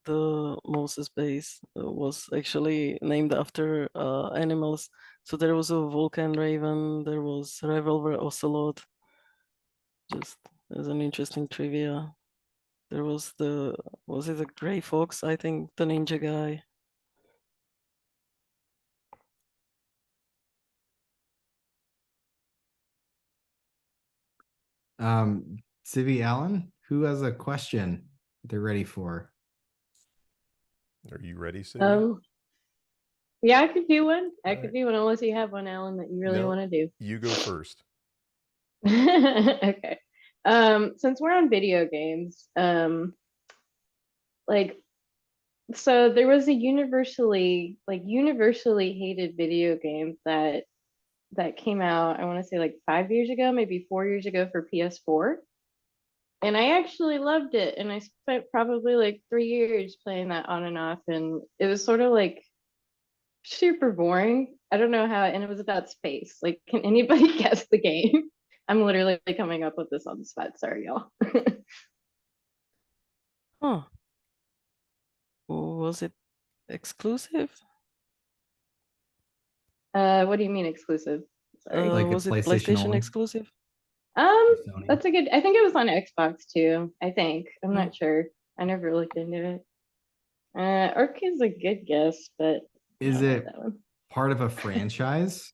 the Moses base, was actually named after animals. So there was a Vulcan Raven, there was Revolver Ocelot. Just as an interesting trivia, there was it a Gray Fox? I think the ninja guy. Civi Allen, who has a question they're ready for? Are you ready, Sydney? Yeah, I could do one. I All could right. do one unless you have one, Alan, that you really No, want to do. you go first. Okay. Since we're on video games, like, so there was a universally hated video game that came out, I want to say like 5 years ago, maybe 4 years ago for PS4. And I actually loved it. And I spent probably like 3 years playing that on and off. And it was sort of like super boring. I don't know how, and it was about space. Like, can anybody guess the game? I'm literally coming up with this on the spot. Sorry, y'all. Huh. Was it exclusive? What do you mean exclusive? Sorry. Like Was a it PlayStation PlayStation only? exclusive? Sony? That's a good. I think it was on Xbox too. I think. I'm Hmm. not sure. I never looked into it. Orc is a good guess, but Is I don't know it that one. part of a franchise?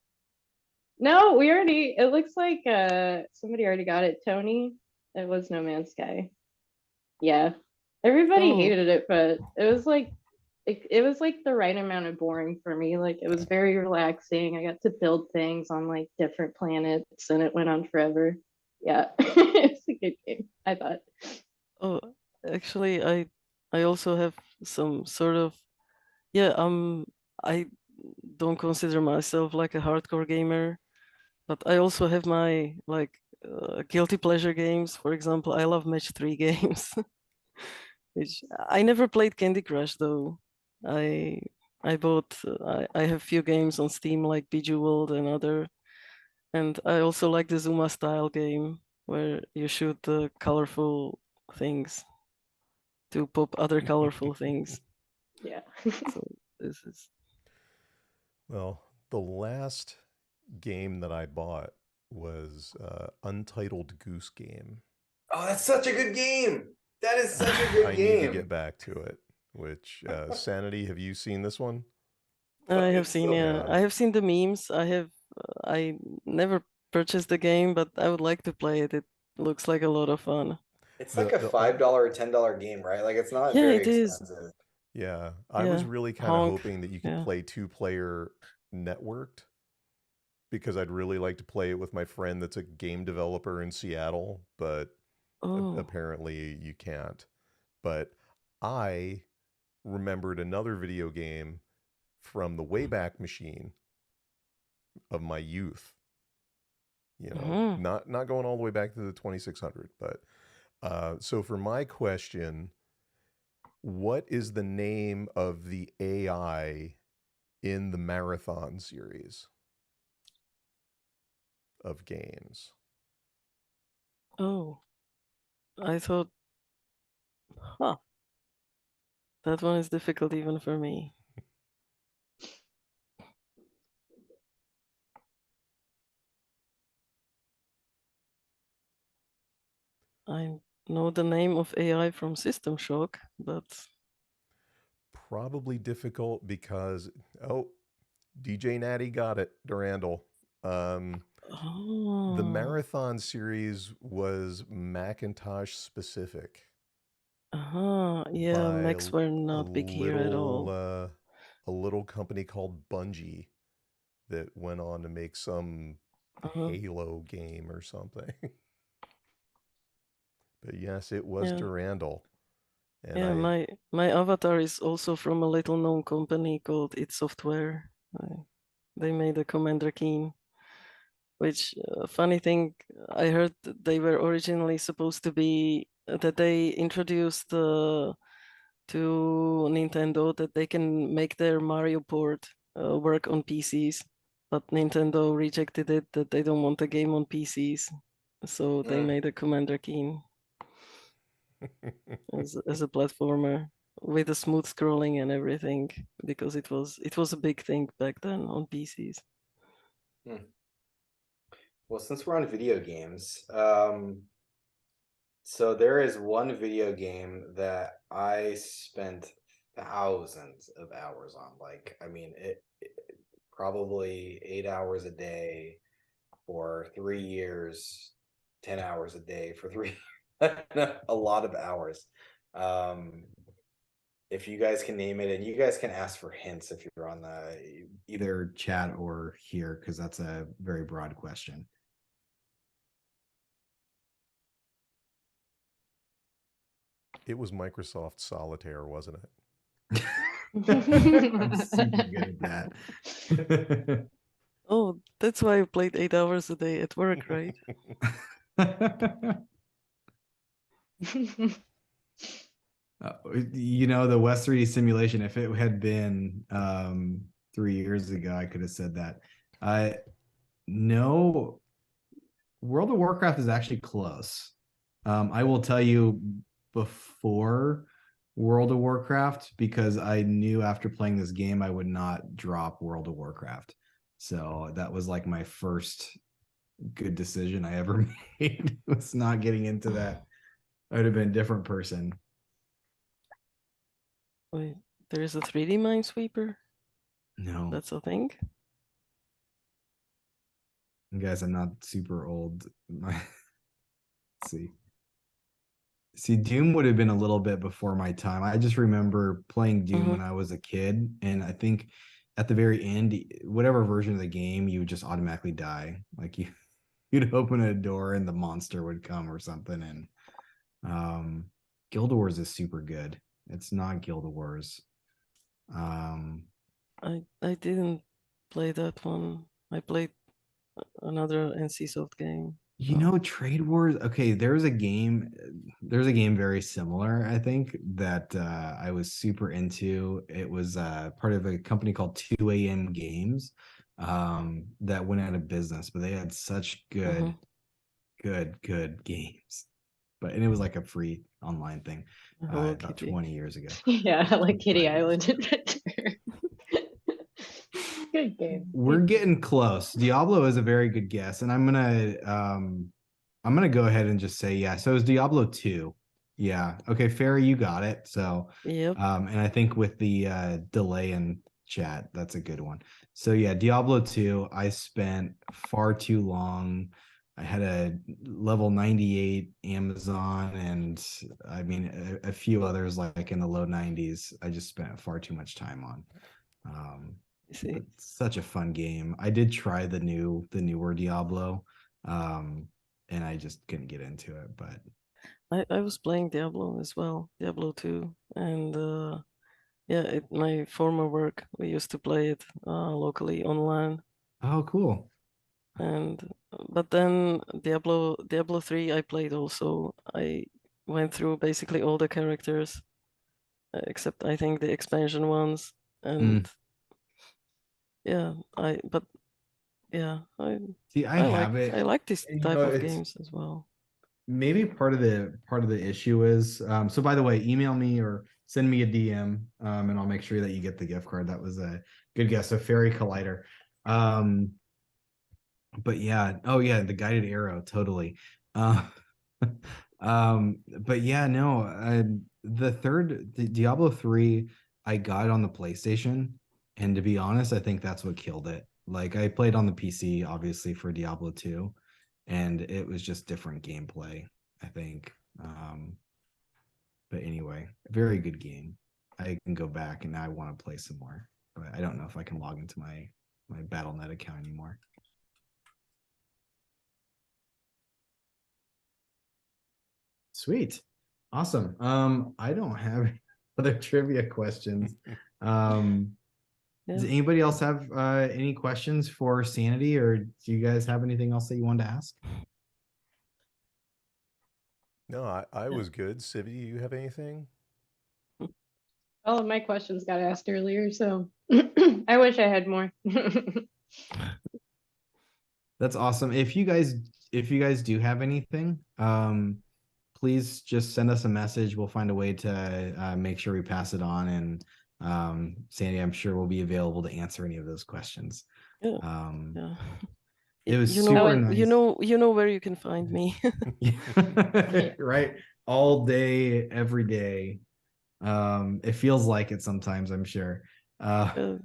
No, we already. It looks like somebody already got it. Tony. It was No Man's Sky. Yeah, everybody Oh, hated it, but it was like the right amount of boring for me. Like, it was very relaxing. I got to build things on like different planets, and it went on forever. Yeah, it's a good game, I thought. oh, actually, I also have some sort of, yeah, I don't consider myself like a hardcore gamer, but I also have my like guilty pleasure games. For example, I love match 3 games, which I never played Candy Crush though. I I bought I have few games on Steam like Bejeweled and other, and I also like the Zuma style game where you shoot the colorful things to pop other colorful things. Yeah. So this is Well, the last game that I bought was Untitled Goose Game. Oh, that's such a good game. That is such a good I game. need to get back to it. Which Sanity, have you seen this one? I have It's seen, so yeah, good. I have seen the memes. I never purchased the game, but I would like to play it. It looks like a lot of fun. It's The- like a the- $5 or $10 game, right? Like it's not Yeah, very it is. expensive. Yeah, I was Yeah, really kind of honk. hoping that you could Yeah. play 2-player networked because I'd really like to play it with my friend that's a game developer in Seattle, but Oh, apparently you can't. But I remembered another video game from the Wayback Machine of my youth. You know, Mhm. not going all the way back to the 2600, but so for my question, what is the name of the AI in the Marathon series of games? Oh, I thought, huh, that one is difficult even for me. I know the name of AI from System Shock, but Probably difficult because DJ Natty got it, Durandal. The oh, Marathon series was Macintosh specific yeah, by mechs were a not big here at all. a little company called Bungie that went on to make some Uh-huh. Halo game or something. But yes, it was Yeah. Durandal. And Yeah, my avatar is also from a little known company called It Software. They made a Commander Keen, which funny thing, I heard that they were originally supposed to be that they introduced to Nintendo that they can make their Mario port work on PCs, but Nintendo rejected it that they don't want a game on PCs, so they Mm. made a Commander Keen as a platformer with a smooth scrolling and everything because it was a big thing back then on PCs. Well, since we're on video games, so there is one video game that I spent thousands of hours on. Like, I mean, it probably 8 hours a day for 3 years, 10 hours a day for 3 a lot of hours. If you guys can name it, and you guys can ask for hints if you're on the Either chat or here, because that's a very broad question. It was Microsoft Solitaire, wasn't it? I'm super good at that. Oh, that's why I played 8 hours a day at work, right? You know, the West 3D simulation, if it had been 3 years ago, I could have said that. No, World of Warcraft is actually close. I will tell you before World of Warcraft, because I knew after playing this game I would not drop World of Warcraft. So that was like my first good decision I ever made, was not getting into that. I would have been a different person. Wait, there is a 3D Minesweeper? No, That's a thing? guys, I'm not super old. Let's see, Doom would have been a little bit before my time. I just remember playing Doom when I was a kid, and I think at the very end, whatever version of the game, you would just automatically die. Like you'd open a door and the monster would come or something. And Guild Wars is super good. It's not Guild Wars. I didn't play that one. I played another NCSoft game. You know, Trade Wars. Okay, there's a game very similar, I think, that I was super into. It was part of a company called 2 AM Games that went out of business, but they had such good games. And it was like a free online thing Hello about Kitty. 20 years ago. Yeah, like 25 Kitty years Island ago. Adventure. Good game. We're Good game. getting close. Diablo is a very good guess, and I'm gonna go ahead and just say yeah. So it was Diablo 2. Yeah. Okay, Fairy, you got it. So Yep. and I think with the delay in chat, that's a good one. So yeah, Diablo 2, I spent far too long. I had a level 98 Amazon, and I mean a few others like in the low 90s. I just spent far too much time on. See, It's such a fun game. I did try the newer Diablo, and I just couldn't get into it. But I was playing Diablo as well, Diablo 2, and yeah, my former work, we used to play it locally online, oh, cool. and but then Diablo 3 I played also. I went through basically all the characters, except I think the expansion ones, and yeah, I See, I have I it. like this And, type of it's games as well. maybe part of the issue is so by the way, email me or send me a DM, and I'll make sure that you get the gift card. That was a good guess. So Fairy Collider. But yeah, oh yeah, the guided arrow, totally. But yeah, no, the Diablo 3 I got on the PlayStation, and to be honest, I think that's what killed it. Like I played on the PC obviously for Diablo 2, and it was just different gameplay, I think. But anyway, very good game. I can go back and now I want to play some more, but I don't know if I can log into my Battle.net account anymore. Sweet. Awesome. I don't have any other trivia questions. Does Yeah. anybody else have any questions for Sanity, or do you guys have anything else that you wanted to ask? No, I was good. Civi, do you have anything? All of my questions got asked earlier, so I wish I had more. That's awesome. If you guys do have anything, please just send us a message. We'll find a way to make sure we pass it on, and Sandy, I'm sure will be available to answer any of those questions. Yeah. Yeah. It was you know, super nice. You know where you can find me. Right, all day, every day. It feels like it sometimes, I'm sure. And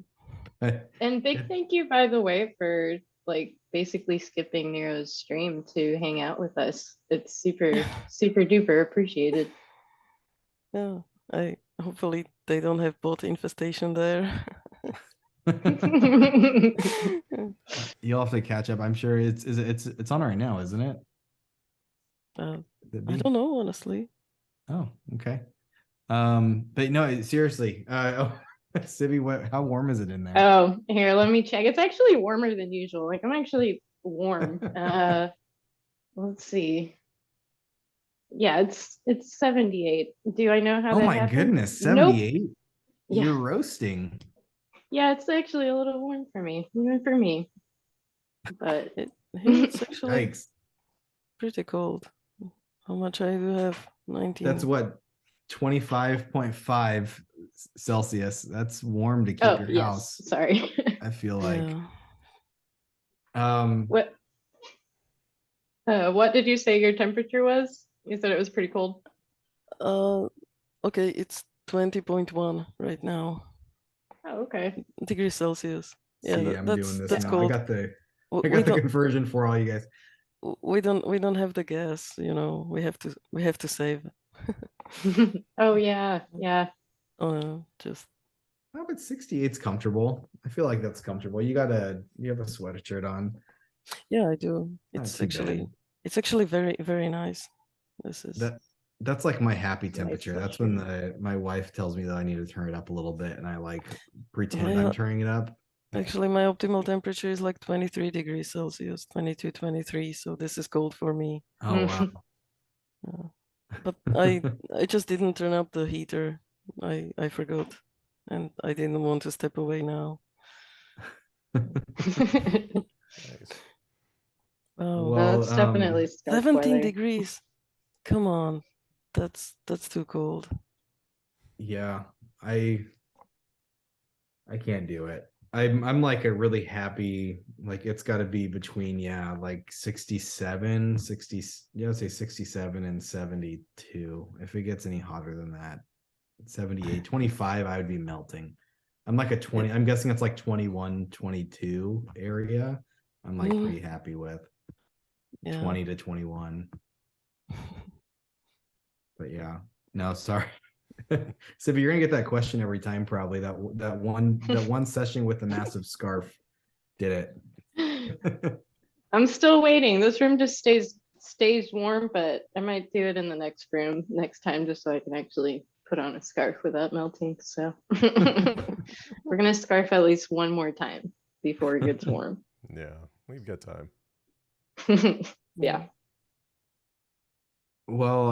big thank you, by the way, for like basically skipping Nero's stream to hang out with us. It's super duper appreciated. Yeah, I hopefully they don't have bot infestation there. You'll have to catch up. I'm sure it's on right now, isn't it? I don't know, honestly. Oh, okay. But no, seriously. Civi, how warm is it in there? Oh, here, let me check. It's actually warmer than usual. Like I'm actually warm. Let's see. Yeah, it's 78. Do I know how Oh that my happened? goodness, Nope. 78. Yeah. You're roasting. Yeah, it's actually a little warm for me, even for me. But it's actually Yikes. pretty cold. How much I do have? 19. That's what, 25.5 Celsius. That's warm to keep your house. Sorry. I feel like. Yeah. What did you say your temperature was? You said it was pretty cold. Okay, it's 20.1 right now. Oh, okay. Degrees Celsius. Yeah, See, I'm doing this that's now. cold. I got the conversion for all you guys. We don't have the gas, you know. We have to save. Oh yeah. Just. Oh, but 68's comfortable. I feel like that's comfortable. You have a sweatshirt on. Yeah, I do. Not It's too bad. actually very, very nice. This is that's like my happy Nice temperature. That's sweatshirt. when my wife tells me that I need to turn it up a little bit, and I like pretend Yeah. I'm turning it up. Actually, my optimal temperature is like 23 degrees Celsius, 22, 23. So this is cold for me. Oh wow. But I just didn't turn up the heater. I forgot, and I didn't want to step away now. Nice. Oh, Well, that's definitely 17 weather. degrees. Come on. that's too cold. Yeah, I can't do it. I'm like a really happy, like it's got to be between, yeah, like 67, 60, yeah, I'd say 67 and 72. If it gets any hotter than that, 78, 25, I would be melting. I'm like a 20, I'm guessing it's like 21, 22 area. I'm like Mm, pretty happy with yeah. 20 to 21. But yeah, no, sorry. So you're gonna get that question every time, probably that one session with the massive scarf did it. I'm still waiting. This room just stays warm, but I might do it in the next room next time just so I can actually put on a scarf without melting. So we're gonna scarf at least one more time before it gets warm. Yeah, we've got time. Yeah. Well,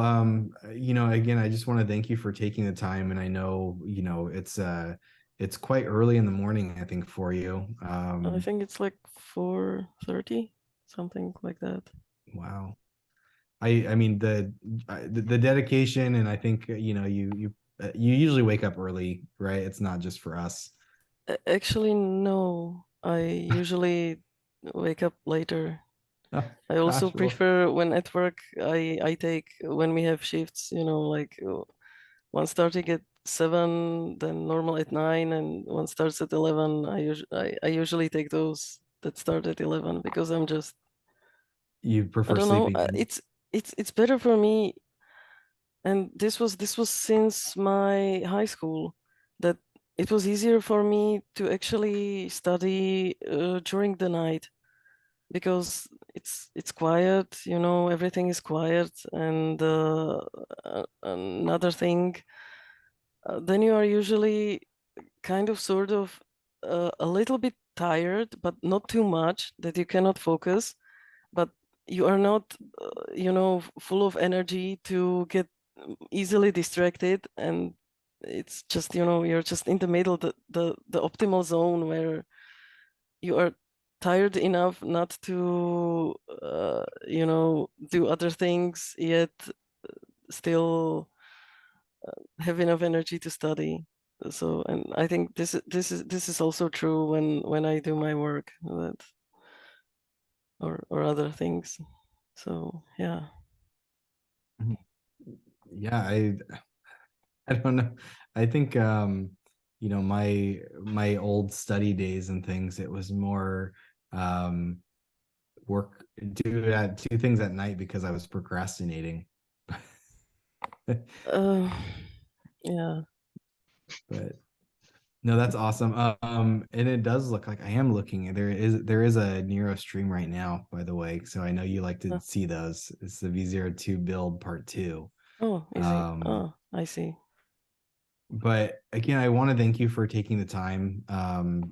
again, I just want to thank you for taking the time, and I know, it's quite early in the morning, I think, for you. I think it's like 4:30, something like that. Wow. I mean the dedication, and I think you usually wake up early, right? It's not just for us. Actually, no. I usually wake up later. Oh, I also gosh, well, prefer when at work I take when we have shifts, like one starting at 7, then normal at 9, and one starts at 11. I usually take those that start at 11 because you I prefer don't know. sleeping in. It's better for me, and this was since my high school that it was easier for me to actually study during the night because it's quiet, everything is quiet, and another thing, then you are usually kind of sort of a little bit tired, but not too much that you cannot focus, but you are not full of energy to get easily distracted, and it's just you're just in the middle, the optimal zone where you are tired enough not to do other things yet still have enough energy to study. So, and I think this is also true when I do my work, or other things. So yeah. Yeah, I don't know. I think my old study days and things, it was more do things at night because I was procrastinating. Uh, yeah. But no, that's awesome. And it does look like I am looking. There is a Nero stream right now, by the way. So I know you like to see those. It's the V02 build part 2. Oh, easy. Oh, I see. But again, I want to thank you for taking the time.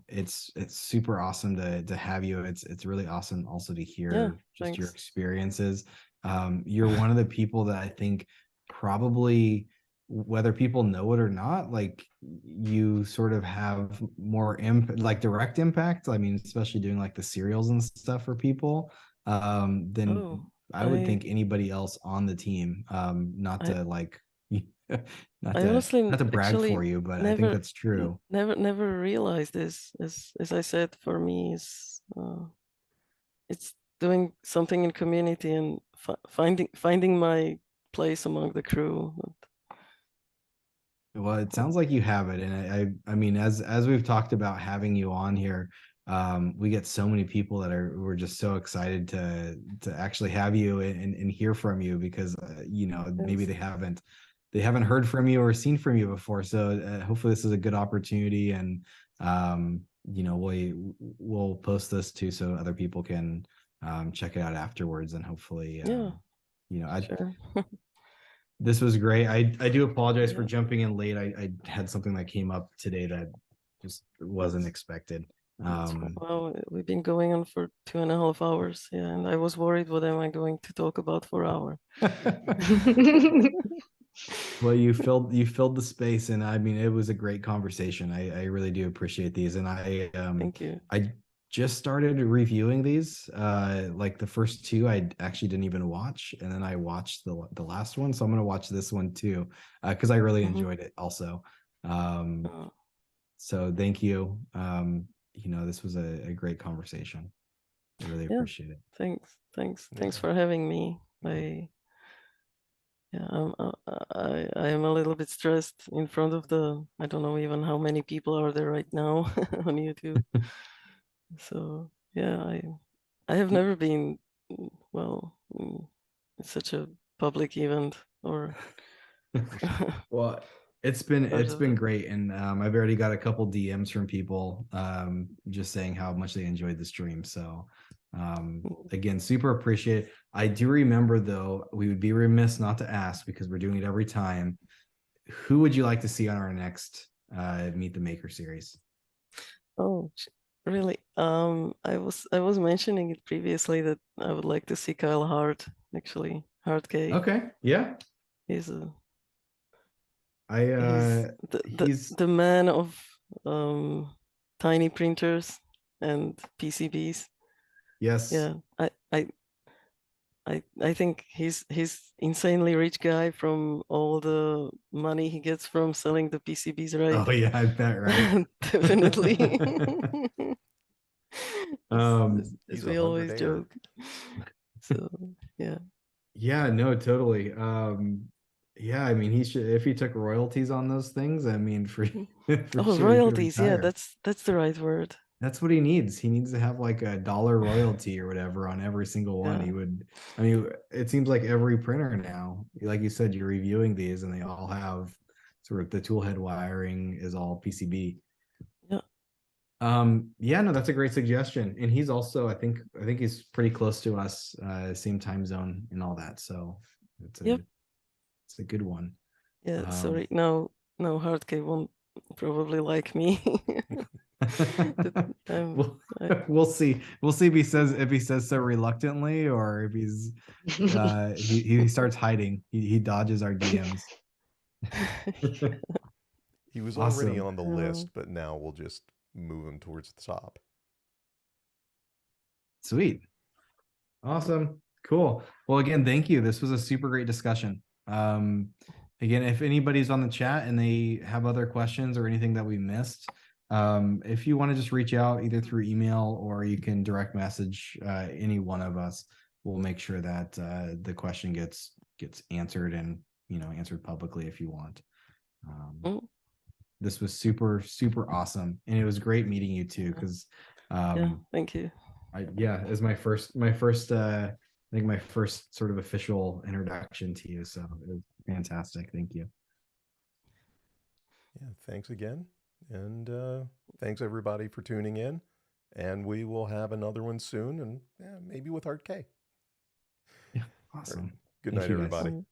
It's super awesome to have you. It's really awesome also to hear just your thanks. experiences. You're one of the people that I think probably, whether people know it or not, like you sort of have more like direct impact. I mean, especially doing like the serials and stuff for people, than I would think anybody else on the team. Not to like not I to honestly brag actually for you, but I think that's true. Never realized this. As I said, for me, it's doing something in community and finding my place among the crew. Well, it sounds like you have it, and I mean, as we've talked about having you on here, we get so many people that we're just so excited to actually have you and hear from you because maybe they haven't heard from you or seen from you before. So hopefully this is a good opportunity, and we'll post this too so other people can check it out afterwards, and hopefully Sure. this was great. I do apologize for jumping in late. I had something that came up today that just wasn't expected. Well, we've been going on for 2.5 hours. Yeah, and I was worried what am I going to talk about for hour. Well, you filled the space, and I mean it was a great conversation. I really do appreciate these, and Thank you. I just started reviewing these. Like the first two I actually didn't even watch, and then I watched the last one, so I'm gonna watch this one too, because I really enjoyed it also. Oh, So thank you. This was a great conversation. I really yeah. appreciate it. Thanks Yeah. for having me. I am a little bit stressed in front of I don't know even how many people are there right now on YouTube. So yeah, I have never been it's such a public event or Well, part it's of been great, and I've already got a couple DMs from people just saying how much they enjoyed the stream. So again, super appreciate it. I do remember though, we would be remiss not to ask because we're doing it every time. Who would you like to see on our next Meet the Maker series? Oh, really? I was mentioning it previously that I would like to see Kyle Hart, actually. Hart K. Okay, yeah. He's a I he's he's the man of tiny printers and PCBs. yes. Yeah, I think he's insanely rich guy from all the money he gets from selling the PCBs, right? Oh yeah, I bet, right? Definitely. Um, As He's we 100 always air. joke. So yeah. yeah, no, totally. Yeah, I mean, he should, if he took royalties on those things, I mean, for for Oh, sure he could royalties. Yeah, retire. that's the right word. That's what he needs. He needs to have like a dollar royalty or whatever on every single one. Yeah. He would, I mean, it seems like every printer now, like you said, you're reviewing these and they all have sort of the toolhead wiring is all PCB. Yeah. Yeah, no, that's a great suggestion. And he's also, I think he's pretty close to us, same time zone and all that. So Yep. it's a good one. Yeah. Sorry. No, Hardcase won't probably like me. we'll, I- we'll see. We'll see if he says so reluctantly or if he's he starts hiding. He dodges our DMs. He was already Awesome. on the list, but now we'll just move him towards the top. Sweet. Awesome. Cool. Well, again, thank you. This was a super great discussion. Again, if anybody's on the chat and they have other questions or anything that we missed, if you want to just reach out either through email or you can direct message any one of us, we'll make sure that the question gets answered and answered publicly if you want. Mm, This was super, super awesome. And it was great meeting you too, because yeah. Thank you. as my first I think my first sort of official introduction to you. So it was fantastic. Thank you. Yeah, thanks again. And thanks everybody for tuning in. And we will have another one soon, and maybe with Art K. Yeah, awesome. Good Thank night, you, guys. everybody.